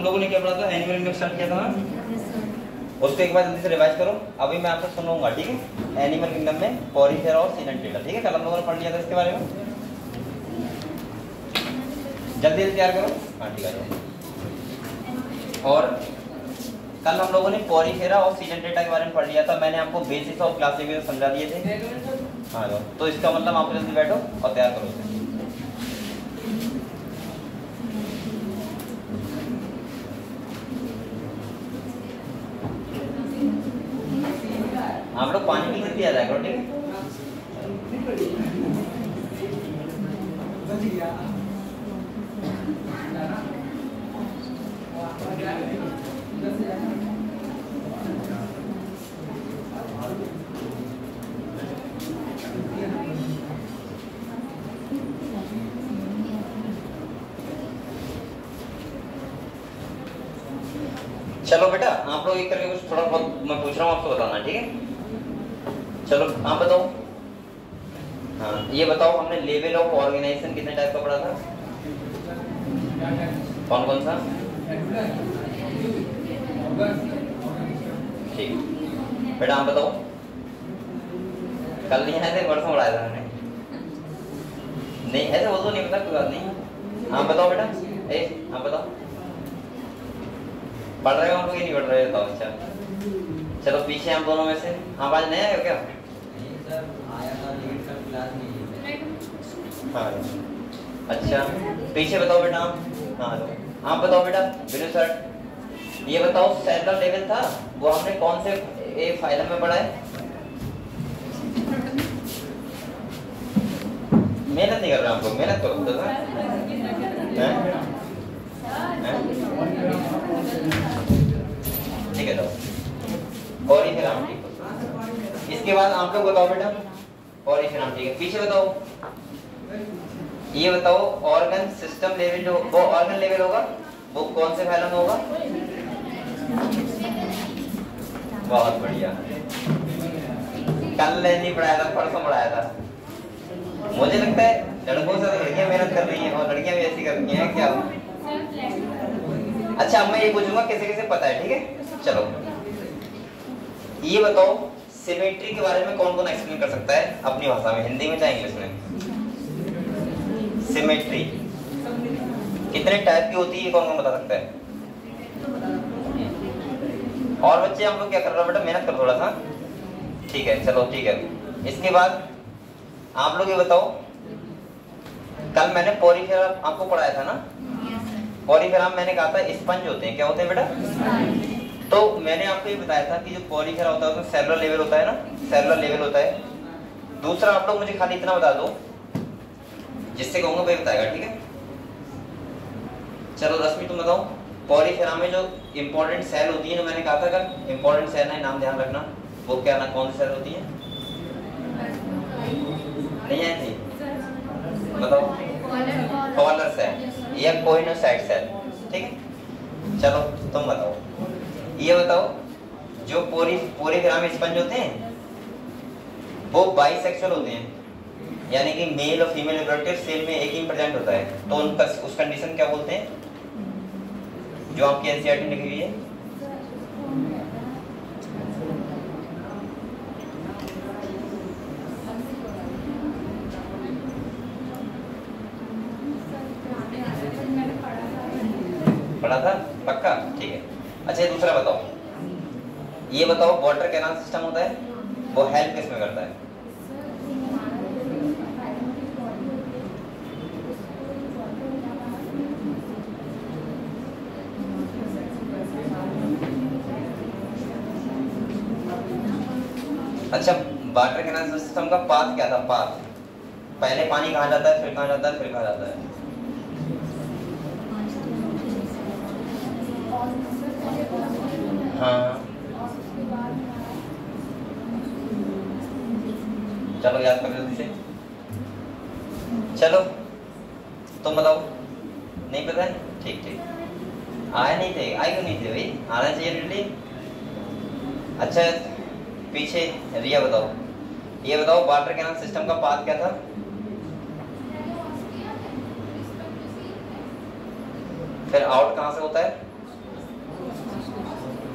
लोगों ने क्या पढ़ा था, एनिमल किंगडम स्टार्ट किया था ना, उसको एक बार जल्दी से रिवाइज करो। अभी मैं आपको सुनाऊंगा, ठीक है। एनिमल किंगडम में पोरीफेरा और सिनेंटेटा, ठीक है, कल हम लोगों ने पढ़ लिया था इसके बारे में। जल्दी जल्दी तैयार करो। हाँ ठीक है। और कल हम लोगों ने पोरीफेरा और सिनेंटेटा के बारे में पढ़ लिया था, मैंने आपको बेसिक्स ऑफ क्लासिफिकेशन समझा दिए थे। हाँ तो इसका मतलब आप जल्दी बैठो और तैयार करो उसे। आप लोग पानी की जल्दी आ जाएगा, ठीक है। चलो बेटा आप लोग एक करके कुछ थोड़ा बहुत मैं पूछ रहा हूँ आपको बताना, ठीक है। चलो आप बताओ। हाँ ये बताओ, हमने लेवल ऑफ ऑर्गेनाइजेशन कितने टाइप का पढ़ा था, कौन कौन सा? ठीक बेटा आप बताओ। कल नहीं आए थे, परसों पढ़ाया था मैंने। नहीं ऐसे वो तो नहीं पता, कोई बात नहीं। आप बताओ बेटा, आप बताओ पढ़ रहे हो हम लोग नहीं पढ़ रहे? बताओ। अच्छा चलो पीछे हम दोनों में से, हाँ आज नया है क्या? आया था लेकिन कल क्लास नहीं है। हाँ अच्छा पीछे बताओ बेटा आप। हाँ आप बताओ बेटा बिनु सर, ये बताओ सेलुलर लेवल था वो हमने कौन से एक फाइलम में पढ़ा है? मेहनत नहीं कर रहे आप लोग, मेहनत करो तो ठीक है। तो और फिर हम ठीक, इसके बाद आप लोग बताओ बेटा, और फिर हम ठीक है। पीछे बताओ, ये बताओ ऑर्गन सिस्टम लेवल जो वो ऑर्गन लेवल होगा वो कौन से फाइलम में होगा? बहुत बढ़िया, कल नहीं पढ़ाया था, परसों पढ़ाया था। मुझे लगता है लड़कों से लड़कियां मेहनत कर रही हैं और लड़कियां भी ऐसी कर रही हैं क्या? अच्छा मैं ये पूछूंगा किसे किसे पता है, ठीक है। चलो ये बताओ सिमेट्री के बारे में कौन कौन एक्सप्लेन कर सकता है अपनी भाषा में, हिंदी में चाहे इंग्लिश में? सिमेट्री कितने टाइप की होती है कौन कौन बता सकता है? और बच्चे हम लोग क्या कर रहे हो बेटा, मेहनत करो थोड़ा सा, ठीक है। चलो ठीक है, इसके बाद आप लोग ये बताओ, कल मैंने पोरीफेरा आपको पढ़ाया था ना। पोरीफेरा मैंने कहा था स्पंज होते हैं, क्या होते हैं बेटा? तो मैंने आपको ये बताया था कि जो पोरीफेरा होता है उसमें सेलुलर लेवल होता है ना, सेलुलर लेवल होता है। दूसरा आप लोग मुझे खाली इतना बता दो, जिससे कहूंगा वही बताएगा, ठीक है। चलो रश्मि तुम बताओ, पोरीफेरा में जो इंपॉर्टेंट सेल होती है ना, मैंने कहा था कल इंपॉर्टेंट सेल है, नाम ध्यान रखना, वो क्या ना कौन सी सेल होती है? नहीं आई थी, बताओ। कॉलर सेल या कोइनोसाइट सेल, ठीक है। चलो तुम बताओ, ये बताओ जो पोरीफेरा में स्पंज होते हैं वो बाइसेक्सुअल होते हैं, यानी कि मेल और फीमेल रिप्रोडक्टिव सेल में एक ही प्रेजेंट होता है, तो उनका उस कंडीशन क्या बोलते हैं जो आपकी एनसीईआरटी में लिखी हुई है? पढ़ा था पक्का, ठीक है। अच्छा ये दूसरा बताओ, ये बताओ वाटर कैनाल सिस्टम होता है वो हेल्प किसमें करता है? अच्छा वाटर कैनाल सिस्टम का पाथ क्या था? पाथ पहले पानी कहाँ जाता है, फिर कहाँ जाता है, फिर कहाँ जाता है? हाँ चलो याद कर जल्दी से। चलो तुम बताओ, नहीं पता है? ठीक ठीक, आए नहीं थे, आए क्यों नहीं थे भाई, आना चाहिए डेली। अच्छा पीछे रिया बताओ, ये बताओ वाटर कैनाल सिस्टम का पाथ क्या था? फिर आउट कहाँ से होता है?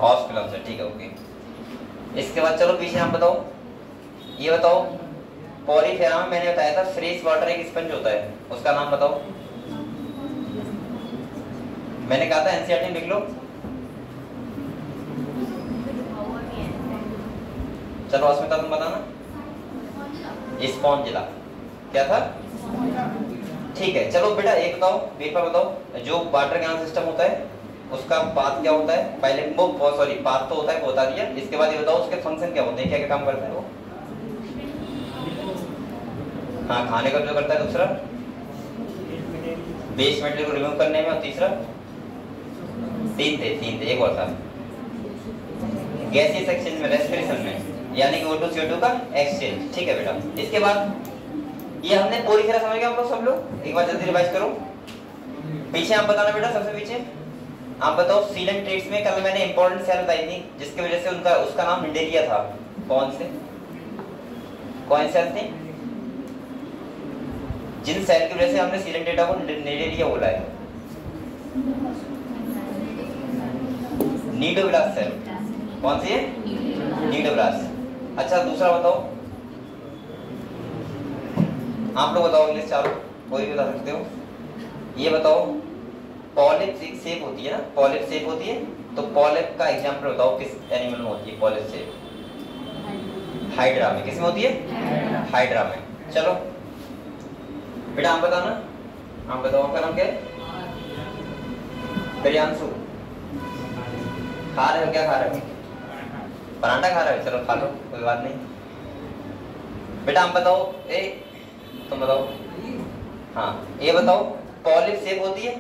ऑस्कुलम से, ठीक है ओके। इसके बाद चलो पीछे आप बताओ, ये बताओ पॉलीफेरा में मैंने बताया था फ्रेश वाटर एक स्पंज होता है, उसका नाम बताओ। मैंने कहा था एनसीईआरटी में लिख लो। चलो अस्मिता तुम बताना। स्पॉन्जिला क्या था? ठीक है चलो बेटा एक बताओ, पेपर बताओ, जो वाटर कैनल सिस्टम होता है उसका पाथ क्या होता है? पहले वो सॉरी पाथ तो होता है वो बता दिया, इसके बाद ये बताओ उसके फंक्शन क्या होते हैं, क्या क्या काम करते हैं वो? हाँ खाने का जो करता है, दूसरा वेस्ट मटेरियल को रिमूव करने में, और तीसरा तीन थे एक और था गैसीय एक्सचेंज में, रेस्पिरेशन में, यानी कि O2 CO2 का एक्सचेंज। ठीक है बेटा, इसके बाद ये हमने पूरी तरह समझ गए हम लोग, सब लोग एक बार जल्दी रिवाइज करो। पीछे आप बताना बेटा, सबसे पीछे आप बताओ सीलन ट्रेट्स में कल मैंने इंपॉर्टेंट सेल बताई थी जिसकी वजह से उनका उसका नाम हिंडेरिया था। कौन सेल थे? जिन सेल की वजह से हमने सीलन डेटा को हिंडेरिया बोला है। नीडोब्लास्ट सेल, कौन सी है? नीडोब्लास्ट। अच्छा दूसरा बताओ, आप लोग बताओ इंग्लिश चारों, कोई भी बता सकते हो। ये बताओ पॉलिप शेप होती है ना, पॉलिप शेप होती है, तो पॉलिप का एग्जांपल बताओ किस एनिमल में होती है पॉलिप शेप? हाइड्रा में। किस में होती है? हाइड्रा में। चलो बेटा आप बताना, आप बताओ आपका नाम क्या है? प्रियांशु। खा रहे हो? क्या खा रहे हो? पराठा खा रहे हो? चलो खा लो कोई बात नहीं। बेटा आप बताओ, तुम बताओ। हाँ ये बताओ पॉलिप शेप होती है,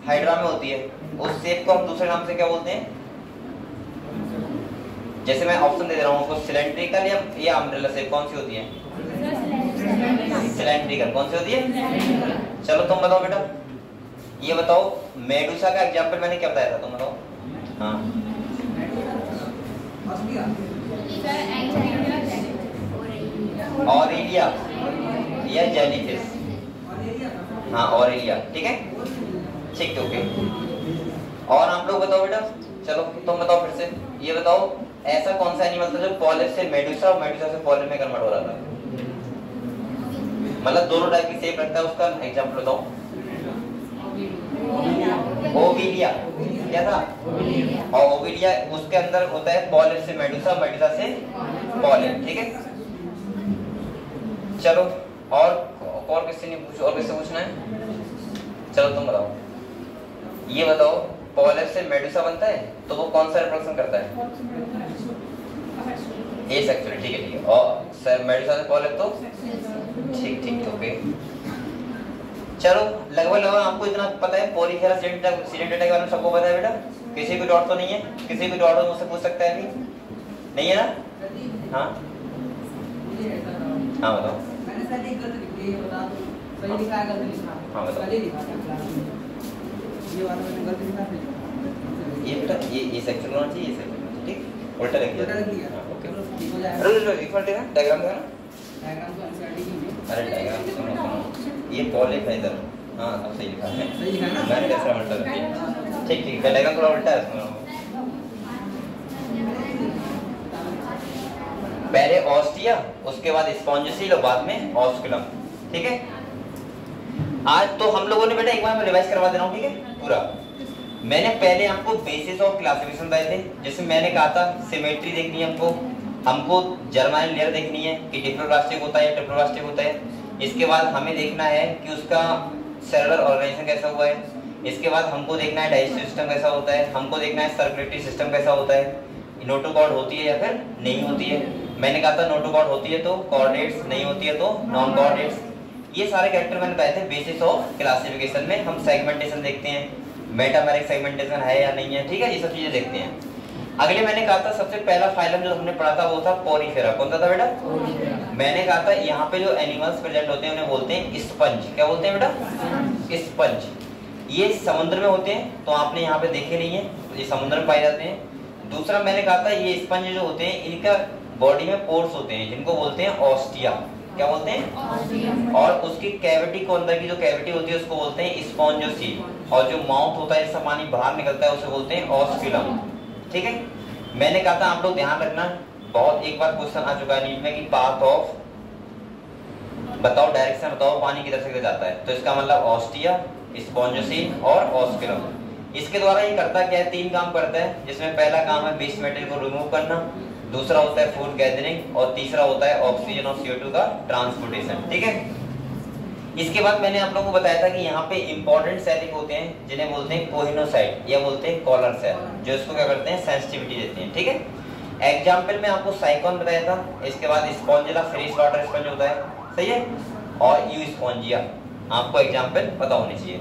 हाइड्रा में होती है, उस शेप को हम दूसरे नाम से क्या बोलते हैं? जैसे मैं ऑप्शन दे रहा हूँ आपको, सिलेंड्रिकल या अम्ब्रेला शेप, कौन सी होती है? सिलेंड्रिकल। कौन सी होती है? चलो तुम बताओ बेटा, ये बताओ मेडूसा का एग्जांपल मैंने क्या बताया था, तुम बताओ। हाँ ऑरेलिया या जेलीफिश। हाँ ऑरेलिया, ठीक है ठीक है ओके। और आप लोग बताओ बेटा, चलो तुम बताओ फिर से, ये बताओ ऐसा कौन सा एनिमल था जो पॉलिप से मेडूसा और मेडूसा से पॉलिप में कन्वर्ट हो रहा था? मतलब दोनों टाइप की शेप रखता है, उसका एग्जांपल बताओ। ओविलिया। क्या था? और ओविलिया उसके अंदर होता है पॉलिप से मेडूसा, मेडूसा से पॉलिप। ठीक है चलो और किसी ने पूछो, और किससे पूछना है? चलो तुम बताओ, ये बताओ पॉलिप से मेडूसा बनता है तो वो कौन सा रिप्रोडक्शन करता है? एसेक्सुअल। ठीक है और सर मेडूसा से पॉलिप तो ठीक ओके। चलो लगभग आपको इतना पता है, पॉलीफेरा सीडेंट डेटा के बारे में सबको पता है बेटा। किसी को डाउट तो नहीं है? किसी को डाउट हो मुझसे पूछ सकता है अभी, नहीं है ना? हाँ हाँ बताओ। हाँ बताओ। ये बेटा ये सेक्शन होना चाहिए, ये सेक्शन ठीक उल्टा लिख दिया। हां ओके रुक एक मिनट ना, डायग्राम देखना। अरे डायग्राम सुनो, ये पॉलिप है इधर। हाँ अब सही लिखा है, सही लिखा है ना? मैंने कैसे उल्टा? ठीक डायग्राम थोड़ा उल्टा है इसमें। पहले ऑस्टिया, उसके बाद स्पॉन्जिसील और बाद में ऑस्कुलम। ठीक है आज तो हम लोगों ने बेटा एक बार मैं रिवाइज करवा दे रहा हूँ, ठीक है पूरा। मैंने पहले आपको बेसिस ऑफ क्लासिफिकेशन बताए थे, जैसे मैंने कहा था सिमेट्री देखनी है हमको जर्माइनल लेयर देखनी है कि डिप्लोब्लास्टिक होता है या ट्रिप्लोब्लास्टिक होता है। इसके बाद हमें देखना है कि उसका सेलुलर ऑर्गेनाइजेशन कैसा हुआ है। इसके बाद हमको देखना है डाइजेस्टिव सिस्टम कैसा होता है, हमको देखना है सर्कुलेटरी सिस्टम कैसा होता है, नोटोकॉर्ड होती है या फिर नहीं होती है। मैंने कहा था नोटोकॉर्ड होती है तो कॉर्डेट्स, नहीं होती है तो नॉन कॉर्डेट्स। ये सारे कैरेक्टर मैंने बताए थे बेसिस ऑफ क्लासिफिकेशन में। हम सेगमेंटेशन देखते हैं, मेटामेरिक सेगमेंटेशन है या नहीं है, ठीक है ये सब चीजें देखते हैं। अगले मैंने कहा था सबसे पहला फाइलम जो हमने पढ़ा था वो था पोरीफेरा। कौन सा था बेटा? मैंने कहा था यहाँ पे जो एनिमल्स प्रेजेंट होते हैं उन्हें बोलते हैं स्पंज। क्या बोलते हैं बेटा? स्पंज। ये समुद्र में होते हैं, तो आपने यहाँ पे देखे नहीं है, ये समुद्र में पाए जाते हैं। दूसरा मैंने कहा था ये स्पंज जो होते हैं इनका बॉडी में पोर्स होते हैं जिनको बोलते हैं ऑस्टिया। क्या बोलते हैं? और उसकी कैविटी को अंदर की जो कैविटी होती है उसको बोलते हैं स्पॉन्जोसील, और जो माउथ होता है जिससे पानी बाहर निकलता है उसे बोलते हैं ऑस्कुलम। ठीक है मैंने कहा था आप लोग ध्यान रखना, बहुत एक बार क्वेश्चन आ चुका है नीट में कि पाथ ऑफ, बताओ डायरेक्शन बताओ पानी किधर से किधर जाता है, तो इसका मतलब ऑस्टिया, स्पॉन्जोसिन और ऑस्किलम। इसके द्वारा ये करता क्या है, 3 काम करता है, जिसमें पहला काम है वेस्ट मटेरियल को रिमूव करना, दूसरा होता है फूड गैदरिंग और तीसरा होता है ऑक्सीजन और CO2 का ट्रांसपोर्टेशन। ठीक है, इसके बाद मैंने आप लोगों को बताया था कि यहाँ पे इंपॉर्टेंट सेल होते हैं जिन्हें बोलते हैं कोहिनोसाइट या बोलते हैं कॉलर सेल, जो इसको क्या करते हैं, सेंसिटिविटी देते हैं। ठीक है, एग्जाम्पल में आपको साइकोन बताया था, इसके बाद स्पॉन्जिला फ्रेश वाटर स्पंज होता है, सही है, और यू स्पॉन्जिया, आपको एग्जाम्पल पता होनी चाहिए।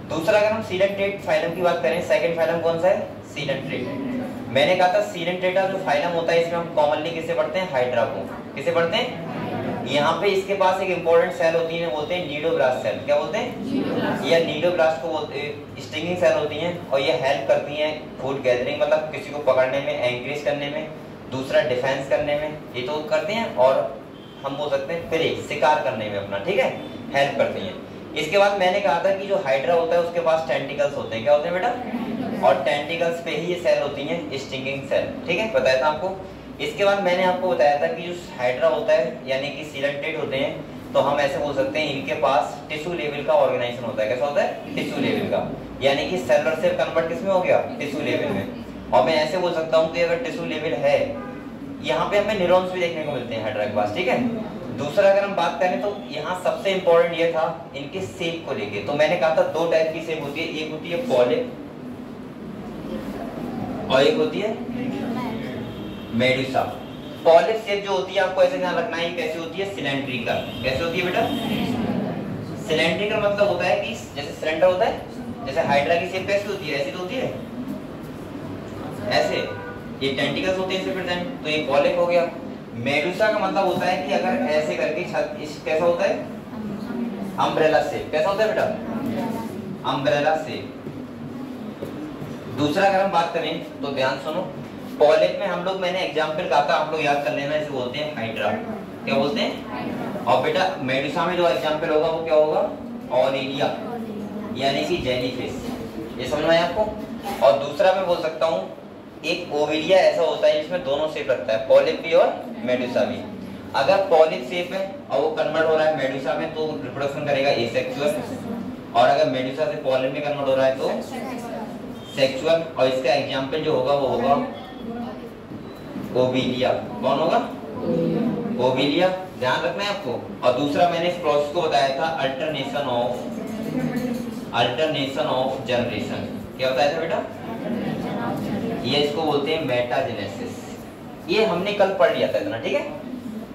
दूसरा अगर हम सीडेंट्रेट फाइलम की बात करें, सेकंड फाइलम कौन सा है, सीडेंट्रेट। मैंने कहा था सीडेंट्रेटा जो फाइलम होता है इसमें हम कॉमनली किसे पढ़ते हैं, हाइड्रा को। किसे पढ़ते हैं, यहाँ पे इसके पास एक इंपॉर्टेंट सेल होती है, बोलते हैं नीडोब्लास्ट सेल। क्या बोलते हैं, या नीडोब्लास्ट को बोलते हैं, स्टिंगिंग सेल होती हैं और ये हेल्प करती हैं फूड गैदरिंग, मतलब किसी को पकड़ने में, एंग्रेज करने में, दूसरा डिफेंस करने में, ये तो करते हैं, और हम बोल सकते हैं फिर शिकार करने में अपना, ठीक है, हेल्प करती हैं। इसके बाद मैंने कहा था कि जो हाइड्रा होता है उसके पास टेंटिकल्स होते हैं। क्या होते हैं बेटा, और टेंटिकल्स पे ही ये सेल होती हैं स्टिंगिंग सेल। ठीक है, बताया था आपको। इसके बाद मैंने आपको बताया था कि जो हाइड्रा होता है यानी कि सीडेंट्रेट होते हैं, तो हम ऐसे बोल सकते हैं इनके पास टिश्यू लेवल का ऑर्गेनाइजेशन होता है। कैसा होता है, टिश्यू लेवल का, यानी कि सेलुलर से कन्वर्ट किसमें हो गया, टिश्यू लेवल में। और मैं ऐसे बोल सकता हूँ कि अगर टिश्यू लेवल है, यहाँ पे हमें न्यूरॉन्स भी देखने को मिलते हैं हाइड्रा के पास। ठीक है, दूसरा अगर हम बात करें तो यहाँ सबसे इंपॉर्टेंट ये था इनके शेप को लेके, तो मैंने कहा था 2 टाइप की शेप होती है, एक होती है पॉलिप और एक होती है मेडुसा। पॉलिप शेप जो होती है आपको ऐसे ध्यान रखना है, कैसी होती है, सिलेंड्रिकल। कैसे होती है बेटा, सिलेंड्रिकल मतलब होता है कि जैसे सिलेंडर होता है, जैसे हाइड्रा की शेप कैसी होती है, ऐसी तो होती है, ऐसे ये टेंटिकल्स होते हैं इससे प्रेजेंट, तो ये पॉलिप हो गया। मेडुसा का मतलब होता है कि अगर ऐसे करके छत, इस कैसा होता है, अम्ब्रेला शेप। कैसा होता है बेटा, अम्ब्रेला शेप। दूसरा अगर हम बात करें तो ध्यान सुनो, पॉलिप में हम लोग, मैंने एग्जांपल कहा था, आप लोग याद कर लेना, इसे बोलते हैं हाइड्रा। क्या बोलते हैं, और बेटा मेडुसा में जो एग्जांपल होगा वो क्या होगा, ऑरेलिया, यानी कि जेलीफिश। ये समझ में आया आपको। और दूसरा मैं बोल सकता हूँ एक ओविलिया ऐसा होता है जिसमें दोनों शेप रखता है, पॉलिप भी और मेडुसा भी। अगर पॉलिप शेप है और वो कन्वर्ट हो रहा है मेडुसा में तो रिप्रोडक्शन करेगा एसेक्सुअल, और अगर मेडुसा से पॉलिप में कन्वर्ट हो रहा है तो सेक्सुअल। और इसका एग्जांपल जो होगा वो होगा ओविलिया। कौन होगा, ओविलिया, ध्यान रखना है आपको। और दूसरा मैंने इस प्रोसेस को बताया था अल्टरनेशन ऑफ जनरेशन। क्या बताया था बेटा, ये इसको बोलते हैं मेटाजेनेसिस। ये हमने कल पढ़ लिया था इतना, ठीक है,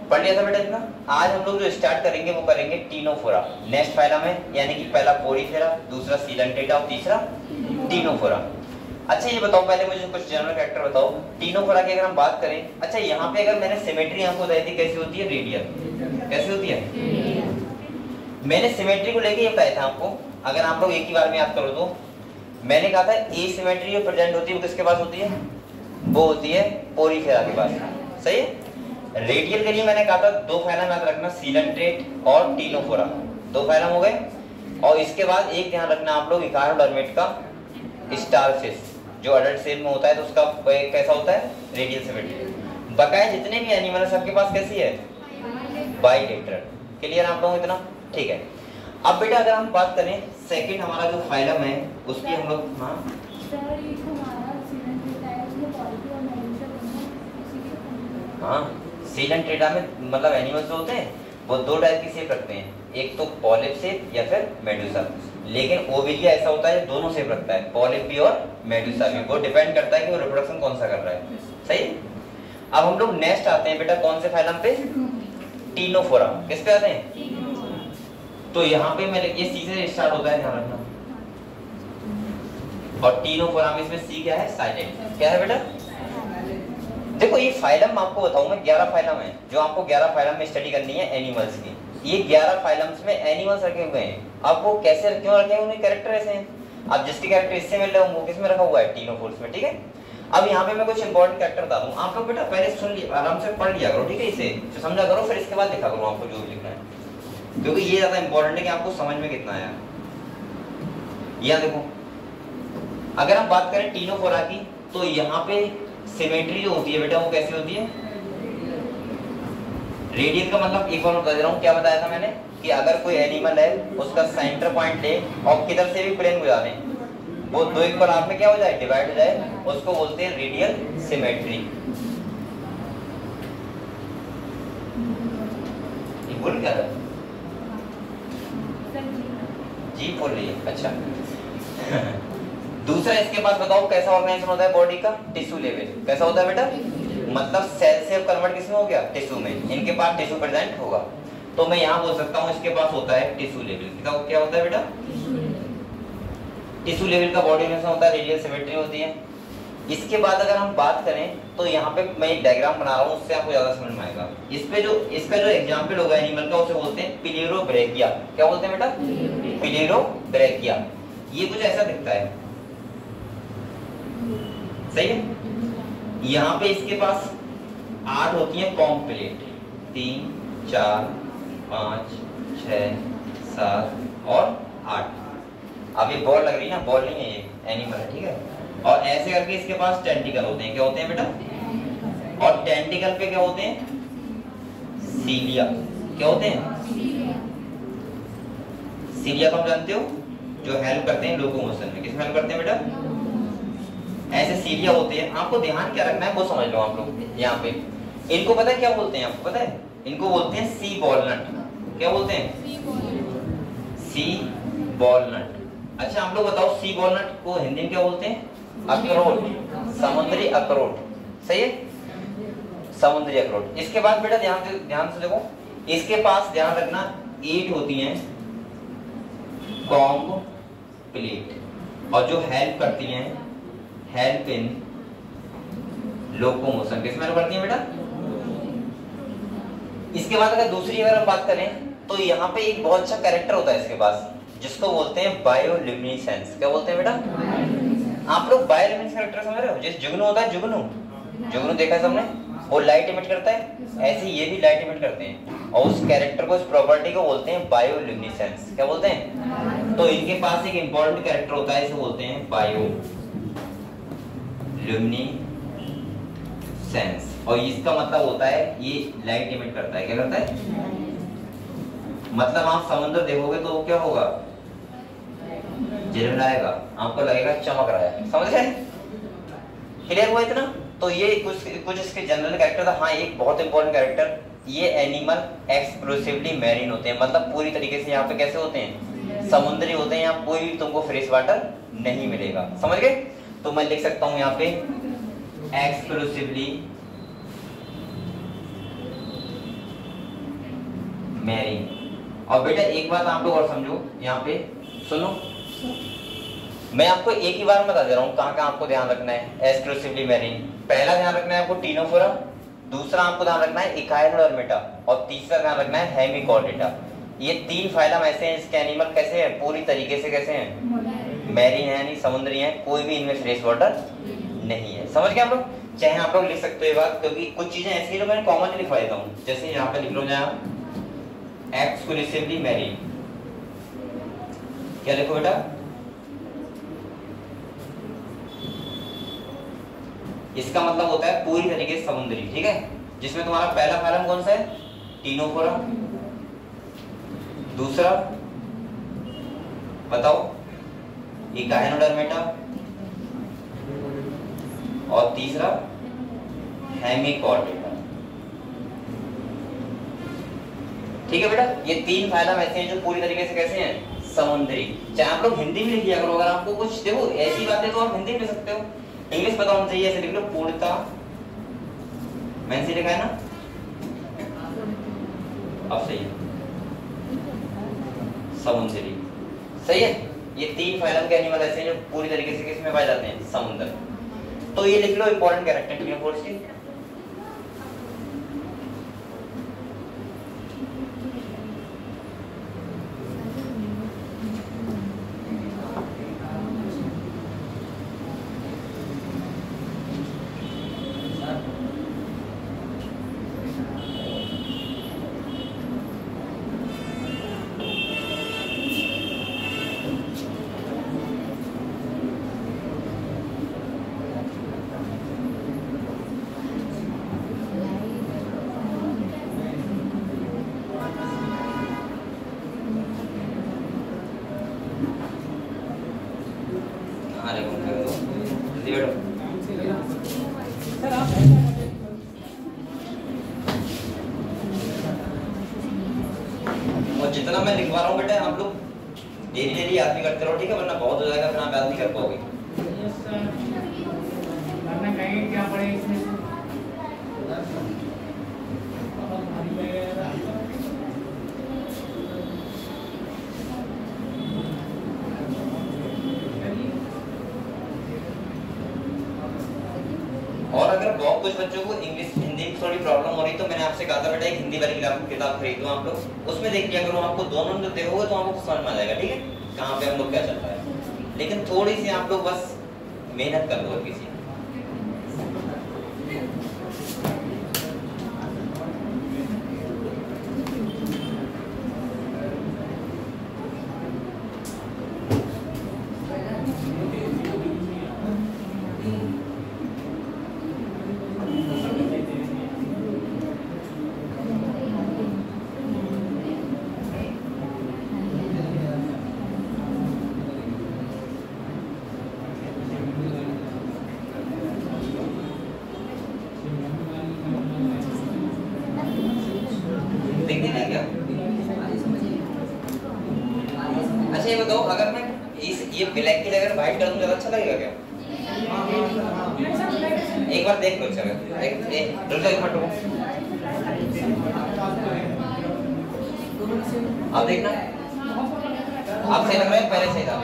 पढ़ लिया था बेटा इतना। आज हम लोग जो स्टार्ट करेंगे वो करेंगे टीनोफोरा, नेक्स्ट फाइलम है, यानी कि पहला पोरीफेरा, दूसरा सीडेंटेटा और तीसरा टीनोफोरा। अच्छा ये बताओ पहले मुझे कुछ जनरल फैक्टर बताओ टीनोफोरा की अगर हम बात करें। अच्छा यहाँ पे अगर मैंने सिमेट्री आपको बताई थी, कैसी होती है, रेडियल। कैसी होती है, मैंने सिमेट्री को लेके ये बताया था आपको, अगर आप लोग एक ही बार में याद करो तो मैंने कहा था एसिमेट्री जो प्रेजेंट होती है वो किसके पास होती है, वो होती है पोरीफेरा के पास। सही है। रेडियल के लिए मैंने कहा था 2 फाइलम याद रखना, सीडेंट्रेट और टीनोफोरा, 2 फाइलम हो गए। और इसके बाद एक ध्यान रखना आप लोग, इकारोडर्मेट का स्टारफिश जो अडल्ट सेल में होता है तो उसका कैसा होता है, रेडियल सिमेट्री। बकाया जितने भी एनिमल है सबके पास कैसी है, बाइलेटरल। क्लियर आप लोग इतना, ठीक है। अब बेटा अगर हम बात करें सेकंड हमारा जो फाइलम है उसकी हम लोग, हाँ सीडेंट्रेटा में मतलब एनिमल्स होते हैं वो 2 टाइप की शेप रखते हैं, एक तो पॉलिप शेप या फिर मेडुसा। लेकिन ओविलिया ऐसा होता है दोनों शेप रखता है, पॉलिप भी और मेडुसा भी। वो डिपेंड करता है कि वो रिप्रोडक्शन कौन सा कर रहा है। सही। अब हम लोग नेक्स्ट आते हैं बेटा कौन से फाइलम पे, टीनोफोरा। किस पे आते हैं, तो यहाँ पे मेरे ये सी से स्टार्ट होता है, ध्यान रखना। और टीनोफोरा में इसमें सी क्या है, साइलेंट। क्या है बेटा, देखो ये फाइलम आपको बताऊं मैं 11 फाइलम है जो आपको 11 फाइलम में स्टडी करनी है एनिमल्स की। ये 11 फाइलम्स में एनिमल्स रखे हुए हैं। अब वो कैसे क्यों रखे हुए, उनके कैरेक्टर ऐसे हैं। अब जिसके कैरेक्टर इससे मिल रहे हो वो किस में रखा हुआ है, टीनोफोर्स में। ठीक है। अब यहाँ पे मैं कुछ इंपॉर्टेंट कैरेक्टर बता दूं, आप लोग बेटा पहले सुन लिया, आराम से पढ़ लिया करो, ठीक है, इसे तो समझा करो, फिर इसके बाद लिखा करो आपको जो भी लिखना है, क्योंकि ये ज्यादा इंपॉर्टेंट है कि आपको समझ में कितना आया। यहाँ देखो अगर हम बात करें टीनोफोरा की तो यहाँ पे सिमेट्री जो होती है बेटा वो कैसी होती है? रेडियल का मतलब एक बार बता दे रहा हूँ, क्या बताया था मैंने कि अगर कोई एनिमल है उसका सेंटर पॉइंट ले और किधर से भी प्लेन गुजार ले, वो दो इक्वल हाफ में क्या हो जाए, डिवाइड हो जाए, उसको बोलते हैं रेडियल सिमेट्री। ये बोल क्या था जी? बोल रही है, अच्छा। दूसरा इसके पास बताओ कैसा ऑर्गेनाइजेशन होता है बॉडी का? Tissue level. कैसा होता है बेटा? मतलब सेल से कन्वर्ट किसमें हो गया? टिश्यू में। इनके पास टिश्यू प्रेजेंट होगा, तो मैं यहाँ बोल सकता हूँ इसके पास होता है टिश्यू लेवल। क्या होता है बेटा? टिश्यू लेवल का बॉडी ऑर्गेनाइजेशन होता है, रेडियल सिमेट्री होती है। इसके बाद अगर हम बात करें तो यहाँ पे मैं एक डायग्राम बना रहा हूँ, उससे आपको ज्यादा समझ में आएगा। इसका जो एग्जाम्पल होगा एनिमल का, उसे बोलते हैं पिलेरोब्रैकिया। क्या बोलते हैं बेटा? पिलेरोब्रैकिया। ये कुछ ऐसा दिखता है, सही है। यहाँ पे इसके पास 8 होती है कॉम प्लेट, 3, 4, 5, 6, 7 और 8। अब ये बॉल लग रही है ना, बॉल नहीं है, ये एनिमल है, ठीक है। और ऐसे करके इसके पास टेंटिकल होते हैं। क्या होते हैं बेटा? और टेंटिकल पे क्या होते हैं? सीलिया। क्या होते हैं? सीलिया को हम जानते हो, जो हेल्प करते हैं लोकोमोशन में। किसमें हेल्प करते हैं बेटा? ऐसे सीलिया होते हैं। आपको ध्यान क्या रखना है वो समझ लो आप लोग। यहाँ पे इनको पता है क्या बोलते हैं? आपको पता है? इनको बोलते हैं सी वॉलनट। क्या बोलते हैं? सी वॉलनट। अच्छा आप लोग बताओ, सी वॉलनट को हिंदी में क्या बोलते हैं? अखरोट, समुद्री अखरोट। सही है, समुद्री अखरोट। इसके बाद बेटा ध्यान से देखो, इसके पास ध्यान रखना 8 होती हैं कॉम्ब प्लेट, और जो हेल्प करती हैं, हेल्प इन लोकोमोशन। किसमें हेल्प करती हैं बेटा? इसके बाद अगर दूसरी अगर हम बात करें तो यहाँ पे एक बहुत अच्छा कैरेक्टर होता है इसके पास, जिसको बोलते हैं बायोल्यूमिनेसेंस। क्या बोलते हैं बेटा? आप लोग बायोल्यूमिनेसेंस कैरेक्टर समझ रहे हो? जैसे जुगनू होता है, जुगनू देखा है सबने, वो लाइट इमिट करता है, ऐसे ये भी लाइट इमिट करते हैं, और उस कैरेक्टर को, इस प्रॉपर्टी को बोलते हैं बायोल्यूमिनेसेंस। क्या बोलते हैं? तो इनके पास एक इंपॉर्टेंट कैरेक्टर होता है, इसे बोलते हैं बायोल्यूमिनेसेंस। और इसका मतलब होता है ये लाइट इमिट करता है। क्या करता है? मतलब आप समुद्र देखोगे तो क्या होगा? झिलमिलाएगा, आपको लगेगा चमक रहा है। समझ गए? क्लियर हुआ इतना? तो ये कुछ इसके जनरल कैरेक्टर था। हाँ, एक बहुत इंपॉर्टेंट कैरेक्टर, ये एनिमल एक्सक्लूसिवली मैरीन होते हैं। मतलब पूरी तरीके से यहाँ पे कैसे होते हैं? समुद्री होते हैं। यहाँ कोई भी तुमको फ्रेश वाटर नहीं मिलेगा। समझ गए? तो मैं लिख सकता हूँ यहाँ पे एक्सक्लूसिवली मैरीन। और बेटा एक बात आप लोग और समझो, यहाँ पे सुनो, मैं आपको एक ही बार बता दे रहा हूँ कहाँ कहाँ आपको ध्यान रखना है। एक्सक्लूसिवली मैरीन, पहला ध्यान रखना है आपको टीनोफोरा, दूसरा आपको ध्यान रखना है इकाइनोडर्मेटा, और तीसरा ध्यान रखना है हेमिकॉर्डेटा। ये 3 फाइलम ऐसे हैं इसके एनिमल कैसे हैं? पूरी तरीके से कैसे हैं? मैरीन है, यानी समुद्री हैं। कोई भी इनमें फ्रेश वाटर नहीं है। समझ गए आप लोग? चाहे आप लोग लिख सकते हो ये बात, क्योंकि कुछ चीजें ऐसी हैं जो मैंने कॉमन लिखवा देता हूँ। जैसे यहाँ पे लिख लो जहाँ एक्सक्लूसिवली मैरीन, क्या लिखो बेटा? इसका मतलब होता है पूरी तरीके से समुद्री। ठीक है, जिसमें तुम्हारा पहला फाइलम कौन सा है? टीनोफोरा, दूसरा बताओ इकाइनोडर्मेटा, और तीसरा हेमिकॉर्डेटा। ठीक है बेटा, ये 3 फाइलम ऐसे हैं जो पूरी तरीके से कैसे हैं? समुद्री। चाहे आप लोग हिंदी में लिख लिया करो, अगर आपको कुछ देखो ऐसी बातें तो आप हिंदी में लिख सकते हो, इंग्लिश पता होना चाहिए। ऐसे लिख लो पूर्णता, मैंने से लिखा है ना, अब सही है, समुद्री। सही है, ये 3 फाइलम के एनिमल ऐसे हैं जो पूरी तरीके से किसमें पाए जाते हैं? समुद्र। तो ये लिख लो इंपॉर्टेंट कैरेक्टर टीनोफोर्स की। जितना मैं लिखवा रहा हूँ बेटा आप लोग डेली डेली याद भी करते रहो, ठीक है, वरना बहुत हो जाएगा फिर आप याद नहीं कर पाओगे। वरना कहीं क्या पड़े इसमें और अगर बहुत कुछ बच्चों को इंग्लिश हिंदी में थोड़ी प्रॉब्लम हो रही तो मैंने आपसे कहा था बेटा एक हिंदी वाली किताब खरीदो आप लोग, उसमें देख लिया करो, आपको दोनों जो देखोगे तो आपको समझ में आ जाएगा, ठीक है, कहाँ पे हम लोग क्या चल रहा है। लेकिन थोड़ी सी आप लोग बस मेहनत कर लो किसी। अच्छा ये बताओ अगर मैं ये ब्लैक की जगह व्हाइट कर दूं ज्यादा अच्छा लगेगा क्या? एक बार देख लो, चलो रुक जाओ, एक मिनट रुको, आप देखना, आप सही लग रहा है, पहले सही था।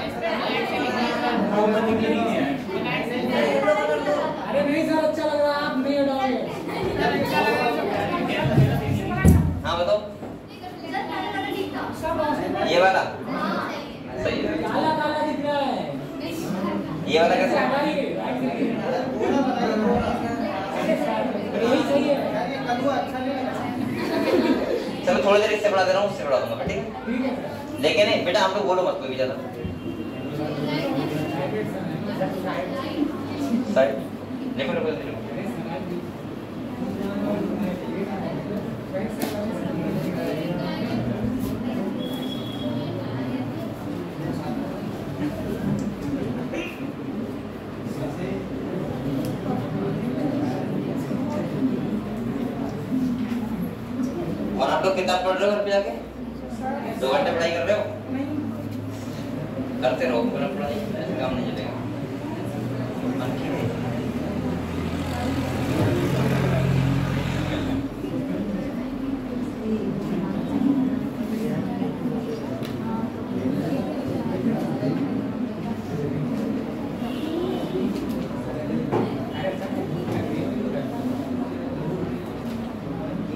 अरे नहीं सर अच्छा लग रहा है, आप नहीं हटाओगे। हाँ बताओ, ये वाला सही है, काला काला दिख रहा है, ये वाला कैसा है? यही सही है। चलो थोड़ी देर इससे बढ़ा दे रहा हूँ, उससे बढ़ा दूंगा, ठीक है? ठीक है लेकिन नहीं बेटा आप लोग बोलो मत कोई भी ज्यादा। साइड लिखो लिखो लिखो। और आप लोग किताब पढ़ रहे हो घर पे जाके? 2 घंटे पढ़ाई कर रहे हो? करते रहो पूरा पढ़ाई, ऐसे काम नहीं चलेगा।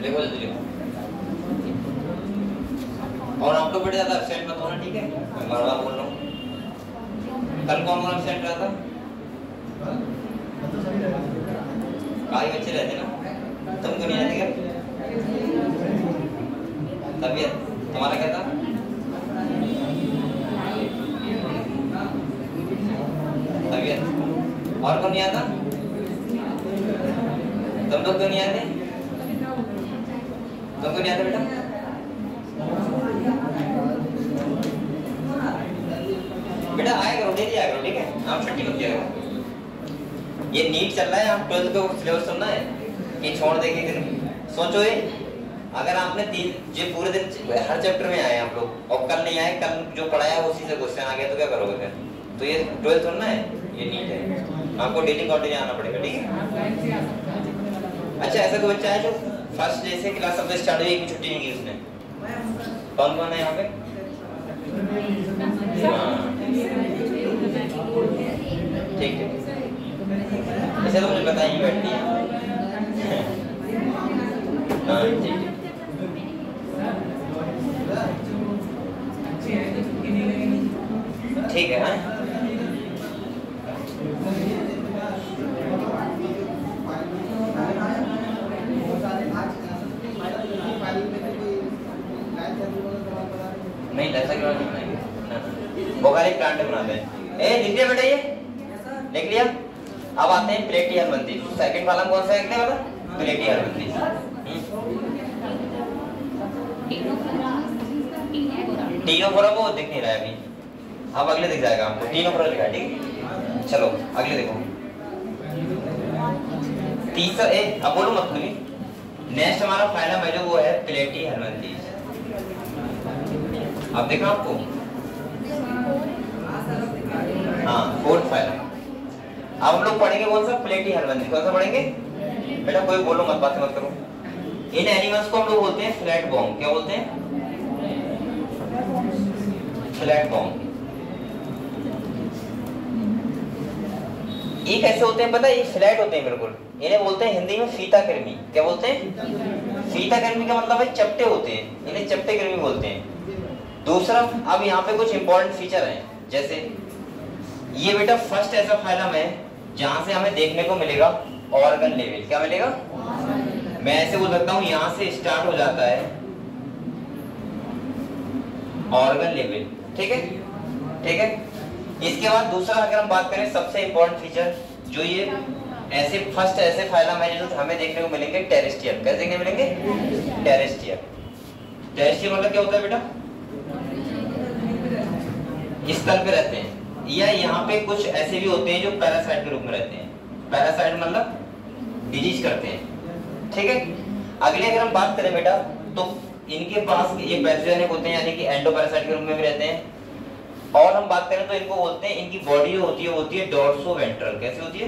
लिखो जल्दी लिखो। और आप लोग बेटे ज्यादा एब्सेंट मत होना, ठीक है? मैं बार बार बोल रहा हूँ। कल कौन कौन एब्सेंट रहा था? काफी बच्चे रहते ना, तुमको नहीं रहते क्या? तबीयत तुम्हारा क्या था? तबीयत और कौन नहीं आता? तुम लोग क्यों नहीं आते? तुमको नहीं आता बेटा? बेटा आया करो, डेली आया करो, ठीक है? आप छुट्टी मत किया करो। ये नीट चल रहा है, आप 12th का सिलेबस सुनना है कि छोड़ देंगे कि नहीं? सोचो ये अगर आपने ये पूरे दिन हर चैप्टर में आए आप लोग और कल नहीं आए, कल जो पढ़ाया उसी से क्वेश्चन आ गया तो क्या करोगे फिर? तो ये 12th सुनना है, ये नीट है, आपको डेली कंटिन्यू आना पड़ेगा, ठीक है? अच्छा ऐसा कोई बच्चा है जो फर्स्ट डे से क्लास सबसे स्टार्ट हुई, एक भी छुट्टी नहीं की उसने? कौन कौन है यहाँ पे? ठीक है, ऐसे तो मुझे पता ही बैठती है। हाँ ठीक है, ठीक है। हाँ नहीं ऐसा क्यों नहीं बनाएंगे, बोगाली प्लांट बनाते हैं। ए लिख लिया बेटा, ये लिख लिया। अब आते हैं प्लेटी हरबंदी। सेकंड वाला कौन सा लिखने वाला? प्लेटी हरबंदी। टीनोफोरा वो दिख नहीं रहा है अभी, अब अगले दिख जाएगा आपको। टीनोफोरा लिखा है, ठीक है? चलो अगले देखो, तीसरा अब बोलो मत सुनिए। नेक्स्ट हमारा फाइनल वैल्यू वो है प्लेटी हरबंदी। अब देखा आपको, हाँ फोर्थ फाइलम। अब हम लोग पढ़ेंगे कौन सा, प्लेटी हेलमिंथी। कौन सा पढ़ेंगे बेटा, कोई बोलो मत, बातें मत करो। इन एनिमल्स को हम लोग बोलते हैं फ्लैट बॉम। क्या बोलते हैं, फ्लैट बॉम। ये कैसे होते हैं पता है, ये फ्लैट होते हैं बिल्कुल। इन्हें बोलते हैं हिंदी में फीता कृमि। क्या बोलते हैं, फीता कृमि का मतलब है चपटे होते हैं, इन्हें चपटे कृमि बोलते हैं। दूसरा, अब यहाँ पे कुछ इंपॉर्टेंट फीचर हैं, जैसे ये बेटा फर्स्ट ऐसा फाइलम है जहां से हमें देखने को मिलेगा ऑर्गन लेवल। क्या मिलेगा, मैं ऐसे बोल सकता हूं, यहां से स्टार्ट हो जाता है ऑर्गन लेवल। ठीक है, ठीक है। इसके बाद दूसरा अगर हम बात करें, सबसे इंपॉर्टेंट फीचर जो ये ऐसे फर्स्ट ऐसे फाइलम है जो हमें देखने को मिलेंगे टेरेस्ट्रियल। कैसे देखने मिलेंगे, टेरेस्ट्रियल। टेरेस्ट्रियल मतलब क्या होता है बेटा, इस तल पे रहते हैं, या यहाँ पे कुछ ऐसे भी होते हैं जो पैरासाइट के रूप में रहते हैं। पैरासाइट मतलब डिजीज करते हैं। ठीक है, अगले अगर हम बात करें बेटा, तो इनके पास ये पैथोजेनिक होते हैं, यानी कि एंडोपैरासाइट के रूप में भी रहते हैं। और हम बात करें तो इनको बोलते हैं, इनकी बॉडी जो होती है वो होती है डोर्सो वेंट्रल। कैसी होती है,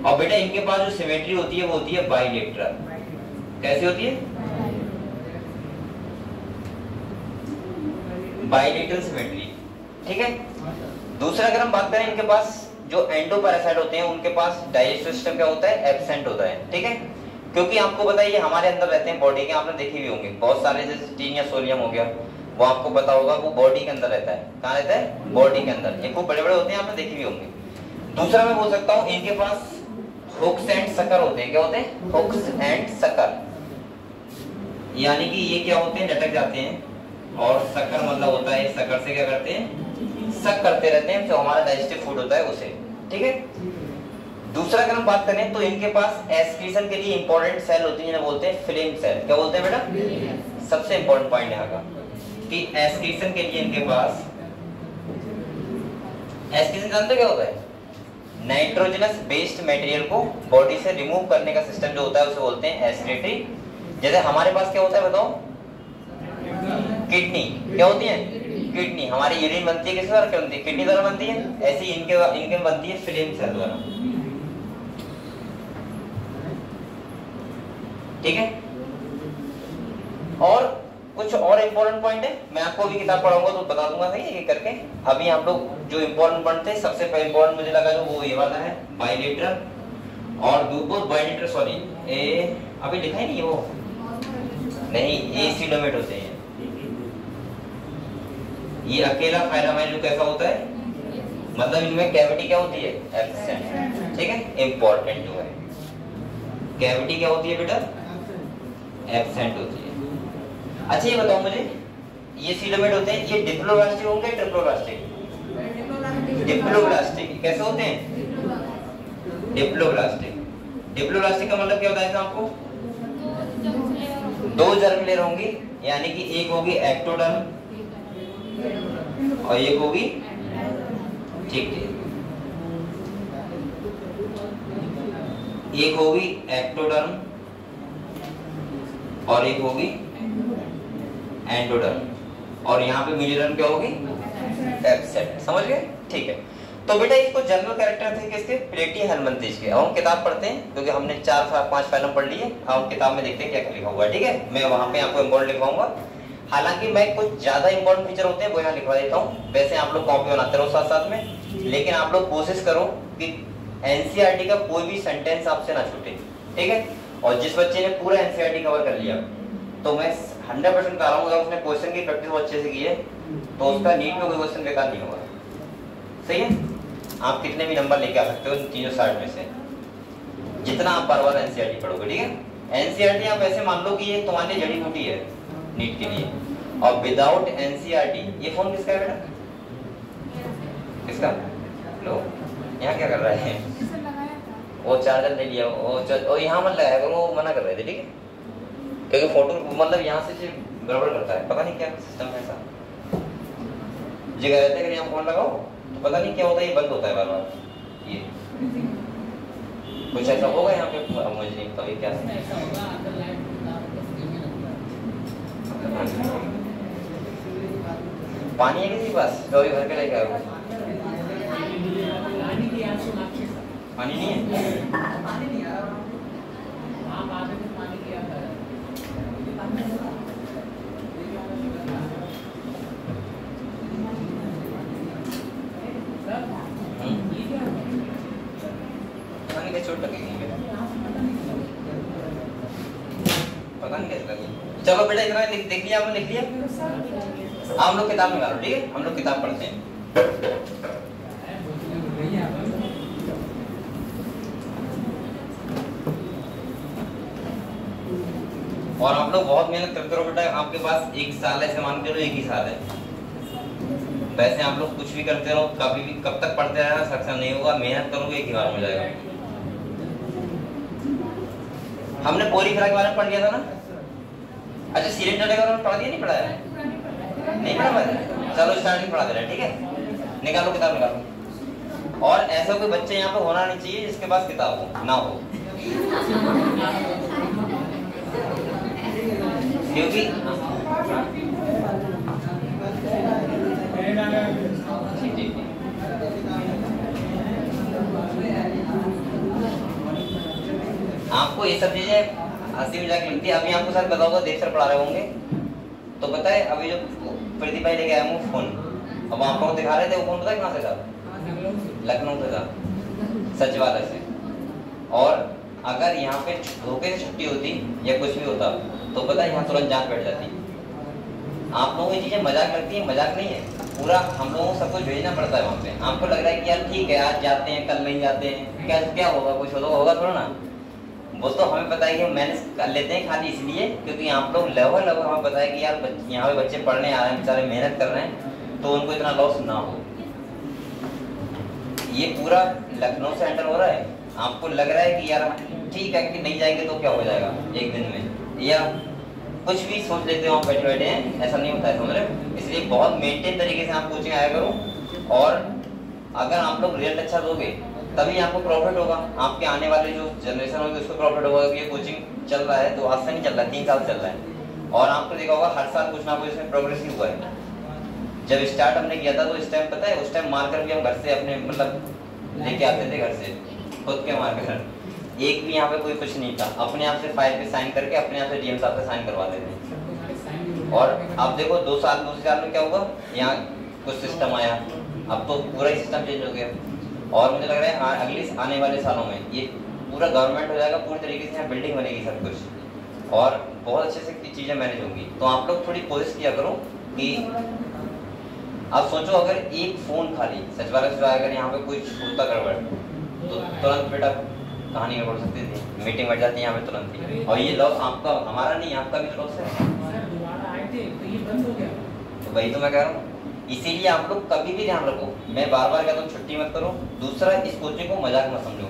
और बेटा इनके पास जो सिमेट्री होती है वो होती है बाइलेटरल। कैसी होती है, बाइलेटरल सिमेट्री। ठीक है। दूसरा अगर हम बात करें, इनके पास जो एंडोपैरासाइट होते हैं उनके पास डाइजेस्टिव सिस्टम क्या होता है, एब्सेंट होता है। ठीक है, क्योंकि आपको पता है ये हमारे अंदर रहते हैं बॉडी के, आपने देखे भी होंगे बहुत सारे, जैसे टीन या सोडियम हो गया, वो आपको पता होगा, वो बॉडी के अंदर रहता है। कहाँ रहता है, बॉडी के अंदर। एक वो बड़े बड़े होते हैं, आपने देखे भी होंगे। दूसरा मैं बोल सकता हूँ, इनके पास हुक्स एंड सकर होते हैं। क्या होते हैं, हुक्स एंड सकर, यानी कि ये क्या होते हैं, लटक जाते हैं, और सकर मतलब होता है, सकर से क्या करते हैं, सक करते रहते हैं, जो हमारा डाइजेस्टिव फूड होता है उसे। ठीक है। दूसरा अगर हम बात करें तो इनके पास एक्सक्रीशन के लिए इंपॉर्टेंट सेल होती है, जिन्हें बोलते हैं फ्लेम सेल। क्या बोलते हैं बेटा, सबसे इंपॉर्टेंट पॉइंट यहाँ का कि एक्सक्रीशन के लिए इनके पास, एक्सक्रीशन जानते हो क्या होता है, नाइट्रोजनस बेस्ड मटेरियल को बॉडी से रिमूव करने का सिस्टम जो होता है उसे बोलते हैं एक्सक्रीटरी। जैसे हमारे पास क्या होता है बताओ, किडनी। क्या होती है, किडनी। हमारी यूरिन बनती है किस द्वारा बनती है, किडनी द्वारा बनती है। ऐसे ही इनके बनती है फ्लेम सेल द्वारा। ठीक है। और कुछ और इंपॉर्टेंट पॉइंट है, मैं आपको अभी किताब पढ़ाऊंगा तो बता दूंगा सही ये करके। अभी आप लोग जो इंपॉर्टेंट पॉइंट थे, सबसे पहले इंपॉर्टेंट मुझे लगा जो वो ये वाला है बाइलेटरल, और दूसरा बाइलेटरल, सॉरी ए अभी लिखा ही नहीं, वो नहीं, ए सीडोमेट होते हैं। ये अकेला फाइलम है जो कैसा होता है, मतलब इनमें कैविटी क्या होती है, एब्सेंट। ठीक है, इंपॉर्टेंट जो है कैविटी क्या होती है बेटा, एब्सेंट होती है। अच्छा ये बताओ मुझे, ये सीडोमेट होते हैं, ये डिप्लोब्लास्टिक होंगे ट्रिप्लोब्लास्टिक, डिप्लोब्लास्टिक। कैसे होते हैं, डिप्लोब्लास्टिक। डिप्लोब्लास्टिक का मतलब क्या होता है आपको, दो जर्म लेयर होंगी, यानी कि एक होगी एक्टोडर्म और एक होगी, ठीक है, एक होगी एक्टोडर्म और एक होगी एंडोडर्म, और यहाँ पे मीडियम क्या होगी, एब्सेंट। समझ गए, ठीक है। तो बेटा इसको जनरल कैरेक्टर थे किसके, प्लेटी हेलमिंथीज के। अब हम किताब पढ़ते हैं, क्योंकि हमने 4-5 फाइलम पढ़ लिए। अब हम किताब में देखते हैं क्या लिखा हुआ है। ठीक है, मैं वहां पे आपको इंपॉर्टेंट लिखवाऊंगा, हालांकि मैं कुछ ज्यादा इंपॉर्टेंट फीचर होते हैं वो यहाँ लिखवा देता हूँ। वैसे आप लोग कॉपी बनाते रहो साथ साथ में, लेकिन आप लोग कोशिश करो कि एनसीईआरटी का कोई भी सेंटेंस आपसे ना छूटे। ठीक है, और जिस बच्चे ने पूरा एनसीईआरटी कवर कर लिया, तो मैं 100% बता रहा हूँ, अगर उसने क्वेश्चन की प्रैक्टिस अच्छे से की है तो उसका नीट में कोई क्वेश्चन बेकार नहीं होगा। सही है, आप कितने भी नंबर लेके आ सकते हो इन 360 में से, जितना आप बार बार एनसीईआरटी पढ़ोगे। ठीक है, एनसीईआरटी आप ऐसे मान लो कि ये तुम्हारे लिए जड़ी बूटी है नीट के लिए, और विदाउट एनसीईआरटी। ये फोन किसका है बेटा, किसका, लो यहाँ क्या कर रहा है, वो चार्जर ले लिया, वो यहाँ मत लगाया करो, वो मना कर रहे थे। ठीक है, क्योंकि फोटो मतलब यहाँ से गड़बड़ करता है, पता नहीं क्या सिस्टम है ऐसा। ये कह रहे थे कि यहाँ फोन लगाओ तो पता नहीं क्या होता है, ये बंद होता है बार बार, ये कुछ ऐसा होगा यहाँ पे, मुझे नहीं पता क्या है। पानी है किसी के पास? तो अभी भर के लेके आओ। पानी की आंसू नाक्षी सा। पानी नहीं है? पानी नहीं आ रहा। हाँ बाद में पानी की आता है। ये क्या है? पानी का चोट लगेगी बेटा, पता नहीं कैसे लगी। चलो बेटा इतना देख लिया, आपने लिख लिया। हम लोग किताब निकालो, ठीक है? हम लोग किताब पढ़ते हैं। और आप लोग बहुत मेहनत करते रहो बेटा। आपके पास एक साल ऐसे मान के चलो, एक ही साल है। वैसे आप लोग कुछ भी करते रहो, कभी भी कब तक पढ़ते रहना, सक्सेस नहीं होगा। मेहनत करोगे एक ही बार हो जाएगा। हमने पोरीफेरा के बारे में पढ़ लिया था ना? अच्छा सीरियस डाटा के बारे में पढ़ा दिया, नहीं पढ़ाया? नहीं पढ़ा? चलो स्टार्टिंग पढ़ा दे रहे हैं, ठीक है? निकालो किताब निकालो। और ऐसा कोई बच्चे यहाँ पे होना नहीं चाहिए जिसके पास किताब हो ना हो, क्योंकि आपको ये सब चीजें हंसी मजाक लगती है। अभी आपको सर बताऊंगा, देव सर पढ़ा रहे होंगे तो पता है। अभी जो प्रदीप भाई लेके आया हूँ फोन, अब आप लोग दिखा रहे थे, वो फोन पता है कहाँ से था? लखनऊ से था, सचिवालय से। और अगर यहाँ पे धोखे से छुट्टी होती या कुछ भी होता तो पता है यहाँ तुरंत जान बैठ जाती। आप लोगों को ये चीजें मजाक लगती है, मजाक नहीं है। पूरा हम लोगों को सब कुछ भेजना पड़ता है वहाँ पे। आपको लग रहा है कि यार ठीक है आज जाते हैं कल नहीं जाते हैं, क्या होगा, कुछ होगा थोड़ा ना। वो तो हमें पता है कि हम मैनेज कर लेते हैं खाली इसलिए क्योंकि आप लोग लेवल हमें पता है कि यार यहाँ पे बच्चे पढ़ने आ रहे हैं, बेचारे मेहनत कर रहे हैं, तो उनको इतना लॉस ना हो। ये पूरा लखनऊ से एंटर हो रहा है। आपको लग रहा है कि यार ठीक है कि नहीं जाएंगे तो क्या हो जाएगा एक दिन में, या कुछ भी सोच लेते हो आप बैठे बैठे हैं, ऐसा नहीं होता है, समझ रहे? इसलिए बहुत मेंटेन तरीके से आप कोचिंग आया करो। और अगर आप लोग रिजल्ट अच्छा दोगे तभी आपको प्रॉफिट होगा, आपके आने वाले जो जनरेशन होगी उसको प्रॉफिट होगा। ये कोचिंग चल रहा है तो आज से नहीं चल रहा है, 3 साल चल रहा है। और आपको देखा होगा हर साल कुछ ना कुछ इसमें प्रोग्रेस ही हुआ है। जब स्टार्ट हमने किया था तो इस टाइम पता है, उस टाइम मार्कर भी हम घर से अपने मतलब लेके आते थे, घर से खुद के मार्कर। एक भी यहाँ पे कोई कुछ नहीं था, अपने आप से फाइल पे साइन करके अपने आप से डीएम साहब से साइन करवा देते। और अब देखो 2 साल दूसरे साल में क्या हुआ, यहाँ कुछ सिस्टम आया, अब तो पूरा ही सिस्टम चेंज हो गया। और मुझे लग रहा है अगले आने वाले सालों में ये पूरा गवर्नमेंट हो जाएगा, पूरी तरीके से यहाँ बिल्डिंग बनेगी सब कुछ, और बहुत अच्छे से चीज़ें मैनेज होंगी। तो आप लोग थोड़ी कोशिश किया करो कि आप सोचो अगर एक फ़ोन खाली सचिवालय से अगर यहाँ पे कुछ होता गड़बड़ तो तुरंत बेटा कहानी में बढ़ सकती थी, मीटिंग बैठ जाती है यहाँ पे तुरंत ही। और ये लॉस आपका हमारा नहीं, आपका भी लॉस है। दोबारा आए थे तो ये बंद हो गया। तो वही तो मैं कह रहा हूँ, इसीलिए आप लोग कभी भी ध्यान रखो। मैं बार बार कहता हूँ छुट्टी मत करो। दूसरा, इस कोचिंग को मजाक मत समझो।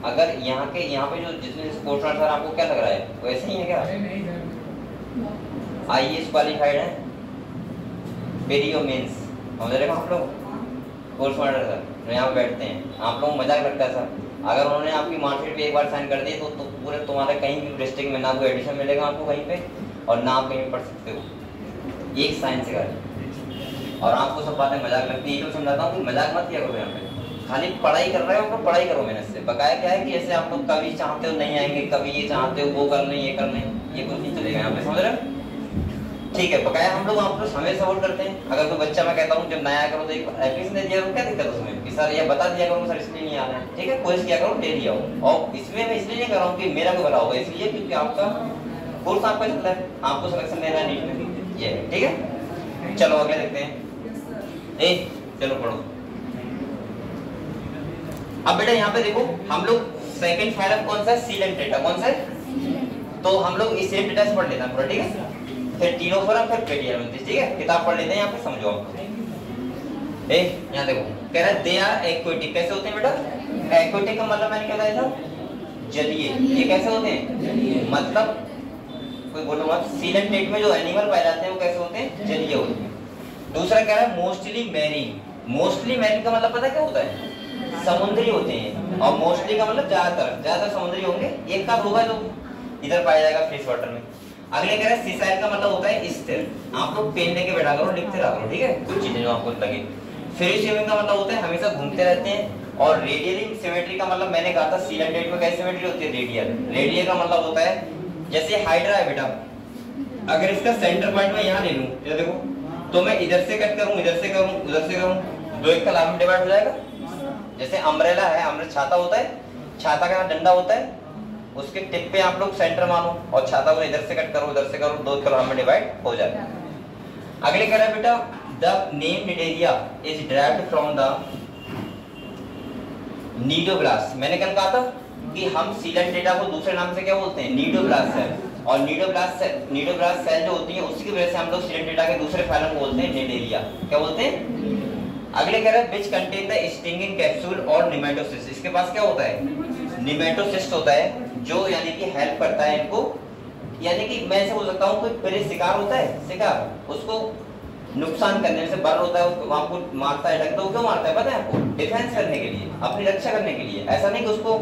अगर यहाँ पे जो जितने स्पोर्ट्स सर आपको क्या लग रहा है वैसे ही है क्या? IAS क्वालिफाइड है, पेरियो मेंस, समझ रहे हो आप लोग? कोर्स मास्टर सर जो यहाँ बैठते हैं, आप लोग मजाक लगता है सर। अगर उन्होंने आपकी मार्कशीट पे एक बार साइन कर दी तो पूरे तुम्हारे कहीं भी डिस्ट्रिक्ट में ना कोई एडिशन मिलेगा आपको कहीं पे, और ना आप कहीं पढ़ सकते हो, एक साइन से कर। और आपको सब बातें मजाक लगती है, तो समझाता हूँ कि मजाक मत किया करो। यहाँ पे खाली पढ़ाई कर रहे हो तो पढ़ाई करो मेहनत से। बकाया क्या है कि ऐसे आप लोग कभी चाहते हो नहीं आएंगे, कभी ये चाहते हो वो कर लें, ये कर लें, ये कुछ नहीं चलेगा यहाँ पे, समझ रहे हो? ठीक है, बकाया हम लोग आप लोग हमें सपोर्ट करते हैं। अगर कोई बच्चा, मैं कहता हूँ जब नया करो तो एक एप्लीकेशन दे दिया करो, क्या दिक्कत उसमें कि सर ये बता दिया करो सर इसलिए नहीं आना है, ठीक है? कोशिश किया करो, ले लिया हो। और इसमें मैं इसलिए नहीं कर रहा हूँ कि मेरा कोई भला होगा, इसलिए क्योंकि आपका कोर्स आपका चल रहा है, आपको सिलेक्शन लेना है नीट में, ये है, ठीक है? चलो आगे देखते हैं। चलो पढ़ो। अब बेटा यहाँ पे देखो, हम लोग सेकंड फाइल कौन सा? Sealant data. कौन सा है? तो हम लोग इस सीलेंट डेटा से पढ़ लेते हैं पूरा, ठीक है? फिर टीनोफोरम, फिर पेडियम, ठीक है? किताब पढ़ लेते हैं यहाँ पे, समझो आप। यहाँ देखो कह रहा है दे आर एक्वेटिक। कैसे होते हैं बेटा? एक्वेटिक का मतलब मैंने क्या बताया था? जलीय। ये कैसे होते हैं? मतलब कोई बोलो मत, सीलेंट डेट में जो एनिमल पाए जाते हैं वो कैसे होते हैं? जलीय होते हैं। दूसरा कह रहा है मोस्टली मैरीन। मोस्टली मैरीन का मतलब पता क्या होता है? समुद्री होते हैं। और मोस्टली का मतलब ज्यादातर समुद्री होंगे। एक का होगा जो इधर पाया जाएगा फ्रेश वाटर में। अगले कह रहे हैं सीसाइल का मतलब होता है स्थिर। आप लोग पेन लेके बैठा करो, लिखते रहा करो, ठीक है, कुछ चीजें जो आपको लगे। फ्री स्विमिंग का मतलब होता है हमेशा घूमते रहते हैं। और रेडियली सिमेट्री का मतलब मैंने कहा था सीलेंटेड में कैसी सिमेट्री होती है, रेडियल। रेडियल का मतलब होता है जैसे हाइड्रा है बेटा, अगर इसका सेंटर पॉइंट मैं यहाँ ले लूं, ये देखो, तो मैं इधर से कट करूं, इधर से करूं, उधर से करूं, दो एक कलाम में डिवाइड हो जाएगा। जैसे अम्ब्रेला है, अम्ब्रेला छाता होता है, छाता का डंडा होता है, उसके टिप पे आप लोग सेंटर मानो और छाता को इधर से कट करो, उधर से करो, दो कलाम में डिवाइड हो जाएगा। अगले कह रहा है बेटा the name Cnidaria is derived from the cnidoblast. मैंने कल कहा था कि हम सीलेंट डेटा को दूसरे नाम से क्या बोलते हैं, नीडोब्लास्ट सेल। और नीडोब्लास्ट सेल जो होती है उसी की वजह से हम लोग सीलेंट डेटा के दूसरे फाइलम को बोलते हैं निडेरिया। क्या बोलते हैं? अगले कह रहे हैं which contain the stinging capsule और निमेटोसिस्ट। इसके पास क्या होता है, निमेटोसिस्ट होता है, जो यानी कि हेल्प करता है इनको, यानी कि मैं ऐसे बोल सकता हूँ कोई पहले शिकार होता है, शिकार उसको नुकसान करने से बर होता है, वो आपको मारता है, तो क्यों मारता है पता है आपको, डिफेंस करने के लिए, अपनी रक्षा करने के लिए। ऐसा नहीं कि उसको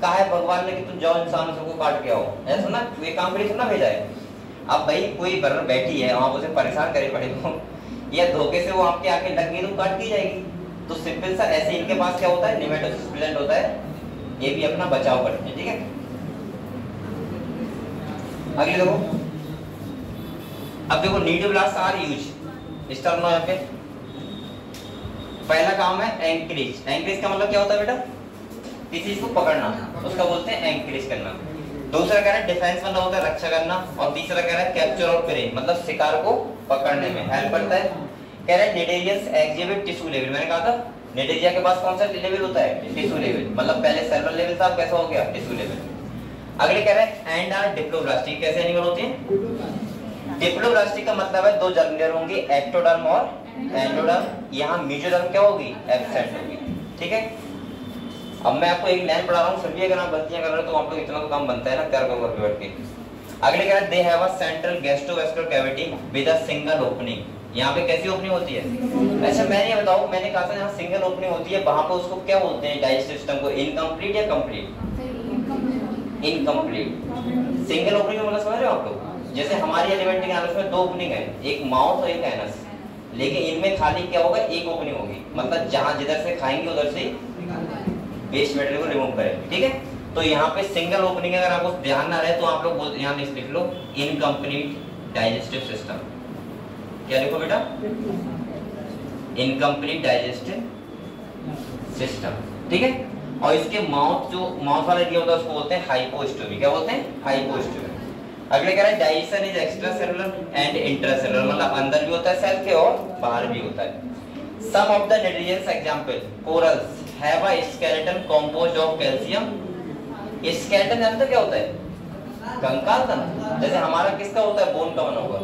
कहा है भगवान ने कि तुम जाओ इंसान सबको काट के आओ, ऐसा ना, ये काम के लिए ना भेजा है। अब भाई कोई बर्र बैठी है, आप उसे परेशान करे पड़े हो या धोखे से वो आपके आके लग गई तो काट दी जाएगी। तो सिंपल सा ऐसे इनके पास क्या होता है, निमेटोसिस प्रेजेंट होता है, ये भी अपना बचाव करते हैं, ठीक है। अगले देखो, अब देखो cnidoblast are use star no यहाँ पे। पहला काम है एंकरेज। एंकरेज का मतलब क्या होता है बेटा, किसी चीज को पकड़ना, उसका बोलते हैं एंकरेज करना। दूसरा कह रहा है डिफेंस मतलब होता है रक्षा करना। और तीसरा कह रहा है कैप्चर और प्रे, मतलब शिकार को पकड़ने में हेल्प करता है। कह रहा है निडेरियस एक्जिबिट टिश्यू लेवल। मैंने कहा था निडेरिया के पास कौन सा लेवल होता है, टिश्यू लेवल, मतलब पहले सेलुलर लेवल था, कैसा हो गया टिश्यू लेवल। अगले कह रहा है एंड आर डिप्लोब्लास्टिक। कैसे एनिमल होते हैं, डिप्लोब्लास्टिक का मतलब है दो जर्म लेयर होंगी, एक्टोडर्म और एंडोडर्म। यहाँ मेसोडर्म क्या होगी, एब्सेंट होगी, ठीक है। अब मैं आपको एक लाइन पढ़ा रहा हूँ, फिर भी अगर आप गलतियां कर रहे हो तो आप लोग इतना तो काम बनता है ना, तैयार करो घर पे बैठ के। अगले कह रहा है they have a central gastrovascular cavity with a single opening. यहाँ पे कैसी ओपनिंग होती है, अच्छा मैंने ये बताओ, मैंने कहा था यहाँ सिंगल ओपनिंग होती है, वहां पे उसको क्या बोलते हैं डाइजेस्टिव सिस्टम को, इनकम्प्लीट या कंप्लीट, इनकम्प्लीट। सिंगल ओपनिंग का मतलब समझ रहे हो आप लोग, जैसे हमारी एलिमेंट्री एनालिसिस में दो ओपनिंग है, एक माउथ और एक एनस, लेकिन इनमें खाली क्या होगा, एक ओपनिंग होगी, मतलब जहां जिधर से खाएंगे उधर से वेस्ट मटेरियल को रिमूव करें, ठीक है। तो यहाँ पे सिंगल ओपनिंग अगर आपको ध्यान ना रहे तो आप लोग यहाँ लिख लो इनकम्प्लीट डाइजेस्टिव सिस्टम। क्या लिखो बेटा, इनकम्प्लीट डाइजेस्टिव सिस्टम, ठीक है। और इसके माउथ, जो माउथ वाला एरिया होता है उसको बोलते हैं हाइपोस्टोमी। क्या बोलते हैं, हाइपोस्टोमी। अगले कह रहा है digestion is extra cellular and intra cellular, मतलब अंदर भी होता है सेल के और बाहर भी होता है। Some of the cnidarians example corals have a skeleton composed of calcium. Skeleton जानते क्या होता है, कंकाल तंतु, जैसे हमारा किसका होता है, बोन का बना हुआ,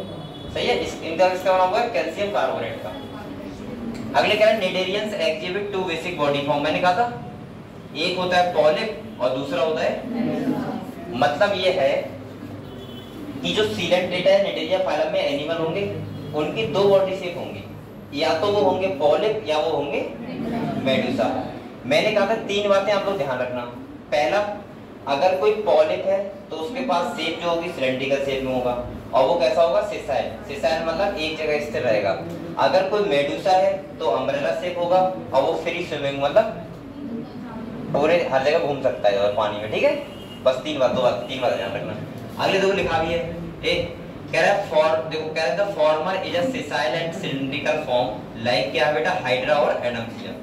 सही है, इनका किसका बना हुआ है, कैल्शियम कार्बोनेट का। अगले कह रहे हैं cnidarians exhibit two basic body form. मैंने कहा था एक होता है पॉलिप और दूसरा होता है, मतलब ये है कि जो सीलेंट्रेटा है निडेरिया फाइलम में एनिमल होंगे, उनकी दो बॉडी शेप होंगी, या तो वो होंगे पॉलिप या वो होंगे मेडुसा। मैंने कहा था तीन बातें आप लोग ध्यान रखना। पहला, अगर कोई पॉलिप है तो उसके पास शेप जो होगी सिलेंड्रिकल शेप में होगा, और वो कैसा होगा, सिसाइल। सिसाइल मतलब एक जगह स्थिर रहेगा। अगर कोई मेडुसा है तो अम्ब्रेला शेप होगा, और वो फ्री स्विमिंग मतलब पूरे हर जगह घूम सकता है और पानी में, ठीक है। बस तीन बात ध्यान रखना। अगले देखो लिखा भी है, एक कह रहा है फॉर, देखो कह रहा है the former is a sessile and cylindrical form like क्या है बेटा, हाइड्रा और एडम्सिया।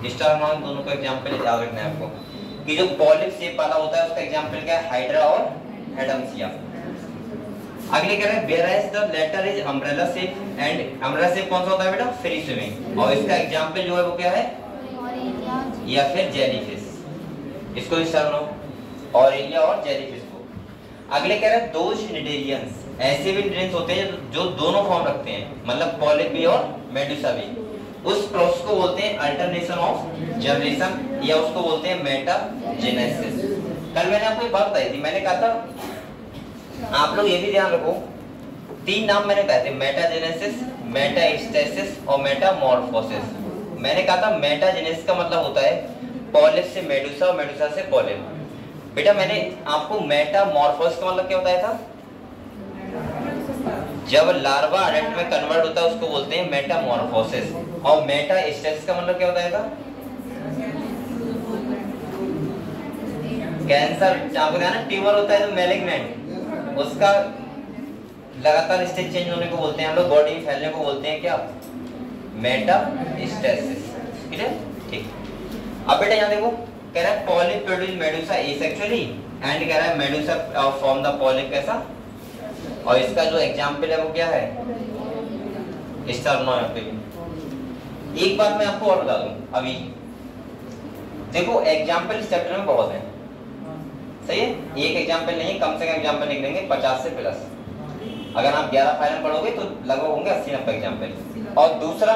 स्टार नाउन दोनों का एग्जांपल याद रखना है आपको, कि जो पॉलिप शेप वाला होता है उसका एग्जांपल क्या है, हाइड्रा और एडम्सिया। अगले कह रहे हैं whereas the latter is umbrella shape and umbrella shape कौन सा होता है बेटा, फ्री स्विमिंग, और इसका एग्जांपल जो है वो क्या है, या फिर जेलीफिश। इसको स्टार नाउन ऑरेलिया और जेलीफिश को। अगले कह रहे हैं दोज निडेरियंस, ऐसे भी निडेरियंस होते हैं जो दोनों फॉर्म रखते हैं, मतलब पॉलिप भी और मेडुसा भी। उस प्रोसेस को बोलते हैं अल्टरनेशन ऑफ जनरेशन, या उसको बोलते हैं मेटाजेनेसिस। कल मैंने आपको एक बात बताई थी, मैंने कहा था आप लोग ये भी ध्यान रखो, तीन नाम मैंने कहे थे, मेटाजेनेसिस, मेटास्टेसिस और मेटामॉर्फोसिस। मैंने कहा था मेटाजेनेसिस का मतलब होता है पॉलिप से मेडुसा और मेडुसा से पॉलिप। बेटा मैंने आपको मेटामॉर्फोसिस का मतलब क्या बताया था, जब लार्वा अडल्ट में कन्वर्ट होता है उसको बोलते हैं मेटामॉर्फोसिस। और मेटास्टेसिस का मतलब क्या होता है? कैंसर, आपको ध्यान है ट्यूमर होता है जो मैलिग्नेंट, उसका लगातार स्टेज चेंज होने को बोलते हैं हम लोग, बॉडी में फैलने को बोलते हैं क्या? मेटास्टेसिस। ठीक है, ठीक। अब बेटा यहाँ देखो, कह रहा है polyp produce Medusa asexually and कह रहा है मेडुसा फॉर्म द पॉलिप कैसा? और इसका जो एग्जाम्पल है वो क्या है? स्टर्नोएपिल। एक बात मैं आपको और बता दूं अभी, देखो एग्जाम्पल इस चैप्टर में बहुत है, सही है? एक एग्जाम्पल नहीं, कम से कम एग्जाम्पल निकलेंगे 50 से प्लस। अगर आप 11 फाइलम पढ़ोगे तो लगभग होंगे 80-90 एग्जाम्पल। और दूसरा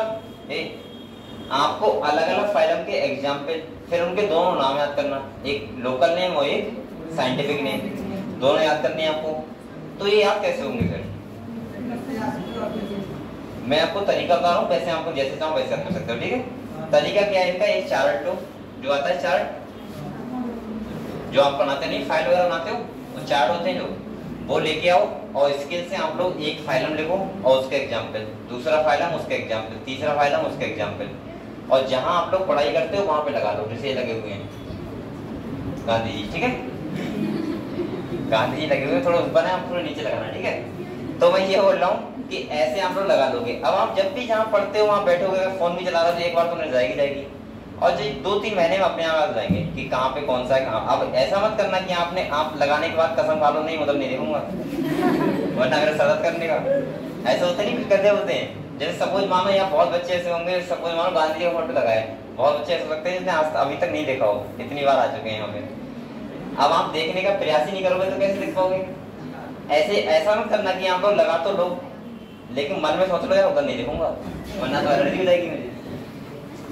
आपको अलग अलग फाइलम के एग्जाम्पल, फिर उनके दोनों नाम याद करना, एक लोकल नेम और एक साइंटिफिक नेम, दोनों याद करने हैं आपको। तो ये याद कैसे होंगे फिर? मैं आपको तरीका बता रहा हूँ, वैसे आपको जैसे चाहो वैसे कर सकते हो, ठीक है? तरीका क्या है इनका? एक चार्ट जो आता है, चार्ट जो आप बनाते नहीं, फाइल वगैरह बनाते हो, वो चार्ट होते हैं जो, वो लेके आओ और स्केल से आप लोग एक फाइलम लिखो और उसके एग्जाम्पल, दूसरा फाइलम उसके एग्जाम्पल, तीसरा फाइलम उसके एग्जाम्पल, और जहां आप लोग पढ़ाई करते हो वहां पे लगा लो, जैसे लगे हुए हैं गांधी जी, ठीक है? गांधी जी लगे हुए, थोड़ा ऊपर है, आप थोड़ा नीचे लगाना, ठीक है? तो मैं ये बोल रहा हूँ कि ऐसे आप लोग लगा लोगे। अब आप जब भी जहाँ पढ़ते हो वहाँ बैठोगे, फोन भी चला रहे हो तो एक बार तो नहीं जाएगी, और जो 2-3 महीने में अपने आप जाएंगे कि कहाँ पे कौन सा है कहाँ। अब ऐसा मत करना कि आप लगाने के बाद कसम खा लो नहीं मतलब नहीं देखूंगा, वरना मेरा सरदर्द करने का। ऐसे होते नहीं, कुछ करते होते हैं। जैसे सपोज मानो यहाँ बहुत बच्चे ऐसे होंगे, सपोज मानो गांधी जी का फोटो लगाए, बहुत बच्चे ऐसे लगते हैं जिसने आज अभी तक नहीं देखा हो, इतनी बार आ चुके हैं यहाँ पे। अब आप देखने का प्रयास ही नहीं करोगे तो कैसे देख पाओगे? ऐसा मत करना कि आप लोग लगा तो लो लेकिन मन में सोच लो यार उधर नहीं देखूंगा, वरना तो एलर्जी हो जाएगी मुझे।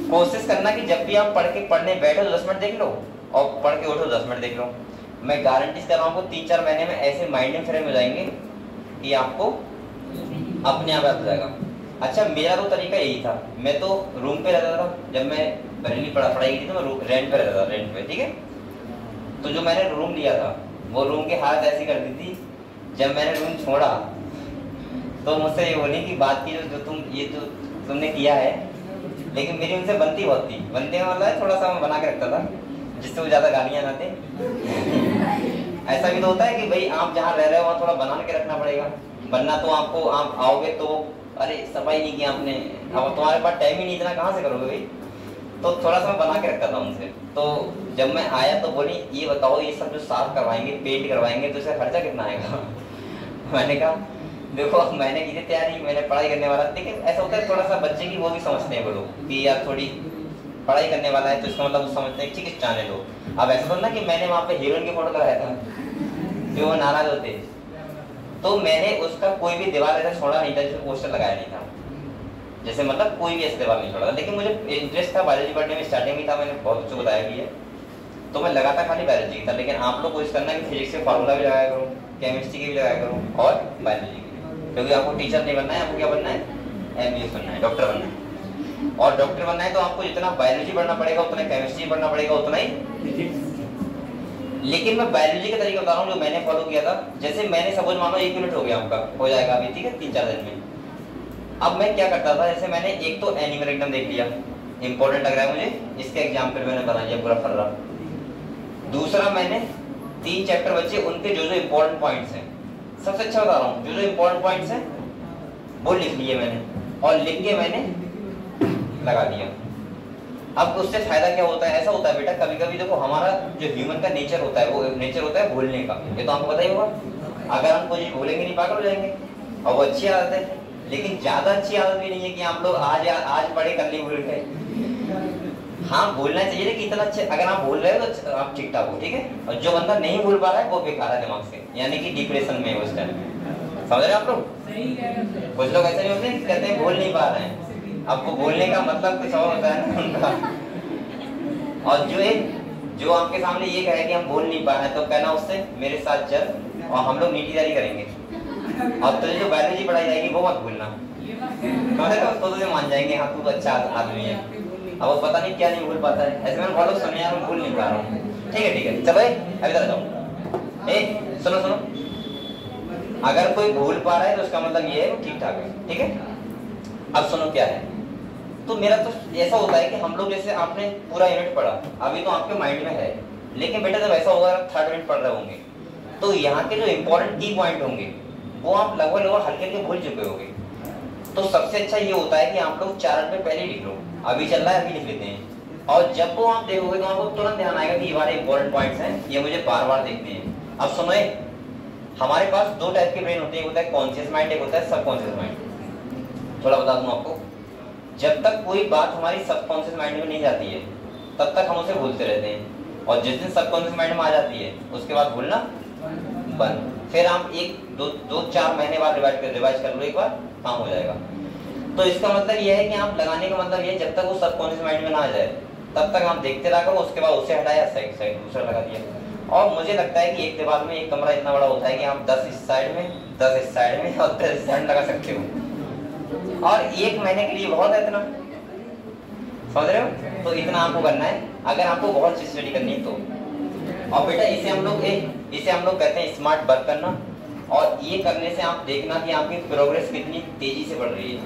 कोशिश करना कि जब भी आप पढ़ने बैठो 10 मिनट देख लो और पढ़ के उठो 10 मिनट देख लो। मैं गारंटी कर रहा हूँ आपको 3-4 महीने में ऐसे माइंड फ्रेम हो जाएंगे कि आपको अपने आप याद हो जाएगा। अच्छा, मेरा तो तरीका यही था, मैं तो रूम पे रहता था, जब मैं बरेली पढ़ाई की थी तो मैं रेंट पे रहता था, रेंट पे, ठीक है? तो जो मैंने रूम लिया था वो रूम की हालत ऐसी कर दी थी, जब मैंने रूम छोड़ा तो मुझसे ये बोली कि बात की जो तुमने किया है, लेकिन मेरी उनसे बनती बहुत थी। बनते का मतलब थोड़ा सा मैं बना के रखता था जिससे वो ज्यादा गालियां ना दे। ऐसा भी तो होता है कि भाई आप जहाँ रह रहे हो वहाँ थोड़ा बना के रखना पड़ेगा, वरना तो आप आओगे तो अरे सफाई नहीं की आपने, अब तुम्हारे पास टाइम ही नहीं, इतना कहाँ से करोगे भाई? तो थोड़ा सा मैं बना के रखता था उनसे। तो जब मैं आया तो बोली ये बताओ ये सब जो साफ करवाएंगे, पेंट करवाएंगे तो इसका खर्चा कितना आएगा? मैंने कहा देखो मैंने की थी तैयारी, मैंने पढ़ाई करने वाला, लेकिन ऐसा होता है थोड़ा सा बच्चे की वो भी समझते हैं वो लोग कि यार थोड़ी पढ़ाई करने वाला है तो इसका मतलब समझते हैं ठीक चाहने लोग। अब ऐसा तो ना कि मैंने वहाँ पे हीरोइन की फोटो लगाया था जो वो नाराज होते, तो मैंने उसका कोई भी दीवार ऐसा छोड़ा नहीं था जिसमें पोस्टर लगाया नहीं था, जैसे मतलब कोई भी ऐसे दीवार नहीं छोड़ा था। लेकिन मुझे इंटरेस्ट था बायोलॉजी पढ़ने में, स्टार्टिंग में था, मैंने बहुत बच्चों को बताया भी है, तो मैं लगाता खाली बायोलॉजी था। लेकिन आप लोग कोशिश करना कि फिजिक्स के फार्मूला भी लगाया करो, केमिस्ट्री के भी लगाया करो और बायोलॉजी के, क्योंकि आपको टीचर नहीं बनना है, आपको क्या बनना है? MBBS बनना है, डॉक्टर बनना है। और डॉक्टर बनना है तो आपको जितना बायोलॉजी पढ़ना पड़ेगा उतना केमिस्ट्री पढ़ना पड़ेगा, उतना ही। लेकिन मैं बायोलॉजी का तरीका बता रहा हूँ जो मैंने फॉलो किया था। जैसे मैंने सपोज मानो 1 यूनिट हो गया आपका, हो जाएगा अभी, ठीक है, 3-4 दिन में। अब मैं क्या करता था, जैसे मैंने एक तो एनिमल एकदम देख लिया, इंपॉर्टेंट लग रहा है मुझे, इसके एग्जाम्पल मैंने बना लिया पूरा फर्रा। दूसरा मैंने 3 चैप्टर बचे, उनके जो इंपॉर्टेंट पॉइंट्स हैं, सबसे अच्छा बता रहा हूँ, जो इंपॉर्टेंट पॉइंट्स हैं वो लिख लिए मैंने, और लिख के मैंने लगा दिया। अब उससे फायदा क्या होता है? ऐसा होता है बेटा, कभी कभी देखो हमारा जो ह्यूमन का नेचर होता है वो नेचर होता है भूलने का, ये तो आपको पता ही होगा। अगर हम कोई भूलेंगे नहीं पागल हो जाएंगे, और वो अच्छी आदत है। लेकिन ज्यादा अच्छी आदत भी नहीं है कि आप लोग आज पढ़े कल नहीं भूल गए। हाँ, भूलना चाहिए, लेकिन इतना अच्छे अगर आप भूल रहे हो तो आप ठीक ठाक हो, ठीक है। और जो बंदा नहीं भूल पा रहा है वो बेकार है दिमाग से, यानी कि डिप्रेशन में है उस टाइम। समझ रहे आप लोग? कुछ लोग ऐसे नहीं होते कहते हैं भूल नहीं पा रहे हैं, आपको बोलने का मतलब कुछ और होता है ना उनका। और जो आपके सामने ये कहे कि हम बोल नहीं पा रहे हैं, तो कहना उससे मेरे साथ चल और हम लोग नीतिदारी करेंगे, और तुझे जो बायोलॉजी पढ़ाई जाएगी वो मत भूलना। तो तुझे मान जाएंगे हाँ तू अच्छा आदमी है। अब वो पता नहीं क्या नहीं भूल पाता है, ऐसे मैंने बहुत लोग सुने यार मैं भूल नहीं पा रहा हूँ। ठीक है चलो अभी तरह जाओ। सुनो अगर कोई भूल पा रहा है तो उसका मतलब ये है वो ठीक ठाक है, ठीक है। अब सुनो क्या है, तो मेरा तो ऐसा होता है कि हम लोग जैसे आपने पूरा यूनिट पढ़ा, अभी तो आपके माइंड में है, लेकिन बेटा जब ऐसा होगा आप थर्ड यूनिट पढ़ रहे होंगे तो यहाँ के जो इंपॉर्टेंट की पॉइंट होंगे वो आप लगभग हल्के हल्के भूल चुके होंगे। तो सबसे अच्छा ये होता है कि आप लोग 4 मिनट पहले लिख लो, अभी चल रहा है अभी लिख लेते हैं, और जब वो आप देखोगे तो आपको तुरंत ध्यान आएगा कि ये हमारे इंपॉर्टेंट पॉइंट्स हैं, ये मुझे बार बार देखने हैं। अब सुनो, हमारे पास 2 टाइप के ब्रेन होते हैं, एक होता है कॉन्शियस माइंड, एक होता है सबकॉन्शियस माइंड। थोड़ा बता दूं आपको, जब तक कोई बात हमारी सबकॉन्शियस माइंड में नहीं जाती है तब तक हम उसे भूलते रहते हैं, और जिस दिन सबकॉन्शियस माइंड में आ जाती है उसके बाद भूलना बंद। फिर आप 1-2-4 महीने बाद रिवाइज कर लो, एक बार काम हो जाएगा। तो इसका मतलब यह है कि आप लगाने का मतलब ये, जब तक वो सबकॉन्शियस माइंड में ना आ जाए तब तक आप देखते रहा करो, उसके बाद उसे हटाया साइड दूसरा लगा दिया। और मुझे लगता है कि एक दिमाग में एक कमरा इतना बड़ा होता है कि आप 10 इस साइड में, 10 इस साइड में और 10 इस साइड लगा सकते हो, और 1 महीने के लिए बहुत है इतना, समझ रहे हो? तो इतना आपको करना है अगर आपको बहुत चीज स्टडी करनी है तो। और बेटा इसे हम लोग कहते हैं स्मार्ट वर्क करना, और ये करने से आप देखना कि आपकी प्रोग्रेस कितनी तेजी से बढ़ रही है।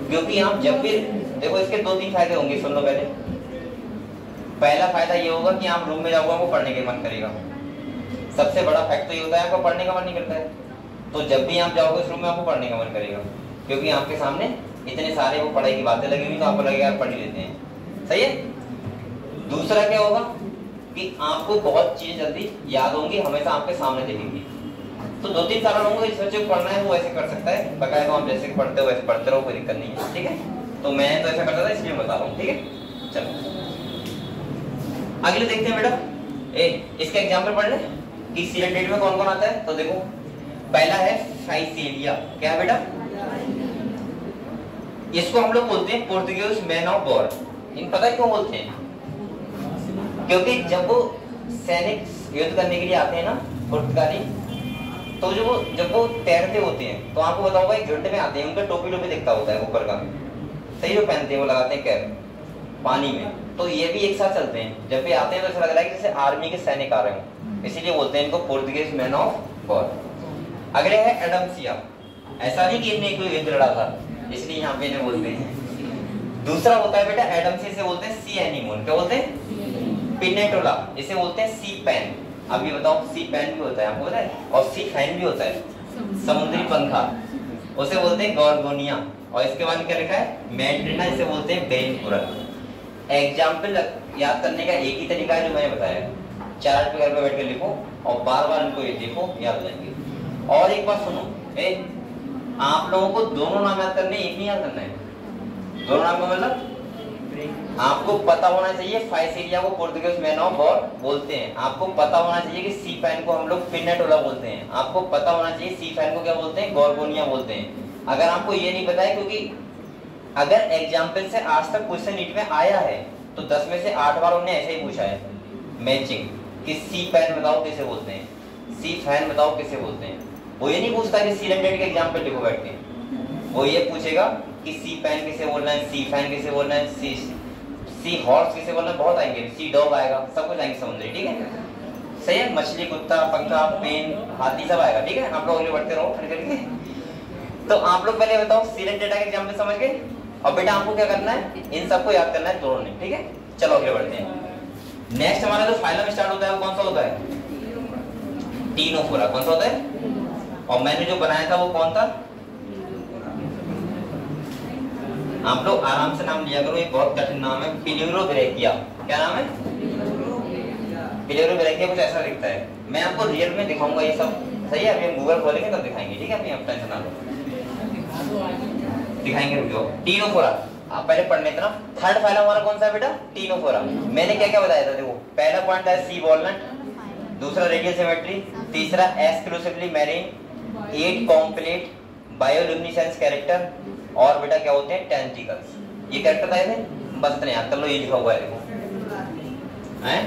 क्योंकि आप जब भी देखो, इसके 2-3 फायदे होंगे, सुन लो पहले। पहला फायदा ये होगा कि आप रूम में जाओगे आपको पढ़ने का मन करेगा। सबसे बड़ा फैक्ट तो ये होता है आपको पढ़ने का मन नहीं करता है, तो जब भी आप जाओगे उस रूम में आपको पढ़ने का मन करेगा, क्योंकि आपके सामने इतने सारे वो पढ़ाई की बातें लगी हुई, तो आपको लगेगा यार पढ़ ही लेते हैं, सही है। दूसरा क्या होगा कि आपको बहुत चीजें जल्दी याद होंगी, हमेशा आपके सामने दिखेंगी। तो 2-3 साल होंगे, जिस बच्चे को पढ़ना है वो ऐसे कर सकता है, बकायदा आप जैसे पढ़ते हो वैसे पढ़ते रहो, कोई दिक्कत नहीं है, ठीक है। तो मैं तो ऐसा करता था इसलिए बता रहा हूँ, ठीक है। चलो अगले देखते हैं बेटा, इसका एग्जाम्पल पढ़ ले कि सिलेंडेड में कौन कौन आता है। तो देखो पहला है फाइसेलिया, क्या है बेटा? इसको हम लोग बोलते हैं पोर्तुगीज मैन ऑफ वॉर। इन पता है क्यों बोलते हैं? क्योंकि जब वो सैनिक युद्ध करने के लिए आते हैं ना पुर्तगाली, तो जब वो तैरते होते हैं तो आपको बताओ भाई झुंड में आते हैं, उनका टोपी दिखता होता है ऊपर का, सही, जो पहनते हैं वो लगाते हैं कैप पानी में, तो ये भी एक साथ चलते हैं। जब भी आते हैं तो ऐसा लग रहा है कि जैसे आर्मी के सैनिक आ रहे हो, इसीलिए बोलते हैं इनको पोर्तुगीज मैन ऑफ वॉर। अगले है एडम्सिया, ऐसा नहीं कि इनने कोई युद्ध लड़ा था इसलिए यहाँ पे इन्हें बोलते हैं। दूसरा होता है बेटा एडम्सी, से बोलते हैं सी एनिमोन, क्या बोलते हैं? पिनेटोला, इसे बोलते हैं सी पैन। अब ये बताओ सी पैन भी होता है आपको पता है, और सी फैन भी होता है, समुद्री पंखा, उसे बोलते हैं गॉर्गोनिया। और इसके बाद क्या लिखा है? मैंड्रिना, इसे बोलते हैं बेनकुरल। एग्जाम्पल याद करने का एक ही तरीका है जो मैंने बताया, चार्ट पे घर पे बैठ के लिखो और बार बार इनको ये देखो, याद हो जाएंगे। और एक बात सुनो, आप लोगों को दोनों नाम याद करने, एक नहीं याद करना है। दोनों नाम का मतलब आपको पता होना चाहिए, फाइसेलिया को पोर्तुगीज मैन ऑफ वॉर बोलते हैं, आपको पता होना चाहिए कि सी पैन को हम लोग पिनेटोला बोलते हैं, आपको पता होना चाहिए सी फैन को क्या बोलते हैं? गॉर्गोनिया बोलते हैं। अगर आपको ये नहीं पता है, क्योंकि अगर एग्जाम्पल से आज तक क्वेश्चन नीट में आया है तो 10 में से 8 बार उन्होंने ऐसे ही पूछा है मैचिंग, कि सी पैन बताओ किसे बोलते हैं, सी फैन बताओ किसे बोलते हैं। वो ये नहीं पूछता कि सी सिलेंडर के एग्जाम्पल लिखो बैठ के, वो ये पूछेगा कि सी पैन किसे बोलना है, सी फैन किसे बोलना है, सी हॉर्स किसे बोलना है, बहुत आएंगे, सी डॉग आएगा, सब कुछ आएंगे समुद्री, ठीक है, सही है। मछली, कुत्ता, पंखा, पेन, हाथी सब आएगा, ठीक है। आप लोग अगले बढ़ते रहो फिर करके। तो आप लोग पहले बताओ सीरेंट डेटा के एग्जाम्पल समझ गए, और बेटा आपको क्या करना है, इन सबको याद करना है दोनों ने, ठीक है। चलो आगे बढ़ते हैं। नेक्स्ट हमारा जो फाइलम स्टार्ट होता है वो कौन सा होता है? टीनोफोरा। कौन सा होता है? और मैंने जो बनाया था वो कौन था? आप लोग आराम से नाम लिया करो, ये बहुत कठिन नाम है, पिल्यूरोब्रैकिया। क्या नाम है? पिल्यूरोब्रैकिया, कुछ ऐसा दिखता है। मैं आपको रियल में दिखाऊंगा ये सब, सही है। अभी हम गूगल खोलेंगे तब दिखाएंगे, ठीक है। आप टेंशन ना लो, दिखाएंगे, रुको। टीनोफोरा आप पहले पढ़ लेते ना। थर्ड फाइलम हमारा कौन सा है बेटा? टीनोफोरा। मैंने क्या क्या बताया था देखो, पहला पॉइंट है सी वॉलनट, दूसरा रेडियल सिमेट्री, तीसरा exclusively marine, 8 complete bioluminescence character, और बेटा क्या होते हैं? टेंटिकल्स। ये कैरेक्टर आए थे, बस इतने याद कर लो, ये लिखा हुआ है देखो, हैं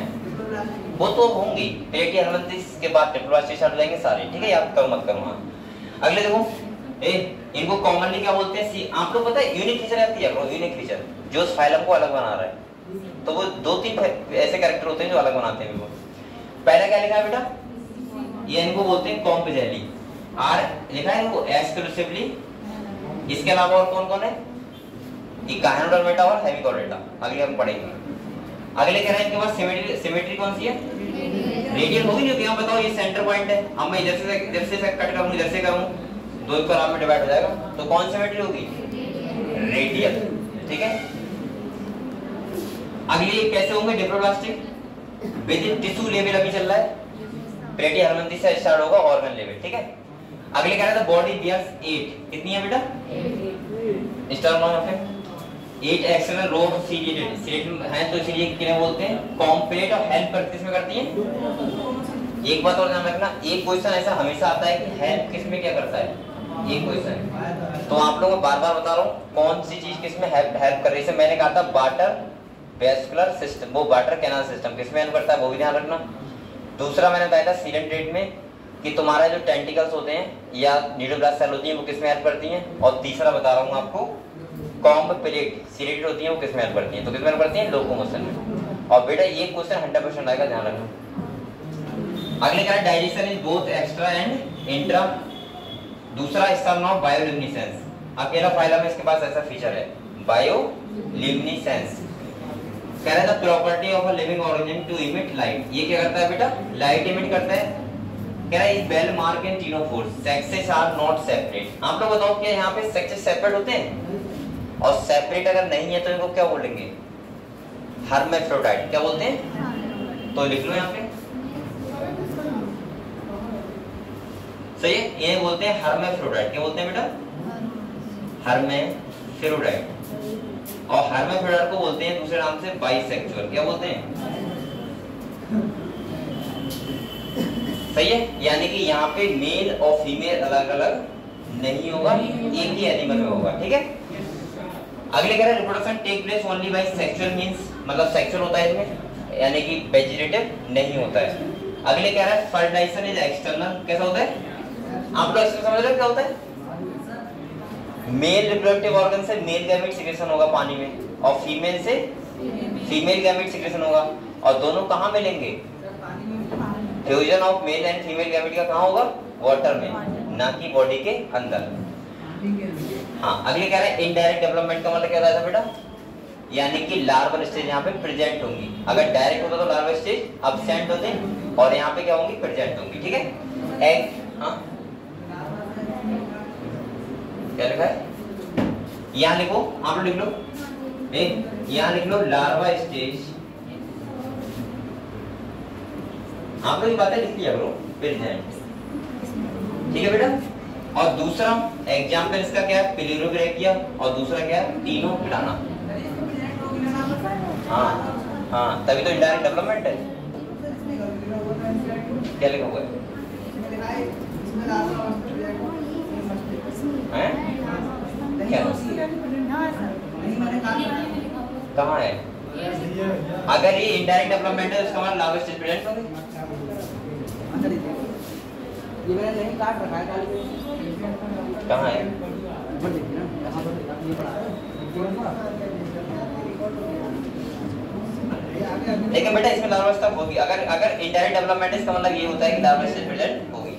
वो तो होंगी प्लेटी हेलमिंथ्स के बाद ट्रिप्लोस्टिस हट जाएंगे सारे, ठीक है। याद करो मत करो। हाँ अगले देखो, इनको कॉमनली क्या बोलते हैं? सी। आप लोग पता है यूनिक फीचर आती है, यूनिक फीचर जो उस फाइलम को अलग बना रहा है, तो वो 2-3 ऐसे कैरेक्टर होते हैं जो अलग बनाते हैं बिल्कुल। पहला क्या लिखा है बेटा? ये इनको बोलते हैं कॉम्प जेली। आर लिखा है वो एक्सक्लूसिवली। इसके अलावा और कौन कौन है? इकाइनोडर्मेटा और हेमिकोडेटा, अगले हम पढ़ेंगे। अगले कह रहे हैं इनके पास सिमेट्री कौन सी है? रेडियल होगी, जो कि हम बताओ ये सेंटर पॉइंट है। अब मैं इधर से कट करूं, इधर से करूं, दो एक आराम में डिवाइड हो जाएगा, तो कौन सिमेट्री होगी? रेडियल। ठीक है। अगली कैसे होंगे? डिप्लोब्लास्टिक विद टिश्यू लेवल अभी चल रहा है, प्लेटी हरमंदी से स्टार्ट होगा ऑर्गन लेवल। ठीक है। अगले कह रहा था बॉडी बियर्स 8, कितनी है बेटा? स्टार नाम है 8 एक्सटर्नल रोड सीटेड है, तो इसलिए किन्हें बोलते हैं? कॉम्प्लेट और हेल्प किस में करती है? एक बात और ध्यान रखना, एक क्वेश्चन ऐसा हमेशा आता है कि हेल्प किस में क्या करता है? एक क्वेश्चन। तो आप लोगों को बार-बार बता रहा हूं कौन सी चीज किस में हेल्प कर रही है। मैंने कहा था वाटर वेस्कुलर सिस्टम, वो वाटर कैनाल सिस्टम किस में हेल्प करता है, वो भी ध्यान रखना। दूसरा मैंने बताया था सीलेंट्रेट में कि तुम्हारा जो टेंटिकल्स होते हैं या न्यूरोब्लास्ट सेल होती हैं वो किस में हेल्प करती हैं। और तीसरा बता रहा हूँ आपको, कॉम्ब प्लेट सीलेटेड होती हैं, वो किस में हेल्प करती हैं? तो किस में हेल्प करती हैं? लोकोमोशन में। और बेटा ये क्वेश्चन 100% आएगा, ध्यान रखना। अगले क्या है? Digestion is both extra and intra. दूसरा इसका नाम बायोल्यूमिनेसेंस। अकेला फाइलम में इसके पास ऐसा फीचर है, बायोल्यूमिनेसेंस। कह रहा था property of a living organism to emit light. ये क्या करता है बेटा? लाइट इमिट करता है। कह रहा है is bell mark and ctenophore sexes are not separate. आप लोग बताओ क्या यहाँ पे सेक्सेस सेपरेट होते हैं? और सेपरेट अगर नहीं है तो इनको क्या बोलेंगे? हर्मेफ्रोडाइट। क्या बोलते हैं? तो लिख लो यहाँ पे, सही है, ये बोलते हैं हर्मेफ्रोडाइट। क्या बोलते हैं बेटा? हर्मेफ्रोडाइट। और हर्मेफ्रोडाइट को बोलते हैं दूसरे नाम से बाइसेक्सुअल। क्या बोलते हैं? सही है, यानी कि यहाँ पे मेल और फीमेल अलग अलग नहीं होगा, एक ही एनिमल में होगा। ठीक है। अगले कह रहे हैं reproduction take place only by sexual means, मतलब सेक्सुअल होता है इसमें, यानी कि वेजिटेटिव नहीं होता है। अगले कह रहा है फर्टिलाइजेशन इज एक्सटर्नल। कैसा होता है? आप लोग इसको समझ रहे हो क्या होता है? मेल रिप्रोडक्टिव ऑर्गन से मेल गैमेट सिक्रेशन होगा पानी में, और फीमेल से फीमेल गैमेट सिक्रेशन होगा, और दोनों कहाँ मिलेंगे? Fusion of male and female gamete का कहाँ होगा? वाटर में, ना कि बॉडी के अंदर। हाँ, अगले कह रहे हैं इनडायरेक्ट डेवलपमेंट का मतलब क्या था बेटा? यानी कि लार्वल स्टेज यहाँ पे प्रेजेंट होंगी। अगर डायरेक्ट होता तो लार्वल स्टेज अब्सेंट होते, और यहाँ पे क्या होंगी? प्रेजेंट होंगी। ठीक है। एग, हाँ क्या लिखा है? यहाँ लिखो, आप लोग लिख लो, यहाँ लिख लो लार्वा स्टेज। आप लोग ये बातें लिख लिया करो, प्रेजेंट। ठीक है बेटा। और दूसरा एग्जाम्पल इसका क्या है? पिलिरोग्रेकिया, और दूसरा क्या है? टीनोपिडाना। हाँ हाँ, तभी तो इनडायरेक्ट डेवलपमेंट है। क्या लिखा हुआ है? क्या? कहाँ है? अगर ये इनडायरेक्ट डेवलपमेंट है, उसका मतलब लार्वा स्टेज प्रेजेंट होगी। ये मैंने नहीं काट रखा है, कहाँ है? लेकिन बेटा इसमें लार्वा स्टेज होगी। अगर इनडायरेक्ट डेवलपमेंट है, इसका मतलब ये होता है कि लार्वा स्टेज प्रेजेंट होगी।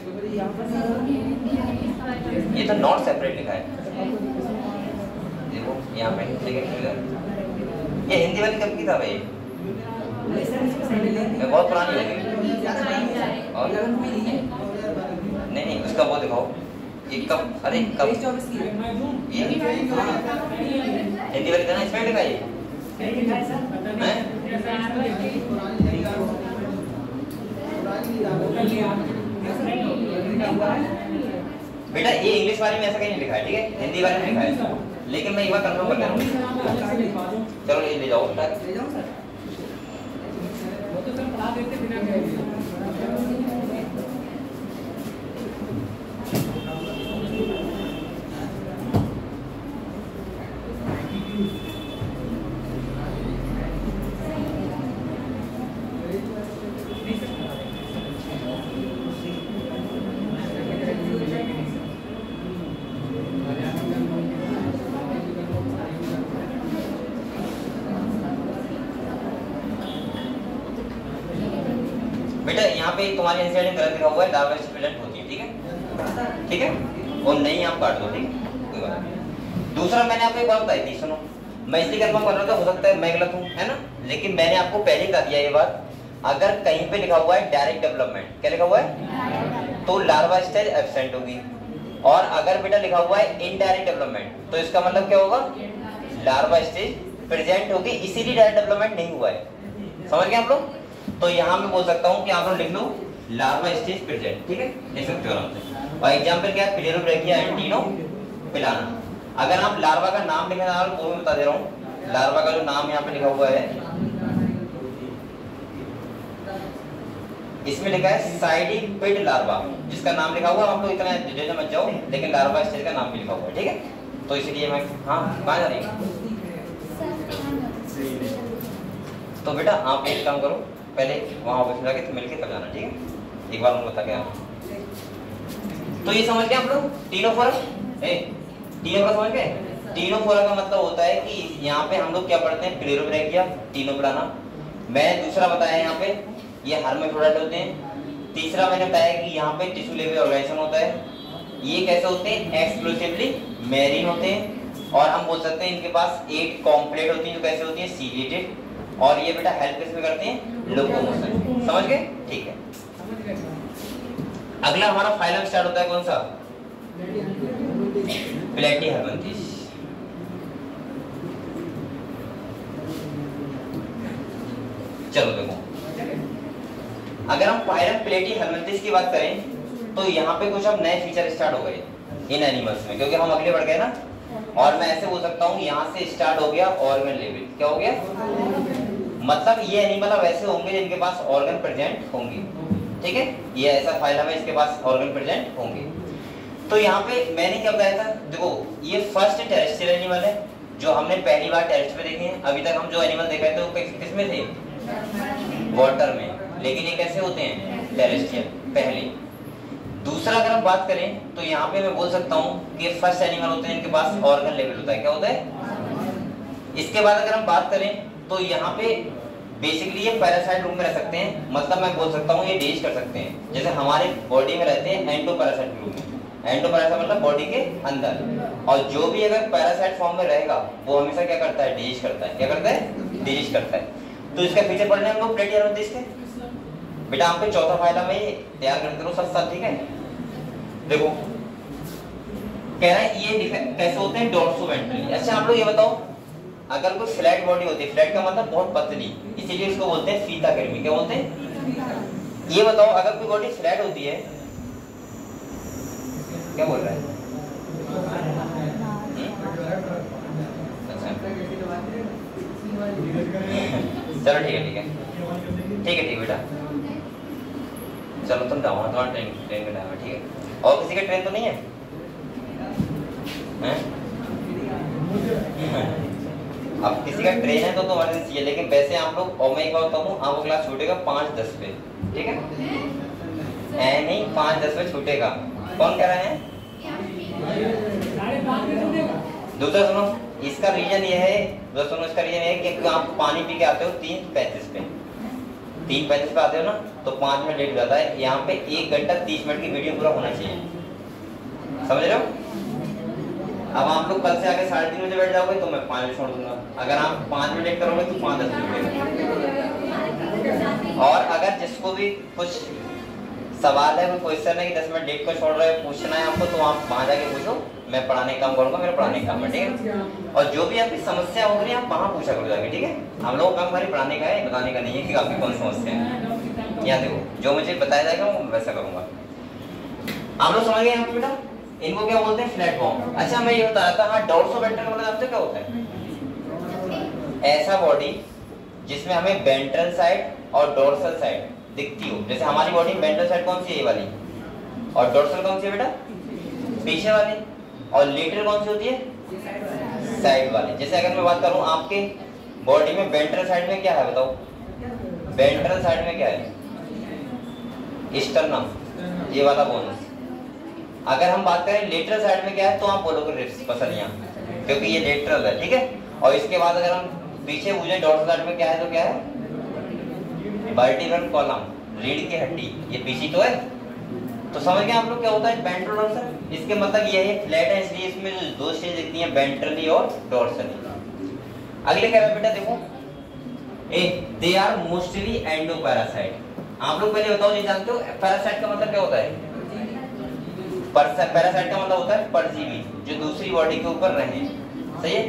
ये तो नॉट सेपरेट लिखा है, देखो यहाँ पे। ठीक है, ये हिंदी वाली कब की था भाई? बहुत पुरानी है। और नहीं, उसका वो दिखाओ, ये कब? अरे कब? ये हिंदी वाली था ना, इसमें लिखा है। बेटा ये इंग्लिश वाले में ऐसा कहीं नहीं लिखा है, ठीक है, हिंदी वाले में लिखा है, लेकिन मैं एक बार कंफर्म कर ले रहा हूँ। चलो ये ले जाओ, वो तो सब पढ़ा देते बिना कहे। बेटा यहाँ पे तुम्हारे एनसीईआरटी में गलत लिखा हुआ है, लार्वा स्टेज प्रेजेंट होती है, ठीक है, ठीक है, और नहीं आप काट दो, ठीक है, कोई बात नहीं। दूसरा मैंने आपको एक बात बताई थी, सुनो, मैं इसलिए कंफर्म कर रहा था, हो सकता है मैं गलत हूँ, है ना, लेकिन मैंने आपको पहले ही बता दिया ये बात, अगर कहीं पे लिखा हुआ है डायरेक्ट डेवलपमेंट, क्या लिखा हुआ है, तो लार्वा स्टेज एब्सेंट होगी, और अगर बेटा लिखा हुआ है इनडायरेक्ट डेवलपमेंट, तो इसका मतलब क्या होगा, लार्वा स्टेज प्रेजेंट होगी, इसीलिए डायरेक्ट डेवलपमेंट नहीं हुआ है। समझ गए आप लोग? तो यहाँ मैं बोल सकता हूँ कि आप लोग लिख लो लार्वा स्टेज प्रेजेंट, ठीक है, लिख सकते हो आराम से। और एग्जाम्पल क्या है, प्लेरोब्रैकिया एंड टिनोपिलाना। अगर आप लार्वा का नाम लिखना चाह रहे हो तो मैं बता दे रहा हूँ, लार्वा का जो नाम यहाँ पे लिखा हुआ है, इसमें लिखा है साइडिपिड लार्वा, जिसका नाम लिखा हुआ, आप लोग इतना डिटेल में मत जाओ, लेकिन लार्वा स्टेज का नाम भी लिखा हुआ है, ठीक है। तो इसलिए मैं, हाँ कहाँ जा रही है, तो बेटा आप एक काम करो, पहले वहाँ ऑफिस में जाके तो मिलके तब जाना, ठीक है, एक बार उनको बता के आना। तो ये समझ गए आप लोग, टीनोफोरा, टीनोफोरा समझ गए? टीनोफोरा का मतलब होता है कि यहाँ पे हम लोग क्या पढ़ते हैं, प्लेरोब्रैकिया, टिनोपिलाना। मैंने दूसरा बताया यहाँ पे ये हर्माफ्रोडाइट होते हैं। तीसरा मैंने बताया कि यहाँ पे टिश्यू लेवल ऑर्गेनाइजेशन होता है, ये कैसे होते हैं, एक्सक्लूसिवली मैरीन होते हैं, और हम बोल सकते हैं इनके पास 8 कॉम्प्लेट होती हैं, जो कैसे होती है, सीलिएटेड, और ये बेटा हेल्प किसमें करते हैं, लोकोमोशन। समझ गए? ठीक है। अगला हमारा फाइलम स्टार्ट होता है कौन सा, प्लेटीहेल्मिन्थेस। चलो देखो, अगर हम फाइलम प्लेटीहेल्मिन्थेस की बात करें तो यहाँ पे कुछ अब नए फीचर स्टार्ट हो गए इन एनिमल्स में, क्योंकि हम अगले बढ़ गए ना, और मैं ऐसे बोल सकता हूँ यहाँ से स्टार्ट हो गया ऑर्गन लेवल। क्या हो गया, मतलब ये एनिमल अब ऐसे होंगे जिनके पास ऑर्गन प्रेजेंट होंगे, ठीक है, ये ऐसा फाइलम है इसके पास ऑर्गन प्रेजेंट होंगे। तो यहाँ पे मैंने क्या बताया था, देखो ये फर्स्ट टेरेस्ट्रियल एनिमल है जो हमने पहली बार टेरेस्ट पे देखे हैं। अभी तक हम जो एनिमल देखे थे वो किस में थे, वाटर में, लेकिन ये कैसे होते हैं, टेरेस्ट्रियल पहले। दूसरा अगर हम बात करें तो यहाँ पे मैं बोल सकता हूँ कि फर्स्ट एनिमल होते हैं इनके पास ऑर्गन लेवल होता है। क्या होता है? इसके बाद अगर हम बात करें तो यहाँ पे बेसिकली ये पैरासाइट रूम में रह सकते हैं, मतलब मैं बोल सकता हूँ ये डेज कर सकते हैं, जैसे हमारे बॉडी में रहते हैं एंडोपैरासाइट रूम में। एंडोपैरासाइट मतलब बॉडी के अंदर, और जो भी अगर पैरासाइट फॉर्म में रहेगा वो हमेशा क्या करता है, डेज करता है। क्या करता है, डेज करता है। तो इसका फीचर पढ़ने हम लोग प्लेटीहेल्मिन्थेस के। बेटा आप पे चौथा फाइलम में ये तैयार करते रहो साथ साथ, ठीक है। देखो कह रहा है ये कैसे होते हैं, डोर्सोवेंट्रली। अच्छा आप लोग ये बताओ, अगर कोई फ्लैट बॉडी होती है, फ्लैट का मतलब बहुत पतली, इसीलिए इसको बोलते हैं फीताकृमि। क्या बोलते हैं, ये बताओ अगर कोई बॉडी फ्लैट होती है, क्या बोल रहा है, अच्छा चलो ठीक है ठीक है ठीक है ठीक है बेटा, चलो तुम जाओ, तुम्हारा ट्रेन का टाइम है, ठीक है। और किसी का ट्रेन तो नहीं है, अब किसी का ट्रेन है तो इमरजेंसी है, लेकिन वैसे आप लोग, और मैं एक बार बताऊँ, आपको क्लास छूटेगा 5:10 पे, ठीक है, नहीं 5:10 पे छूटेगा। कौन कह रहे हैं? दूसरा सुनो, इसका रीजन ये है, दोस्तों इसका रीजन है कि आप पानी पी के आते हो 3:35 पे, 3:35 पे आते हो ना, तो 5 मिनट लेट हो जाता है। यहाँ पे 1 घंटा 30 मिनट की वीडियो पूरा होना चाहिए, समझ रहे हो? अब आप लोग कल से आके 3:30 बजे बैठ जाओगे तो मैं 5 बजे छोड़ दूंगा। अगर आप 5 मिनट लेट करोगे तो 5:10 बजे। और अगर जिसको भी कुछ सवाल है, कोई क्वेश्चन है कि 10 मिनट लेट को छोड़ रहे हो, पूछना है आपको, तो आप वहाँ जाके पूछो, मैं पढ़ाने का काम करूंगा, मेरा पढ़ाने का काम है, ठीक है। और जो भी आपकी समस्या हो रही है आप वहाँ पूछा करो जाके, ठीक है। हम लोगों का काम खाली पढ़ाने का है, बताने का नहीं है कि आपकी कौन समस्या है। यहाँ देखो जो मुझे बताया जाएगा मैं वैसा करूंगा। आप लोग समझ गए यहाँ पे बेटा, इनको क्या बोलते हैं, प्लेटफॉर्म। अच्छा मैं ये बता रहा था, हाँ डोर्सोवेंट्रल का मतलब जानते हो क्या होता है? ऐसा बॉडी जिसमें हमें वेंट्रल साइड और डोर्सल साइड दिखती हो। जैसे हमारी बॉडी में वेंट्रल साइड कौन सी है, ये वाली, और डोर्सल कौन सी है बेटा, पीछे वाली, और लेटरल कौन सी होती है, साइड वाली। जैसे अगर मैं बात करूं आपके बॉडी में वेंट्रल साइड में क्या है बताओ, वेंट्रल साइड में क्या है, स्टर्नम, ये वाला बोनस। अगर हम बात करें लेटरल साइड में क्या है, तो आप बोलोगे रिब्स, पसलियां, क्योंकि ये लेटरल है, ठीक है। और इसके बाद अगर हम पीछे पूछे डोर्सल साइड में क्या है, तो क्या है, वर्टिब्रल कॉलम, रीढ़ की हड्डी, ये पीछे तो है। तो समझ गए आप लोग क्या होता है वेंट्रल डोर्सल। इसके मतलब ये है फ्लैट है, इसलिए इसमें जो दो स्टेज दिखती हैं वेंट्रली और डोर्सली। अगले क्या है बेटा देखो, दे आर मोस्टली एंडोपैरासाइट। आप लोग पहले बताओ, ये जानते हो पैरासाइट का मतलब क्या होता है? पैरासाइट का मतलब होता है परजीवी, जो दूसरी बॉडी के ऊपर रहे। सही है।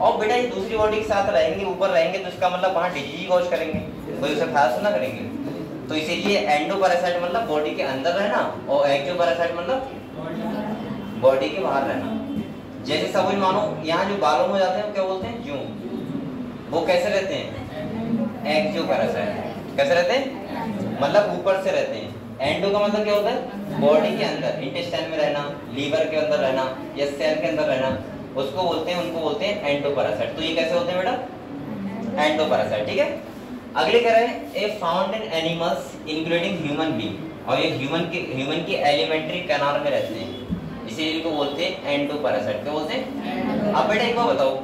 और बेटा ये दूसरी बॉडी के साथ रहेंगे, ऊपर रहेंगे, तो इसका मतलब वहां डिजीज कॉज करेंगे, कोई उसे ख्याल से ना करेंगे। तो इसीलिए एंडोपैरासाइट मतलब बॉडी के अंदर रहना, और एक्टोपैरासाइट मतलब बॉडी के बाहर रहना। जैसे समझ मानो यहाँ जो बालों में जाते हैं क्या बोलते हैं? जूं। वो कैसे रहते हैं? एक्टोपैरासाइट। कैसे रहते हैं? मतलब ऊपर से रहते हैं। एंडो का मतलब क्या होता है? बॉडी के अंदर, इंटेस्टाइन में रहना, लीवर के अंदर रहना या सेल के अंदर रहना, उसको बोलते हैं, उनको बोलते हैं एंडोपैरासाइट। तो ये कैसे होते हैं बेटा? एंडोपैरासाइट। ठीक है। अगले कह रहे हैं ए found in animals including human being, और ये ह्यूमन की एलिमेंट्री कैनाल में रहते हैं, इसीलिए इनको बोलते हैं एंडोपैरासाइट। क्या बोलते हैं? अब बेटा एक बार बताओ,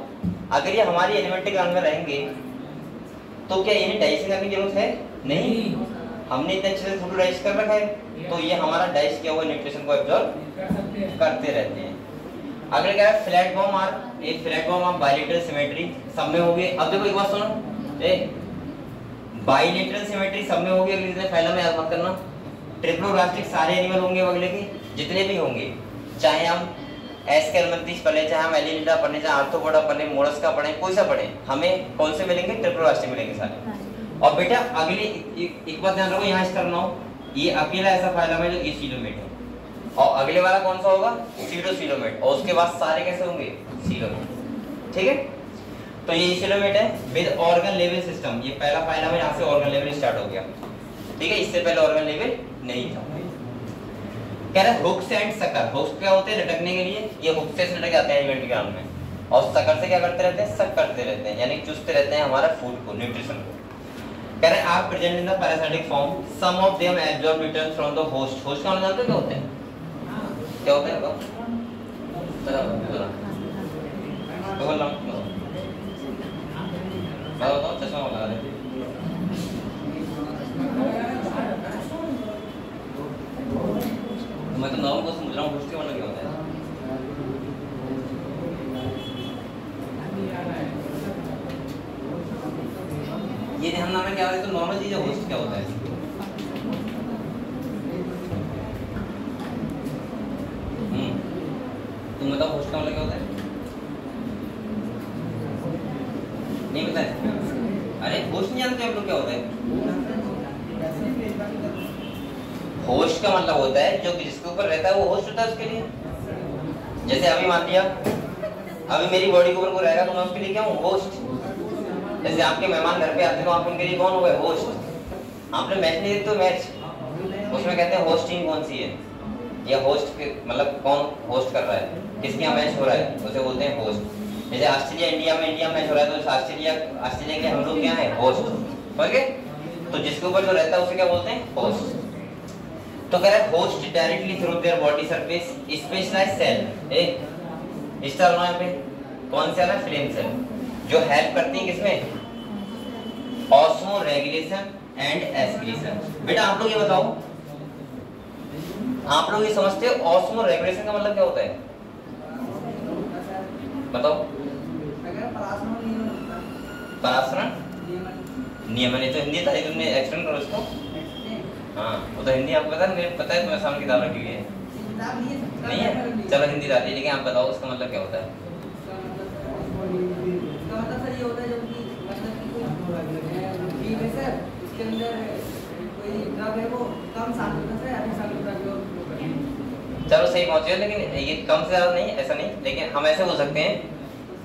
अगर ये हमारी एलिमेंट्री कैनाल में रहेंगे तो क्या इन्हें डाइजेशन करने की जरूरत है? नहीं, हमने इतने अच्छे से फूड डाइजेस्ट कर रखा है, तो ये हमारा डाइजेस्ट किया हुआ न्यूट्रिशन को एब्जॉर्ब करते रहते हैं। अगले क्या है फ्लैट बॉम आर, एक flatworms are bilateral symmetry, सब में होगी। अब देखो एक बात सुनो, बाइलेटरल सिमेट्री सब में होगी, अगले जितने फाइलम में याद मत करना। ट्रिप्लोब्लास्टिक सारे एनिमल होंगे अगले के, जितने भी होंगे, चाहे हम एस्केलमेंथिस पढ़े, चाहे हम एलिनिडा पढ़े, चाहे आर्थ्रोपोडा पढ़े, मोलस्का पढ़े, कोई सा पढ़े, हमें कौन से मिलेंगे? ट्रिप्लोब्लास्टिक मिलेंगे सारे। और बेटा अगले एक बात ध्यान रखो, यहाँ इस करना हो, ये अकेला ऐसा फाइलम है जो एसिलोमेट है, और अगले वाला कौन सा होगा? सीडोसिलोमेट, और उसके बाद सारे कैसे होंगे? सीलोमेट। ठीक है। तो ये एसिलोमेट है विद ऑर्गन लेवल सिस्टम, ये पहला फाइलम है, यहाँ से ऑर्गन लेवल स्टार्ट हो गया। ठीक है, इससे पहले ऑर्गन लेवल नहीं था। कह रहे हुक्स एंड सकर। हुक्स क्या होते हैं? लटकने के लिए, ये हुक्स से लटक जाते हैं एलिमेंट्री कैनाल में, और सकर से क्या करते रहते हैं? सक करते रहते हैं, यानी चूसते रहते हैं हमारा फूड को, न्यूट्रिशन को। कह रहे are present in the parasitic form, some of them absorb nutrients from the host. Host का मतलब जानते हो क्या होते हैं? क्या होते हैं? बताओ, चश्मा लगा दे। मैं तो नाम को समझ रहा हूँ, होस्ट का मतलब क्या होता है? ये ध्यान नाम में क्या होता है? तो नॉर्मल चीज है, होस्ट क्या होता है? तुम बताओ होस्ट का मतलब क्या होता है? नहीं पता है? अरे होस्ट नहीं जानते आप लोग क्या होता है? होस्ट का मतलब होता है जो जिसके ऊपर रहता है वो होस्ट होता है उसके लिए। जैसे अभी मान लिया, अभी मेरी बॉडी के ऊपर कोई रहेगा तो मैं उसके लिए क्या हूँ? होस्ट। जैसे आपके मेहमान घर पे आते हैं तो आप उनके लिए कौन हो गए? होस्ट। आपने मैच नहीं देखते? मैच उसमें कहते हैं होस्टिंग कौन सी है, या होस्ट मतलब कौन होस्ट कर रहा है, किसके यहाँ मैच हो रहा है, उसे बोलते हैं होस्ट। जैसे ऑस्ट्रेलिया इंडिया मैच हो रहा है तो ऑस्ट्रेलिया के हम लोग क्या है? होस्ट। समझ गए? तो जिसके ऊपर जो रहता है उसे क्या बोलते हैं? होस्ट। तो कह रहा है host directly through their body surface specialised cell, इस तरह यहाँ पे कौन सा है? फ्लेम सेल, जो हेल्प करती है किसमें? Osmo regulation and excretion. बेटा आप लोग ये बताओ, आप लोग ये समझते हो ऑस्मो रेगुलेशन का मतलब क्या होता है? बताओ। परासरण नियमन, ये तो हिंदी था, तुमने एक्सप्लेन करो इसको। हाँ वो तो हिंदी आपको पता है, मुझे पता है, तुम्हें सामने किताब रखी हुई है। नहीं है? चलो हिंदी डालिए, लेकिन आप बताओ उसका मतलब क्या होता है? ये होता है जब कि मतलब कि कोई है सर, इसके अंदर कोई ड्रग है वो कम सांद्रता से अधिक सांद्रता की। चलो सही पहुंचे, लेकिन ये कम से ज्यादा नहीं, ऐसा नहीं, लेकिन हम ऐसे बोल सकते हैं।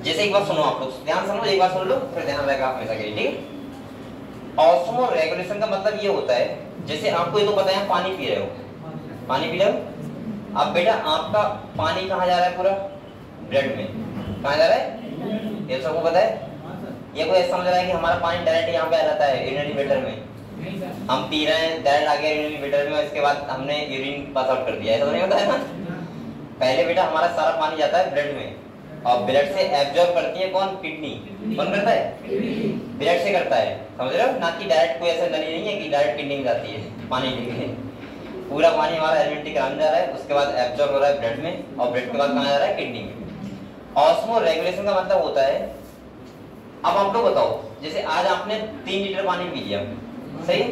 जैसे एक बार सुनो, आप लोग ध्यान सुनो, एक बार सुन लो फिर ध्यान रहेगा हमेशा के लिए। ठीक है। ऑस्मो रेगुलेशन का मतलब ये होता है, जैसे आपको ये तो पता है पानी पी रहे हो, पानी पी रहे हो, अब बेटा आपका पानी कहाँ जा रहा है? पूरा ब्लड में। कहाँ जा रहा है? ये सबको पता है? ये कोई ऐसा समझ रहा है कि हमारा पानी डायरेक्ट यहाँ पे आ जाता है यूरिनरी ब्लैडर में, हम पी रहे हैं डायरेक्ट आ गया यूरिनरी ब्लैडर में, इसके बाद हमने यूरिन पास आउट कर दिया, ऐसा तो नहीं होता है ना? पहले बेटा हमारा सारा पानी जाता है ब्लड में, और ब्लड से एब्जॉर्ब करती है कौन? किडनी। कौन करता है? ब्लड से करता है, समझ रहे हो ना? कि डायरेक्ट कोई ऐसा नली नहीं है कि डायरेक्ट किडनी में जाती है। पानी ठीक है, पूरा पानी हमारा एलिमेंट्री कराने जा रहा है, उसके बाद एब्जॉर्ब हो रहा है ब्लड में, और ब्लड के बाद कहाँ जा रहा है? किडनी में। ऑस्मो रेगुलेशन का मतलब होता है, अब आप लोग बताओ, जैसे आज आपने 3 लीटर पानी पी लिया, सही,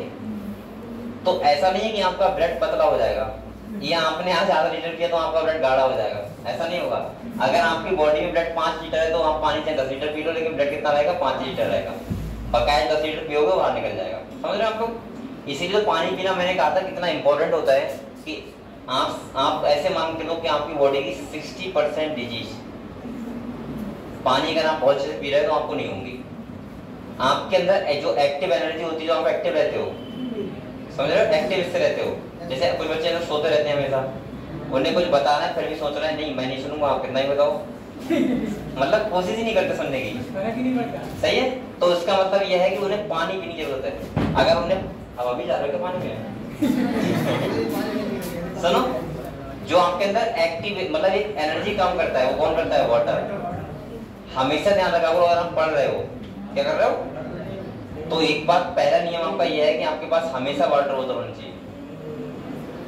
तो ऐसा नहीं है कि आपका ब्लड पतला हो जाएगा, या आपने आज आधा लीटर पिया तो आपका ब्लड गाढ़ा हो जाएगा, ऐसा नहीं होगा। अगर आपकी बॉडी में ब्लड 5 लीटर है तो आप पानी से 10 लीटर पी लो, लेकिन ब्लड कितना रहेगा? 5 लीटर रहेगा। बकाया 10 लीटर पियोगे बाहर निकल जाएगा, समझ रहे हैं आप लोग? इसीलिए पानी पीना मैंने कहा था कितना इंपॉर्टेंट होता है, कि आप ऐसे मान के लो कि आपकी बॉडी की 60% डिजीज पानी अगर आप बहुत अच्छे से पी रहे हो तो आपको नहीं होंगी। आपके अंदर जो एक्टिव एनर्जी होती है, जो आप एक्टिव रहते हो, समझ रहे हो, एक्टिव इससे रहते हो। जैसे कुछ बच्चे तो सोते रहते हैं हमेशा, उन्हें कुछ बताना है फिर भी सोच रहे हैं नहीं मैं नहीं सुनूंगा, आप कितना ही बताओ मतलब कोशिश ही नहीं करते सुनने की, सही है। तो उसका मतलब यह है कि उन्हें पानी पीने की जरूरत है। अगर उन्हें हवा भी जा रहा है पानी में सुनो, जो आपके अंदर एक्टिव मतलब एक एनर्जी काम करता है, वो कौन करता है? वाटर। हमेशा ध्यान रखा करो, अगर आप पढ़ रहे हो, क्या कर रहे हो, तो एक बात पहला नियम आपका यह है कि आपके पास हमेशा वाटर बोतल होनी चाहिए,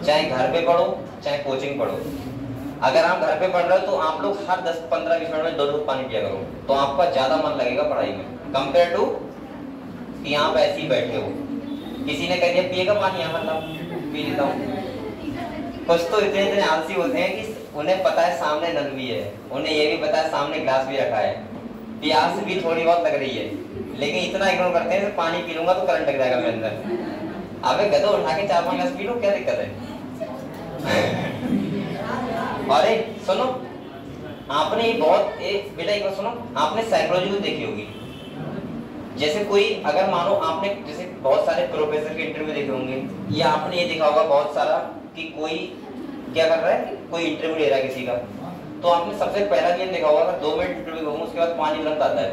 चाहे घर पे पढ़ो चाहे कोचिंग पढ़ो। अगर आप घर पे पढ़ रहे हो तो आप लोग हर 10-15-20 मिनट में 2 घूंट पानी पिया करो, तो आपका ज्यादा मन लगेगा पढ़ाई में, कंपेयर टू कि आप ऐसे ही बैठे हो। किसी ने कह दिया पिएगा पानी, मतलब पी लेता हूँ। कुछ तो इतने आलसी होते हैं कि उन्हें पता है सामने नल भी है, उन्हें ये भी पता है सामने ग्लास भी रखा है, प्यास भी थोड़ी बहुत लग रही है, लेकिन इतना इग्नोर करते हैं पानी पी लूंगा तो करंट लग जाएगा मेरे अंदर। अबे गधो, उठा के 4-5 गिलास पी लो, क्या दिक्कत है? अरे सुनो, आपने बहुत बेटा एक बात सुनो, आपने साइकोलॉजी को देखी होगी। जैसे कोई अगर मानो आपने जैसे बहुत सारे प्रोफेसर के इंटरव्यू देखे होंगे, या आपने ये देखा होगा बहुत सारा कि कोई क्या कर रहा है, कोई इंटरव्यू ले रहा है किसी का, तो आपने सबसे पहला नियम देखा होगा, अगर 2 मिनट इंटरव्यू होगा उसके बाद पानी तुरंत आता है।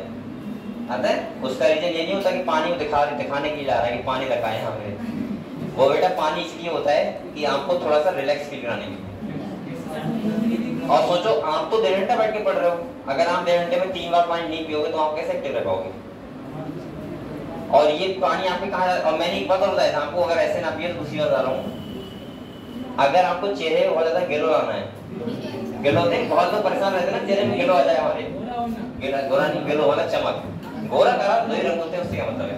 उसका रीजन ये नहीं होता कि पानी को दिखाने के लिए ला रहा है कि पानी लगाए हमें, वो बेटा पानी इसलिए होता है कि आपको थोड़ा सा रिलैक्स फील कराने के लिए। और सोचो आप तो 1.5 घंटा बैठ के पढ़ रहे हो, अगर आप 1.5 घंटे में 3 बार पानी नहीं पियोगे तो आप कैसे एक्टिव रह पाओगे? और ये पानी आपके कहाँ, और मैंने एक बात और बताया था आपको, अगर ऐसे ना पिए तो दूसरी बात आ रहा हूँ, अगर आपको चेहरे बहुत ज्यादा गिलो आना है, गिलो होते हैं बहुत लोग परेशान रहते हैं ना, चेहरे में गिलो आ जाए हमारे, गोरा नहीं, गिलो वाला चमक, गोरा का 2 रंग होते हैं, उससे क्या मतलब है?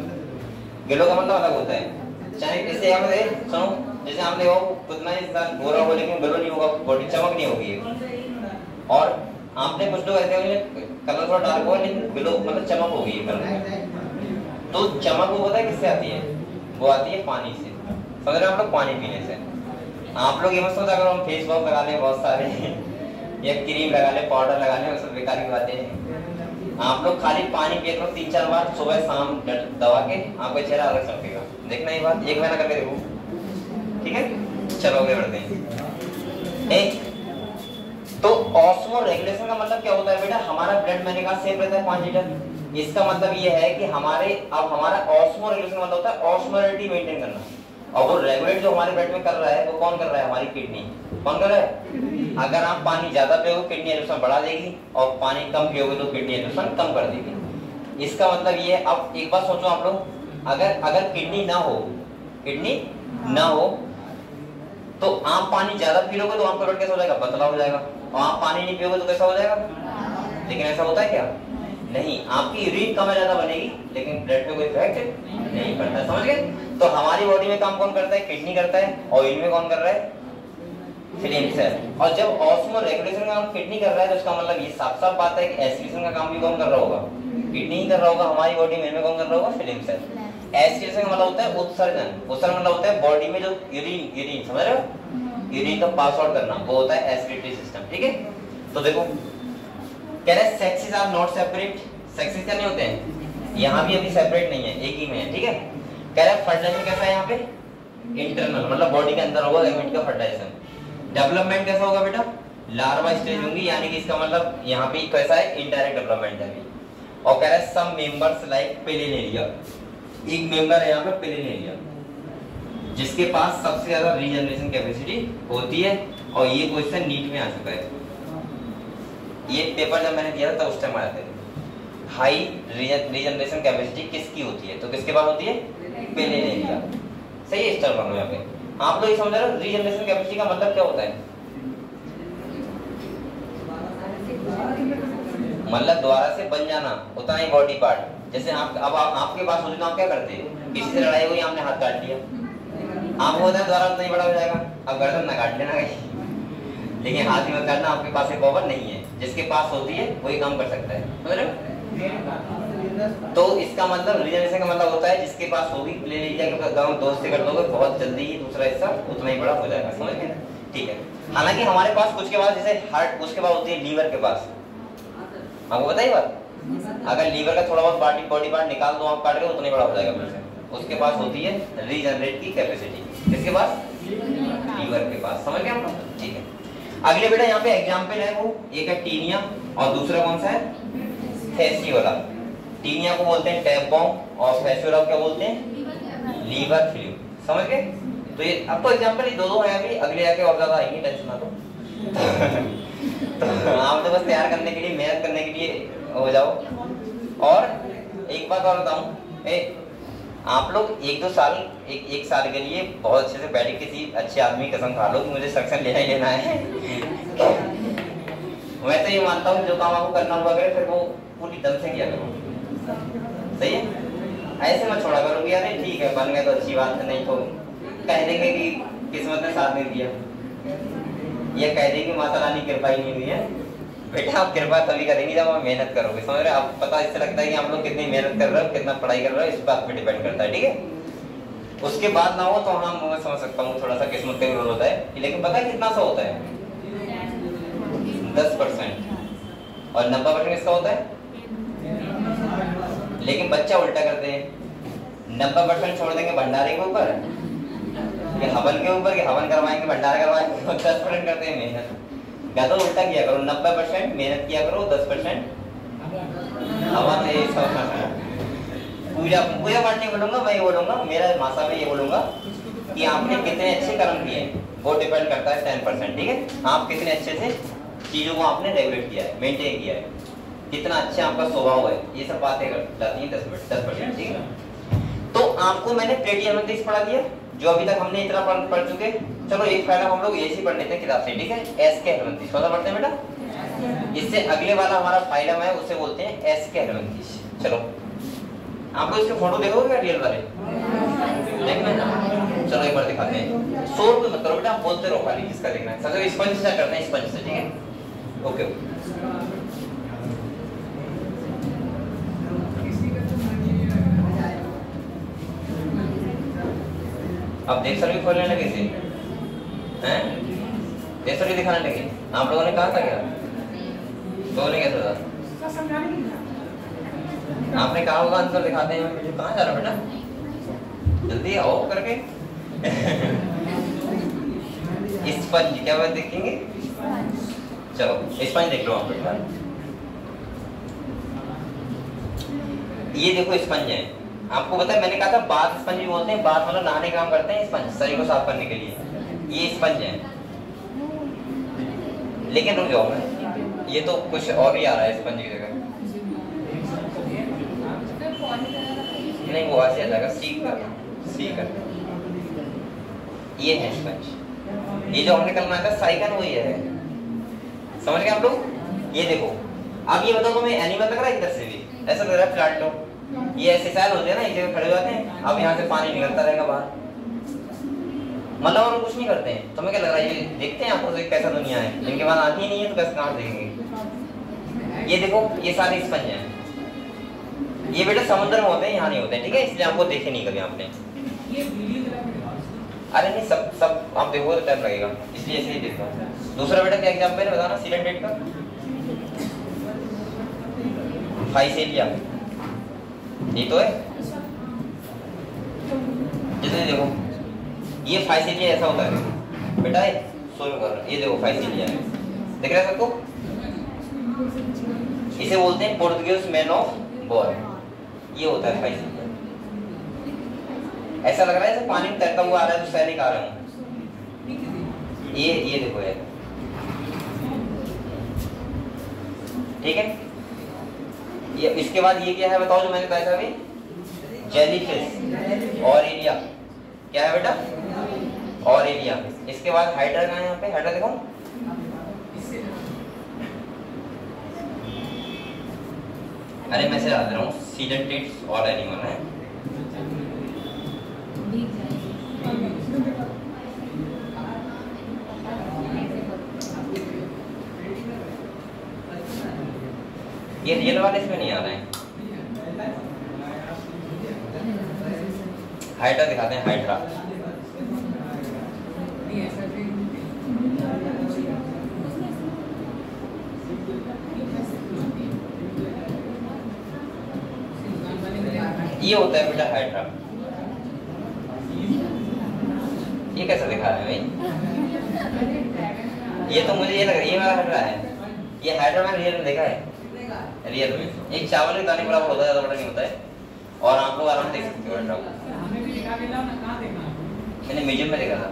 गिलो का मतलब अलग होता है। चाहे जैसे आपने सुनो, जैसे आपने वो कितना इंसान गोरा हो लेकिन गिलो नहीं होगा, बॉडी चमक नहीं होगी। और आपने कुछ लोग ऐसे होंगे कलर थोड़ा डार्क होगा लेकिन गिलो मतलब चमक होगी कलर। तो चमक वो पता है किससे आती है? वो आती है पानी से, समझ रहे हैं आप लोग? पानी पीने से। आप लोग ये मत सोचो अगर हम फेस वॉश लगा लें बहुत सारे या क्रीम लगा लें, पाउडर लगा लें, सब बेकार की बातें हैं। आप लोग खाली पानी पिए करो 3-4 बार सुबह शाम दबा के, आपका चेहरा अलग चमकेगा। देखना ये बात 1 महीना करके देखो, ठीक है? चलो आगे बढ़ते हैं। तो ऑस्मो रेगुलेशन का मतलब क्या होता है बेटा? हमारा ब्लड मैंने कहा सेम रहता है 5 लीटर। इसका मतलब ये है कि हमारा ऑस्मो रेगुलेशन मतलब होता है ऑस्मोलिटी मेंटेन करना, और वो रेगुलेट जो हमारे ब्लड में कर रहा है वो कौन कर रहा है? हमारी किडनी। कौन कर रहा है? अगर आप पानी ज्यादा पियोगे किडनी एब्जॉर्प्शन बढ़ा देगी, और पानी कम पियोगे तो किडनी एब्जॉर्प्शन कम कर देगी। इसका मतलब ये है, अब एक बात सोचो आप लोग, अगर किडनी ना हो तो आप पानी ज्यादा पी लोगे तो आपका ब्लड कैसा हो जाएगा? पतला हो जाएगा। और आप पानी नहीं पियोगे तो कैसा हो जाएगा? लेकिन ऐसा होता है क्या? नहीं, आपकी यूरिन कम या ज्यादा बनेगी लेकिन ब्लड पे कोई इफेक्ट नहीं पड़ता। समझ गए? तो हमारी बॉडी में काम कौन करता है? किडनी करता है। और इनमें कौन कर रहा है? Flame cell. और जब ऑस्मो रेगुलेशन का काम किडनी कर रहा है तो इसका मतलब ये साफ साफ बात है कि एस्पिरेशन का काम भी कौन कर रहा होगा? किडनी ही कर रहा होगा। हमारी बॉडी में कौन कर रहा होगा? Film cell. एस्पिरेशन का मतलब होता है उत्सर्जन। उत्सर्जन मतलब होता है बॉडी में जो यूरिन समझ रहे हो, यूरिन का पास आउट करना, वो होता है एस्पिरेटरी सिस्टम। ठीक है? तो देखो कह रहे sexes are not separate. Sexes क्या नहीं होते हैं, यहाँ भी अभी सेपरेट नहीं है, एक ही में है। ठीक है? कह रहा है फर्टिलाइजेशन कैसा है यहाँ पे? इंटरनल, मतलब बॉडी के अंदर होगा गैमेट का फर्टिलाइजेशन। डेवलपमेंट कैसा होगा बेटा? लार्वा स्टेज होंगी, यानी कि इसका मतलब यहाँ पे कैसा है? इनडायरेक्ट डेवलपमेंट है। और कह रहा है सम मेंबर्स लाइक पेलिनेरिया, एक मेंबर है यहाँ पे पेलिनेरिया, जिसके पास सबसे ज्यादा रीजनरेशन कैपेसिटी होती है। और ये क्वेश्चन नीट में आ चुका है, ये पेपर जब मैंने दिया था उस टाइम आया था। हाई रीजनरेशन कैपेसिटी किसकी होती है? तो किसके पास होती है? पेलिनेरिया। सही है, स्टार बनाओ यहाँ पे। आप लोग ये समझ रहे हो रीजनरेशन कैपेसिटी का मतलब क्या होता है? मतलब दोबारा से बन जाना होता है बॉडी पार्ट। जैसे आप अब आपके पास होते तो आप क्या करते हैं? किसी से लड़ाई हुई, आपने हाथ काट लिया, आप होता है दोबारा उतना ही बड़ा हो जाएगा। अब गर्दन ना काट लेना कहीं, लेकिन हाथ ही मत काटना, आपके पास एक पावर नहीं है। जिसके पास होती है वही काम कर सकता है, समझ रहे हो? तो इसका मतलब रीजनरेशन का मतलब होता है जिसके पास होगी ले लीजिए, गाँव दोस्त से कर दोगे, बहुत जल्दी ही दूसरा हिस्सा उतना ही बड़ा हो जाएगा, समझ गए? ठीक है। हालांकि हमारे पास कुछ के बाद जैसे हार्ट, उसके बाद होती है लीवर के पास। आपको बताइए बात, अगर लीवर का थोड़ा बहुत बॉडी पार्ट निकाल दो आप काट के, उतना ही बड़ा हो जाएगा फिर से। उसके पास होती है रीजनरेट की कैपेसिटी। किसके पास? लीवर के पास, समझ गए हम लोग? ठीक है। अगले बेटा यहाँ पे एग्जाम्पल है, वो एक है टीनिया और दूसरा कौन सा है? फैसियोला। टीनिया को बोलते हैं टैप बॉम्ब और फैसियोला को क्या बोलते हैं? Liver fluke. समझ गए? तो ये अब तो एग्जाम्पल ये दो है अभी, अगले आके और ज्यादा आएंगे, टेंशन ना लो। तो आप तो बस तैयार करने के लिए, मेहनत करने के लिए हो जाओ। और एक बात और बताऊं, आप लोग एक साल के लिए बहुत अच्छे से बैठ के किसी अच्छे आदमी की कसम खा लो कि मुझे सेक्शन लेना ही लेना है। मैं तो ये मानता हूँ जो काम आपको करना होगा फिर वो पूरी दम से किया करो, सही है? ऐसे मत छोड़ा करो कि यार ठीक है बन गए तो अच्छी बात है, नहीं तो कह देंगे कि किस्मत ने साथ नहीं दिया, ये कह देंगे माता रानी कृपा ही नहीं हुई है। बेटा आप कृपा तभी करेंगे जब आप मेहनत करोगे, समझ रहे? आप पता इससे लगता है कि आप लोग कितनी मेहनत कर रहे हो, कितना पढ़ाई कर रहे हो, इस बात पे डिपेंड करता है, ठीक है? उसके बाद ना हो तो हाँ मैं समझ सकता हूँ थोड़ा सा किस्मत का भी रोल होता है, लेकिन पता है कितना सा होता है? 10%। और 90% किसका होता है? लेकिन बच्चा उल्टा करते हैं, 90% छोड़ देंगे भंडारे के ऊपर या हवन के ऊपर, कि हवन करवाएंगे भंडारा करवाएंगे, 10% करते हैं मेहनत। या तो उल्टा किया करो, 90% मेहनत किया करो, 10% हवन है। पूजा पाठ नहीं बोलूंगा, मैं ये बोलूंगा, मेरा भाषा में ये बोलूंगा कि आपने कितने अच्छे कर्म किए वो डिपेंड करता है 10%, ठीक है? आप कितने अच्छे से चीजों को आपने रेगुलेट किया है, मेंटेन किया है, कितना अच्छा आपका स्वभाव है, ये सब बातें जाती हैं 10%, ठीक है? तो आपको मैंने प्लेटियम पढ़ा दिया जो अभी तक हमने इतना पढ़ चुके। चलो एक फायदा हम लोग ऐसे ही पढ़ लेते हैं किताब से, ठीक है? एस के हेलमंथिस पता पढ़ते हैं बेटा? इससे अगले वाला हमारा फाइलम है उसे बोलते हैं एस के हेलमंथिस। चलो आप लोग इसके फोटो देखोगे क्या रियल वाले? देखना ना, चलो एक बार दिखाते हैं। शोर मत करो बेटा, बोलते रहो खाली जिसका देखना है। सबसे स्पंज से करते हैं, स्पंज से, ठीक है? ओके। अब देख सर भी खोलने लगे इसे, हैं? देख सर भी दिखाने लगे। आप लोगों ने कहा था क्या? लोगों ने क्या था? आपने कहा होगा आंसर दिखाते हैं, मुझे कहाँ जा रहा बेटा? जल्दी आओ करके। स्पंज क्या बात देखेंगे? चलो स्पंज देख लो आप बेटा। ये देखो स्पंज है। आपको पता है मैंने कहा था बाथ स्पंज भी बोलते हैं, बाथ मतलब नहाने का काम करते हैं स्पंज, शरीर को साफ करने के लिए। ये स्पंज है, लेकिन रुक जाओ मैं, ये तो कुछ और ही आ रहा है स्पंज की जगह। नहीं वो ऐसे आ जाएगा, सी कर। ये है स्पंज। ये जो हमने कल बनाया था साइकन वही है, समझ गए आप लोग? ये देखो, अब ये बताओ तुम्हें एनिमल लग रहा है इधर से भी? ऐसा लग रहा है प्लांटो, ये ऐसे सैल होते हैं ना, एक जगह खड़े हो जाते हैं, अब यहाँ से पानी निकलता रहेगा बाहर, मतलब और कुछ नहीं करते हैं। तुम्हें क्या लग रहा है ये देखते हैं आंखों से कैसा दुनिया है? इनके पास आंखें ही नहीं है तो कैसे कहाँ देखेंगे? ये देखो ये सारे स्पंज हैं, ये बेटा समुद्र में होते हैं, यहाँ नहीं होते हैं, ठीक है? इसलिए आपको देखे नहीं कभी आपने। अरे नहीं सब आप देखो तो टाइम लगेगा, इसलिए ऐसे ही देखो। दूसरा बेटा क्या एग्जाम्पल है बताना सिलेंडेट का? फाइसेलिया, ये तो है। जैसे देखो ये फाइसेलिया ऐसा होता है बेटा, ये देखो फाइसेलिया है, देख रहे हैं सबको? इसे बोलते हैं पोर्तुगीज मैन ऑफ वॉर, ये होता है फाइसेलिया। ऐसा लग रहा है जैसे पानी में तैरता हुआ आ रहा है तो सैनिक आ रहा हूँ। ये देखो यार, ठीक है? ये इसके बाद ये क्या है बताओ जो मैंने बताया था अभी? जेलीफिश, ऑरेलिया, क्या है बेटा? ऑरेलिया। इसके बाद हाइड्रा कहाँ है? यहाँ पे हाइड्रा देखो, अरे मैं से याद रहा हूँ, सीडेंटेट्स और एनिमल है। ये रियल वाले इसमें नहीं आ रहे हैं। हाइड्रा दिखाते हैं, हाइड्रा। ये होता है बेटा हाइड्रा। ये कैसा दिखा रहे हैं भाई? ये तो मुझे ये लग रहा है ये वाला हाइड्रा है। ये हाइड्रा मैंने रियल में देखा है, रियल में। एक चावल के दाने बराबर होता है, ज़्यादा बड़ा नहीं होता है। और आप लोग आराम से देख सकते हो हाइड्रा को। हमें भी दिखा के लाओ ना, कहाँ देखना है? मैंने म्यूजियम में देखा था,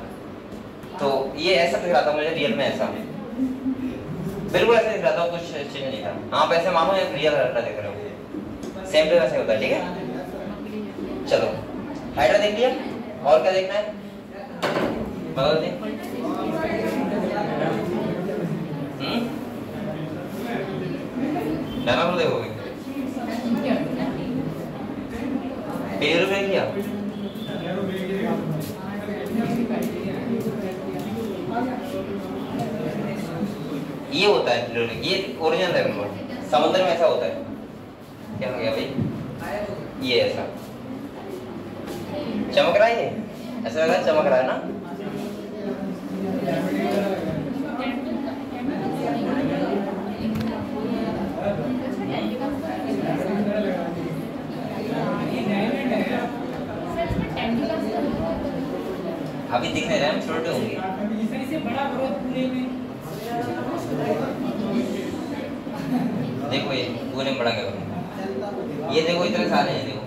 तो ये ऐसा दिख रहा था मुझे रियल में, ऐसा बिल्कुल ऐसा दिख रहा था, कुछ चीज नहीं था। आप ऐसे मानो एक रियल हाइड्रा देख रहे हो, सेम टू वैसे होता है। ठीक है, चलो हाइड्रा देख लिया, और क्या देखना है बताओ जी? डायनासोर देखोगे? किया ये होता है, ये ओरिजिनल है बिल्कुल। समुद्र में ऐसा होता है। क्या हो गया भाई? ये ऐसा चमक रहा है, ये ऐसा लग रहा है चमक रहा है ना। अभी दिख नहीं रहा है, छोटे होंगे। देखो ये पूरे में बड़ा क्या, ये देखो इतने सारे हैं, देखो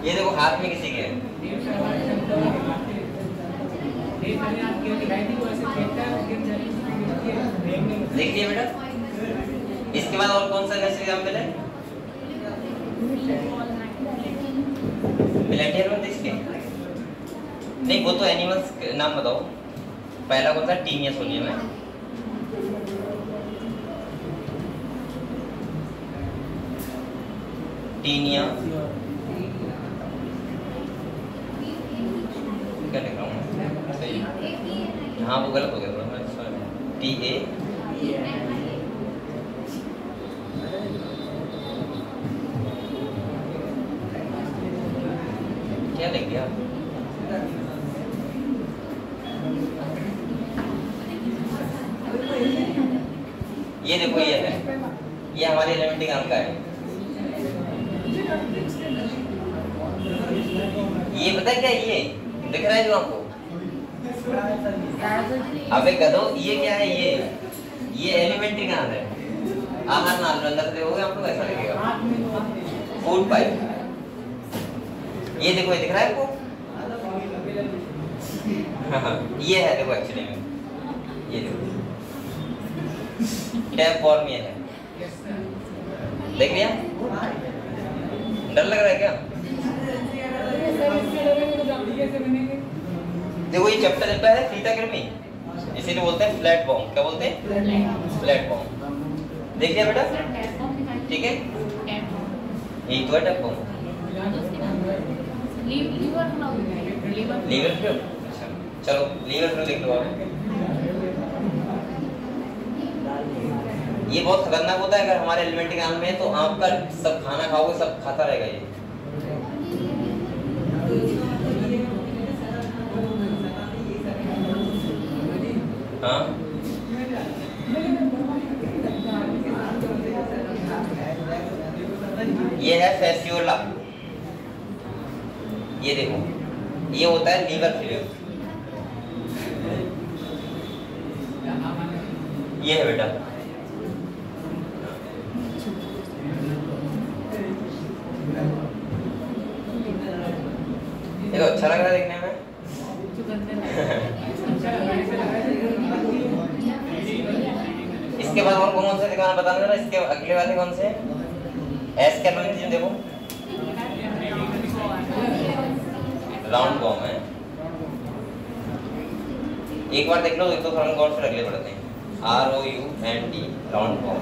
ये देखो हाथ में किसी के है। देखिए बेटा, इसके बाद और कौन सा नेक्स्ट एग्जाम्पल है? मिलेनियर में इसके नहीं, वो तो एनिमल्स के नाम बताओ। पहला कौन सा? टीनिया सोनियम है। टीनिया क्या लिख रहा हूँ? सही, हाँ वो गलत हो गया थोड़ा, मैं TA क्या लिख दिया? ये देखो ये है, ये हमारे एलिमेंटिक आर्म का है। ये पता है क्या, ये दिख रहा है जो आपको? अबे गधो, ये क्या है? ये एलिमेंटिक आर्म है। आहार नाल अंदर से देखोगे आपको कैसा लगेगा? Food pipe. ये देखो, ये दिख रहा है आपको? ये है देखो, एक्चुअली में ये देखो टैप फॉर्म ये है, देख लिया? डर लग रहा है क्या? देखो ये चैप्टर चलता है फीताकृमि, इसीलिए बोलते हैं फ्लैट बॉम्ब। क्या बोलते हैं? Flat bomb. देख लिया बेटा? ठीक है, यही तो है टैप बॉम्ब। Liver fluid. अच्छा चलो लीवर फ्लूइड देख लो आप। ये बहुत खतरनाक होता है, अगर हमारे एलिमेंटिक आर्म में, तो आपका सब खाना खाओगे सब खाता रहेगा ये। हाँ ये है फैसियोला। ये देखो, ये होता है लीवर फ्लूइड। ये है बेटा, देखो अच्छा लग रहा है देखने में। इसके बाद और कौन से दिखाना बताना जरा, इसके अगले वाले कौन से? एस्केर्मेंटिज्म देखो, राउंड फॉर्म है। एक बार देख लो, एक तो फॉर्म गौर से अगले बढ़ते हैं। ROUND राउंड फॉर्म,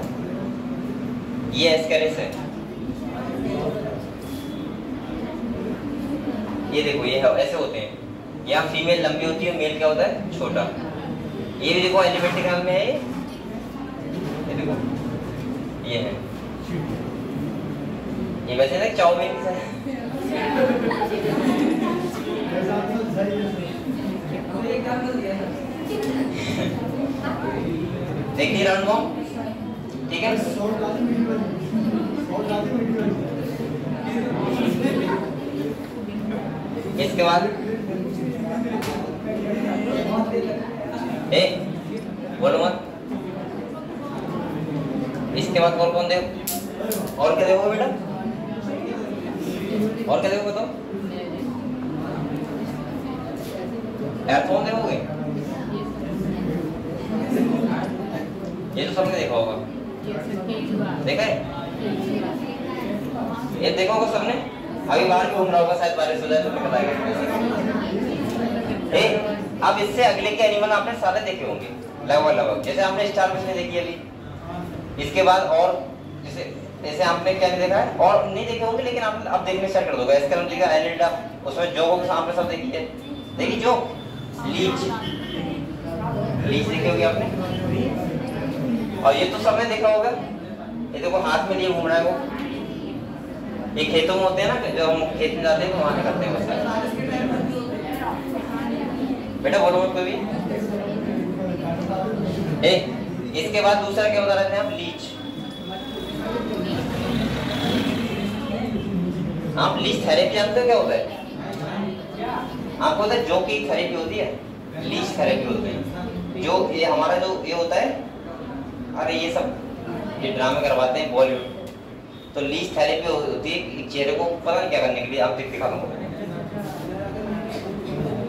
ये एस्केरिस है। ये देखो, ये ऐसे होते हैं। यहाँ फीमेल लंबी होती है, मेल क्या होता है छोटा। ये भी देखो एलिमेंट्री ग्राम में है, ये देखो ये है। ये वैसे ना चाउमीन की तरह देखिए राउंड फॉर्म, ठीक है। इसके बाद बोलो मत। इसके बाद और कौन देखो, और क्या देखोगे बेटा, और क्या देखोगे? बताओ, एयरफोन देखोगे? ये तो सबने देखा होगा, देखा है? ये देखा होगा सबने। अभी बाहर घूम रहा होगा, शायद बारिश हो जाए तो निकल आएगा। अब इससे अगले के एनिमल आपने सारे देखे होंगे लगभग। जैसे आपने स्टार फिश देखी अभी, इसके बाद और जैसे आपने क्या नहीं देखा है, और नहीं देखे होंगे, लेकिन आप अब देखने स्टार्ट कर दोगे। इसका नाम लिखा एलिडा, उसमें जोक आपने सब देखी है, देखी जोक, लीच देखी होगी आपने। और ये तो सबने देखा होगा, ये देखो हाथ में लिए घूम रहा है वो। ये खेतों में होते हैं ना, जो हम खेत में जाते हैं तो वहां करते हैं बेटा। बोलो मत कोई भी। इसके बाद दूसरा क्या बता रहे थे आप, लीच। आप लीच थेरेपी जानते हो क्या होता है? आपको पता है जो की थेरेपी होती है, लीच थेरेपी होती है। जो ये हमारा जो ये होता है, अरे ये सब ये ड्रामे करवाते हैं बॉलीवुड, तो लीच थेरेपी होती है चेहरे को पता नहीं क्या करने के लिए। आप दिखा दूंगा,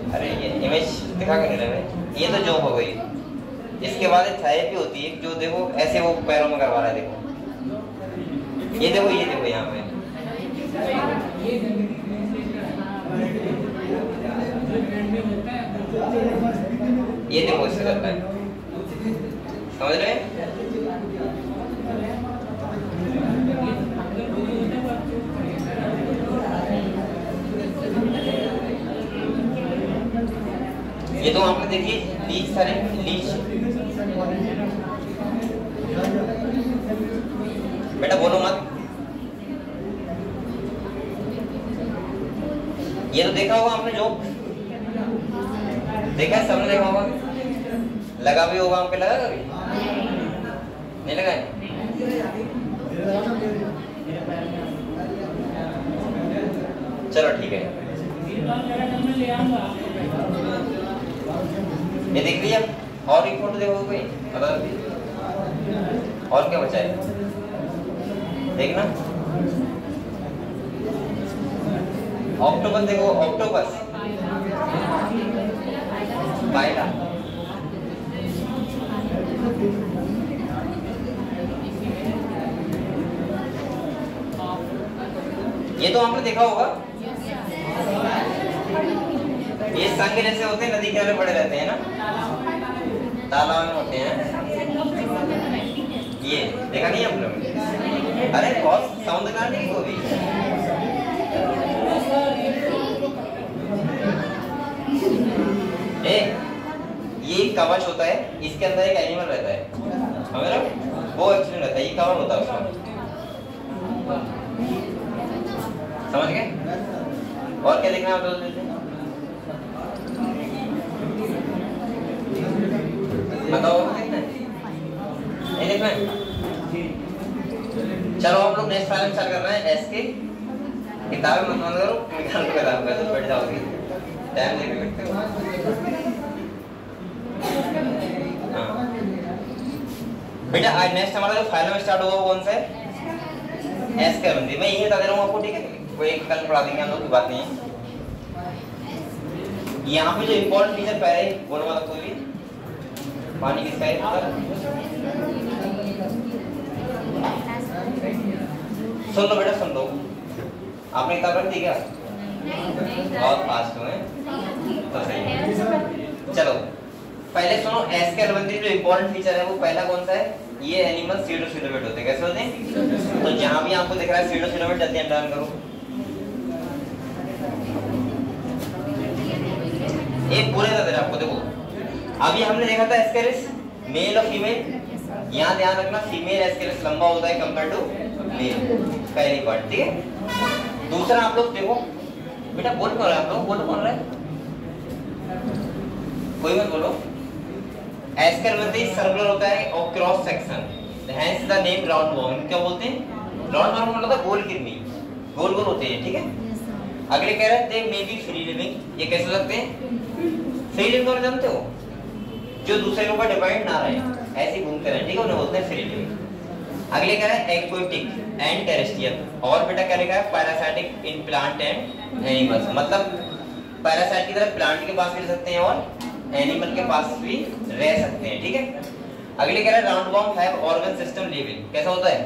अरे ये इमेज दिखा कर नहीं रहे, ये तो जॉब हो गई। इसके बाद थेरेपी होती है जो देखो ऐसे वो पैरों में करवा रहा है, देखो ये देखो, ये देखो यहाँ पे ये देखो इससे करता है, समझ रहे हैं? ये तो आपने देखी लीच सारे लीच। बेटा बोलो मत। ये तो देखा होगा आपने, जो देखा है सबने देखा होगा, लगा भी होगा आपके, लगा कभी नहीं लगा है? चलो ठीक है, ये देख लिया। और एक फोटो देखो कोई, और क्या बचा है देखना। ऑक्टोपस देखो, ऑक्टोपस पाइला। ये तो आपने देखा होगा, ये संग जैसे होते हैं, नदी किनारे पड़े रहते हैं ना, तालाब में होते हैं। ये देखा नहीं आप लोग? अरे बहुत समुद्र किनारे नहीं को भी। ये कवच होता है, इसके अंदर एक एनिमल रहता है, समझ रहे हो? वो एक्चुअली रहता है, ये कवर होता है उसमें, समझ गए? और क्या देखना है बताओ, देखना है नहीं देखना है? चलो हम लोग नेक्स्ट फाइल स्टार्ट कर रहे हैं। एस के किताबें मत बंद करो, निकाल के किताब पे बैठ जाओगे, टाइम देके बैठते हो। बेटा आज नेक्स्ट हमारा जो फाइल में स्टार्ट होगा वो कौन सा है? एस के बंदी। मैं यही बता दे रहा हूँ आपको, ठीक है? कोई एक कल पढ़ा देंगे हम लोग, की बात नहीं है। यहाँ पे जो इम्पोर्टेंट फीचर पहले बोलो वाला कोई भी, पानी किसका है? सुन लो बेटा, सुन लो। आपने किताब रख दी क्या? बहुत फास्ट हुए तो सही। चलो पहले सुनो, एस्केलेबंदी जो इम्पोर्टेंट फीचर है वो पहला कौन सा है? ये एनिमल सीडोसिलोमेट होते हैं। कैसे होते हैं? तो जहां भी आपको दिख रहा है सीडोसिलोमेट, जल्दी अंडरलाइन करो। एक पूरे का आपको देखो, अभी हमने देखा था एस्केरिस मेल और फीमेल। यहाँ ध्यान रखना, फीमेल एस्केरिस लंबा होता है कंपेयर टू मेल, पहली पार्ट, ठीक है। दूसरा आप लोग देखो बेटा, बोल कौन रहा है? आप लोग बोलो कौन रहा है? कोई मत बोलो। एस्केलेबंदी सर्कुलर होता है और cross section, hence the name round warm. क्या बोलते हैं? राउंड वॉर्म मतलब होता है गोल किरनी, गोल गोल होते हैं, ठीक है। अगले कह रहे हैं दे मे बी फ्री लिविंग। ये कैसे हो सकते हैं? फ्री लिविंग को जानते हो? जो दूसरे के ऊपर डिपेंड ना रहे, ऐसे ही घूमते रहे, ठीक है, उन्हें बोलते हैं फ्री लिविंग। अगले कह रहे हैं एक्वेटिक एंड टेरेस्ट्रियल। और बेटा क्या लिखा है? Parasitic in plant and animals, मतलब पैरासाइट की तरह प्लांट के पास भी रह सकते हैं और एनिमल के पास भी रह सकते हैं, ठीक है। अगले कह रहे हैं round warm have organ system living. कैसा होता है?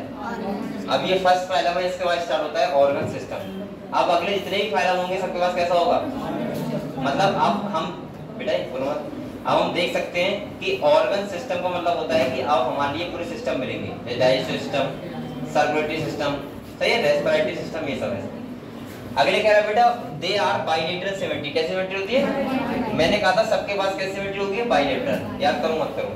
अब ये फर्स्ट फाइलम है, इसके बाद स्टार्ट होता है ऑर्गन सिस्टम। अब अगले जितने भी फाइलम होंगे सबके पास कैसा होगा? मतलब अब हम बेटा बोलो मत, अब हम देख सकते हैं कि ऑर्गन सिस्टम का मतलब होता है कि अब हमारे लिए पूरे सिस्टम मिलेंगे, डाइजेस्टिव सिस्टम, सर्कुलेटरी सिस्टम, सही है, रेस्पिरेटरी सिस्टम, ये सब है। अगले कह रहा है बेटा दे आर बाइलेटरल सिमेट्री। कैसी सिमेट्री होती है? मैंने कहा था सबके पास कैसी सिमेट्री होगी? बाइलेटरल। याद करो मत करो।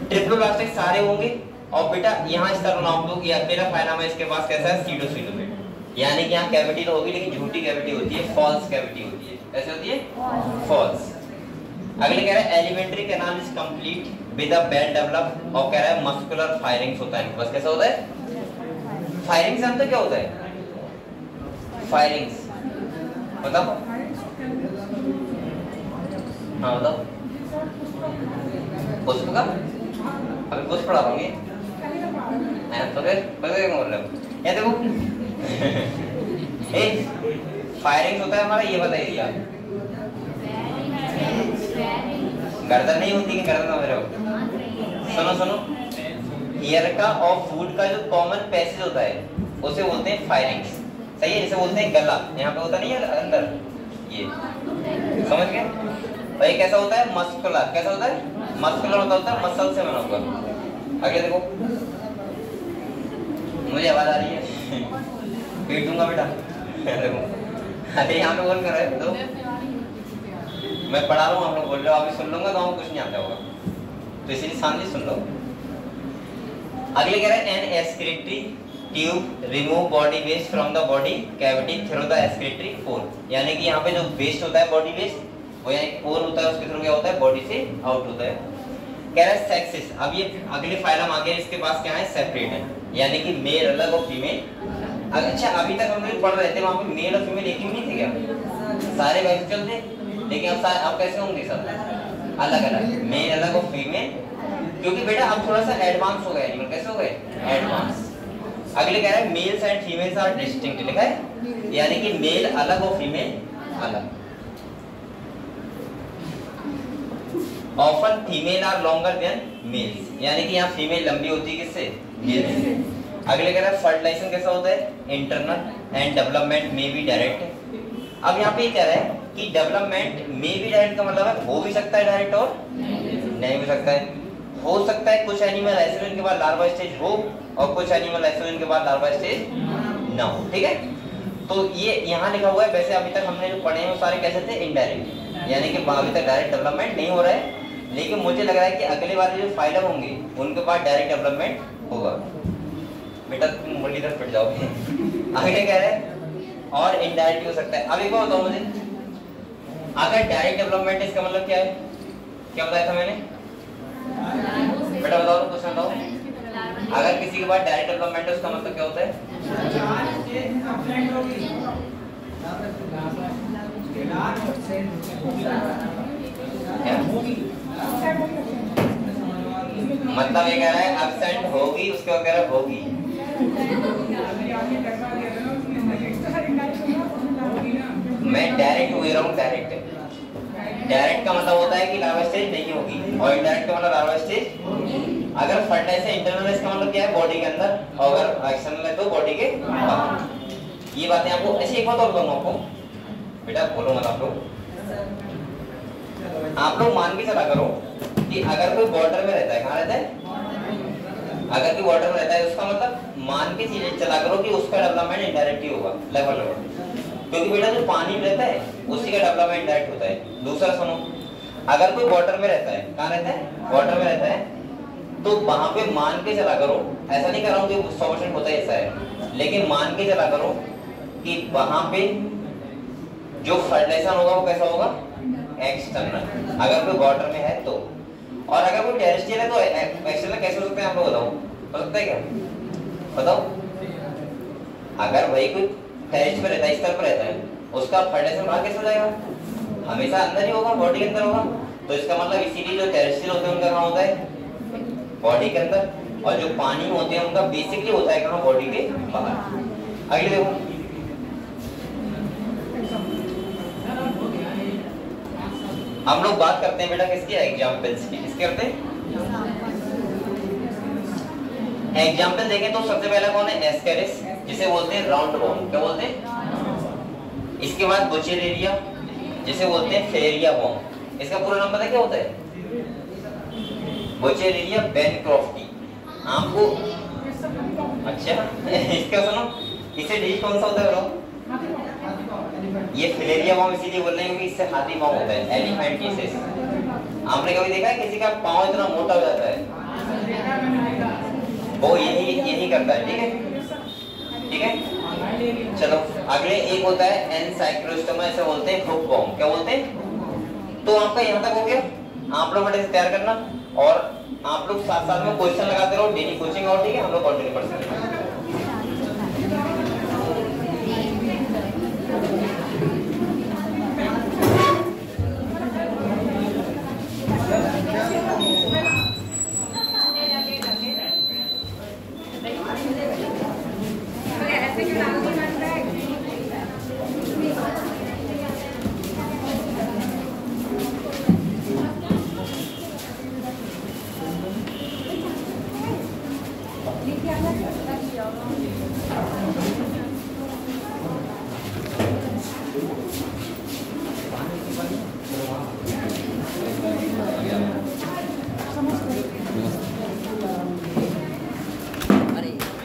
ट्रिप्लोब्लास्टिक सारे होंगे। और बेटा यहाँ इस तरह आप लोग, ये अकेला फाइलम है, इसके पास कैसा है? सीडोसिलोमेट। यानी कि यहाँ कैविटी तो होगी लेकिन झूठी कैविटी होती है, फॉल्स कैविटी होती है। कैसे होती है? फॉल्स। अगले कह रहा है alimentary canal is complete with a well developed. और कह रहा है मस्कुलर फायरिंग्स होता है। बस कैसा होता है? फायरिंग्स जानते क्या होता है? फायरिंग्स बताओ। हाँ बताओ। पुष्प का अभी पुष्प पढ़ा होंगे तो फिर बोल रहे हो? ये देखो फायरिंग्स होता है हमारा, ये बताइए आप। गर्दन नहीं होती कि गर्दन हो रहे हो? सुनो सुनो, ईयर का और फूड का जो कॉमन पैसेज होता है उसे बोलते हैं फायरिंग्स, सही है। जैसे बोलते हैं गला, यहाँ पे होता नहीं है अंदर, ये समझ गए? भाई कैसा होता है? मस्कुलर। कैसा होता है? मस्कुलर होता है, मसल से बना हुआ। आगे देखो, मुझे आवाज आ रही है, पीट दूंगा बेटा। देखो अरे यहाँ पे बोल कर रहे तो मैं पढ़ा रहा हूँ, आप लोग बोल रहे हो, अभी सुन लूंगा तो आपको कुछ नहीं आता होगा, तो इसीलिए शांति सुन लो। अगले कह रहे हैं an excretory tube remove body waste from the body cavity through the excretory pore. यानी कि यहाँ पे जो वेस्ट होता है बॉडी वेस्ट, वो यहाँ एक पोर होता है, उसके थ्रू क्या होता है? बॉडी से आउट होता है। कह रहा है सेक्सेस। अब ये अगले फाइलम आगे, इसके पास क्या है? सेपरेट है, यानी कि मेल अलग और फीमेल। अच्छा अभी तक हम लोग पढ़ रहे थे, वहाँ पे मेल और फीमेल एक ही नहीं थे क्या? सारे बाइसेक्सुअल थे, लेकिन अब कैसे होंगे? सब अलग अलग, मेल अलग और फीमेल, क्योंकि बेटा अब थोड़ा सा एडवांस हो गया एनिमल। कैसे हो गए? एडवांस। अगले कह रहा है males and females are distinct, लिखा है, यानी कि मेल अलग और फीमेल अलग। Often female are longer than males, यानी कि यहाँ फीमेल लंबी होती है किससे? मेल से। अगले कह रहा है फर्टिलाइजेशन कैसा होता है? इंटरनल एंड डेवलपमेंट में भी डायरेक्ट। अब यहाँ पे कह रहा है कि डेवलपमेंट में भी डायरेक्ट का मतलब है हो भी सकता है डायरेक्ट और नहीं हो सकता है। हो सकता है कुछ एनिमल ऐसे इनके बाद लार्वा स्टेज हो और कुछ एनिमल ऐसे इनके बाद लार्वा स्टेज ना हो, ठीक है। तो ये यहाँ लिखा हुआ है। वैसे अभी तक हमने जो पढ़े हैं वो सारे कैसे थे? इनडायरेक्ट, यानी कि अभी तक डायरेक्ट डेवलपमेंट नहीं हो रहा है, लेकिन मुझे लग रहा है कि अगले वाले जो फाइलम होंगे उनके बाद डायरेक्ट डेवलपमेंट होगा। बेटा तुम मुरली तरफ फिट जाओगे। आगे कह रहे हैं और इनडायरेक्ट हो सकता है। अब एक बार बताओ मुझे, अगर डायरेक्ट डेवलपमेंट इसका मतलब क्या है? क्या बताया था मैंने? बेटा बताओ, कुछ बताओ। अगर किसी के बाद डायरेक्ट डेवलपमेंट है उसका मतलब क्या होता है? मतलब ये कह रहा है एब्सेंट होगी, उसके बाद कह रहा है होगी। मैं डायरेक्ट हो रहा हूँ, डायरेक्ट का मतलब होता है कि लार्वा स्टेज नहीं होगी, और इनडायरेक्ट का मतलब लार्वा स्टेज। अगर फर्टिलाइजेशन इंटरनल है इसका मतलब क्या है? बॉडी के अंदर, और अगर एक्सटर्नल है तो बॉडी के बाहर। ये बातें आपको ऐसे एक बात और बताऊंगा आपको, बेटा बोलो मत आप लोग मान के चला करो कि अगर कोई बॉर्डर में रहता है, कहाँ रहता है, अगर कोई बॉर्डर में रहता है उसका मतलब मान के चीजें चला करो कि उसका डेवलपमेंट इनडायरेक्ट ही होगा, लेवल क्योंकि बेटा जो पानी में रहता है उसी का डेवलपमेंट डायरेक्ट होता है। दूसरा सुनो, अगर कोई बॉर्डर में रहता है, कहाँ रहता है, बॉर्डर में रहता है, तो वहां पे मान के चला करो, ऐसा नहीं कर रहा हूँ कि 100% होता है ऐसा है, लेकिन मान के चला करो कि वहां पे जो फर्टिलाइजेशन होगा वो कैसा होगा, एक्सटर्नल, अगर कोई बॉर्डर में है तो। और अगर कोई टेरेस्ट्रियल है तो एक्सटर्नल कैसे हो सकते हैं आप लोग बताओ, हो सकता है क्या, बताओ। अगर वही कोई टेरेस्ट्रियल पे रहता है, इस तरफ रहता है, उसका फर्टिलाइजेशन बाहर कैसे हो जाएगा, हमेशा अंदर ही होगा, बॉडी के अंदर होगा। तो इसका मतलब इसीलिए जो टेरेस्ट्रियल होते हैं उनका कहाँ होता है, बॉडी के अंदर, और जो पानी होते हैं उनका बेसिकली होता है कहाँ, बॉडी के बाहर। अगले देखो, हम लोग बात करते हैं बेटा किसकी, एग्जाम्पल्स की, किसके करते हैं, एग्जाम्पल देखें तो सबसे पहला कौन है, एस्केरिस, जिसे बोलते हैं राउंड बॉम्ब, क्या बोलते हैं। इसके बाद बुचेरेरिया, जिसे बोलते हैं फेरिया बॉम्ब। इसका पूरा नाम पता है क्या होता है, बुचेरेरिया बेनक्रॉफ्टी। आपको अच्छा इसका सुनो, इसे डिश कौन सा होता है बताओ, ये फिलेरिया बॉम्ब इसीलिए बोल रहे हैं क्योंकि इससे हाथी बॉम्ब होता है, एलिफेंटिसिस। आपने कभी देखा है किसी का पाँव इतना मोटा हो जाता है, वो यही करता है, ठीक है, ठीक है। चलो अगले एक होता है एनसाइक्लोस्टोमा, इसे बोलते हैं हुक बॉम्ब, क्या बोलते हैं। तो आपका यहाँ तक हो गया, आप लोग बड़े से तैयार करना, और आप लोग साथ साथ में क्वेश्चन लगाते रहो, डेली कोचिंग और, ठीक है, हम लोग कंटिन्यू कर सकते हैं।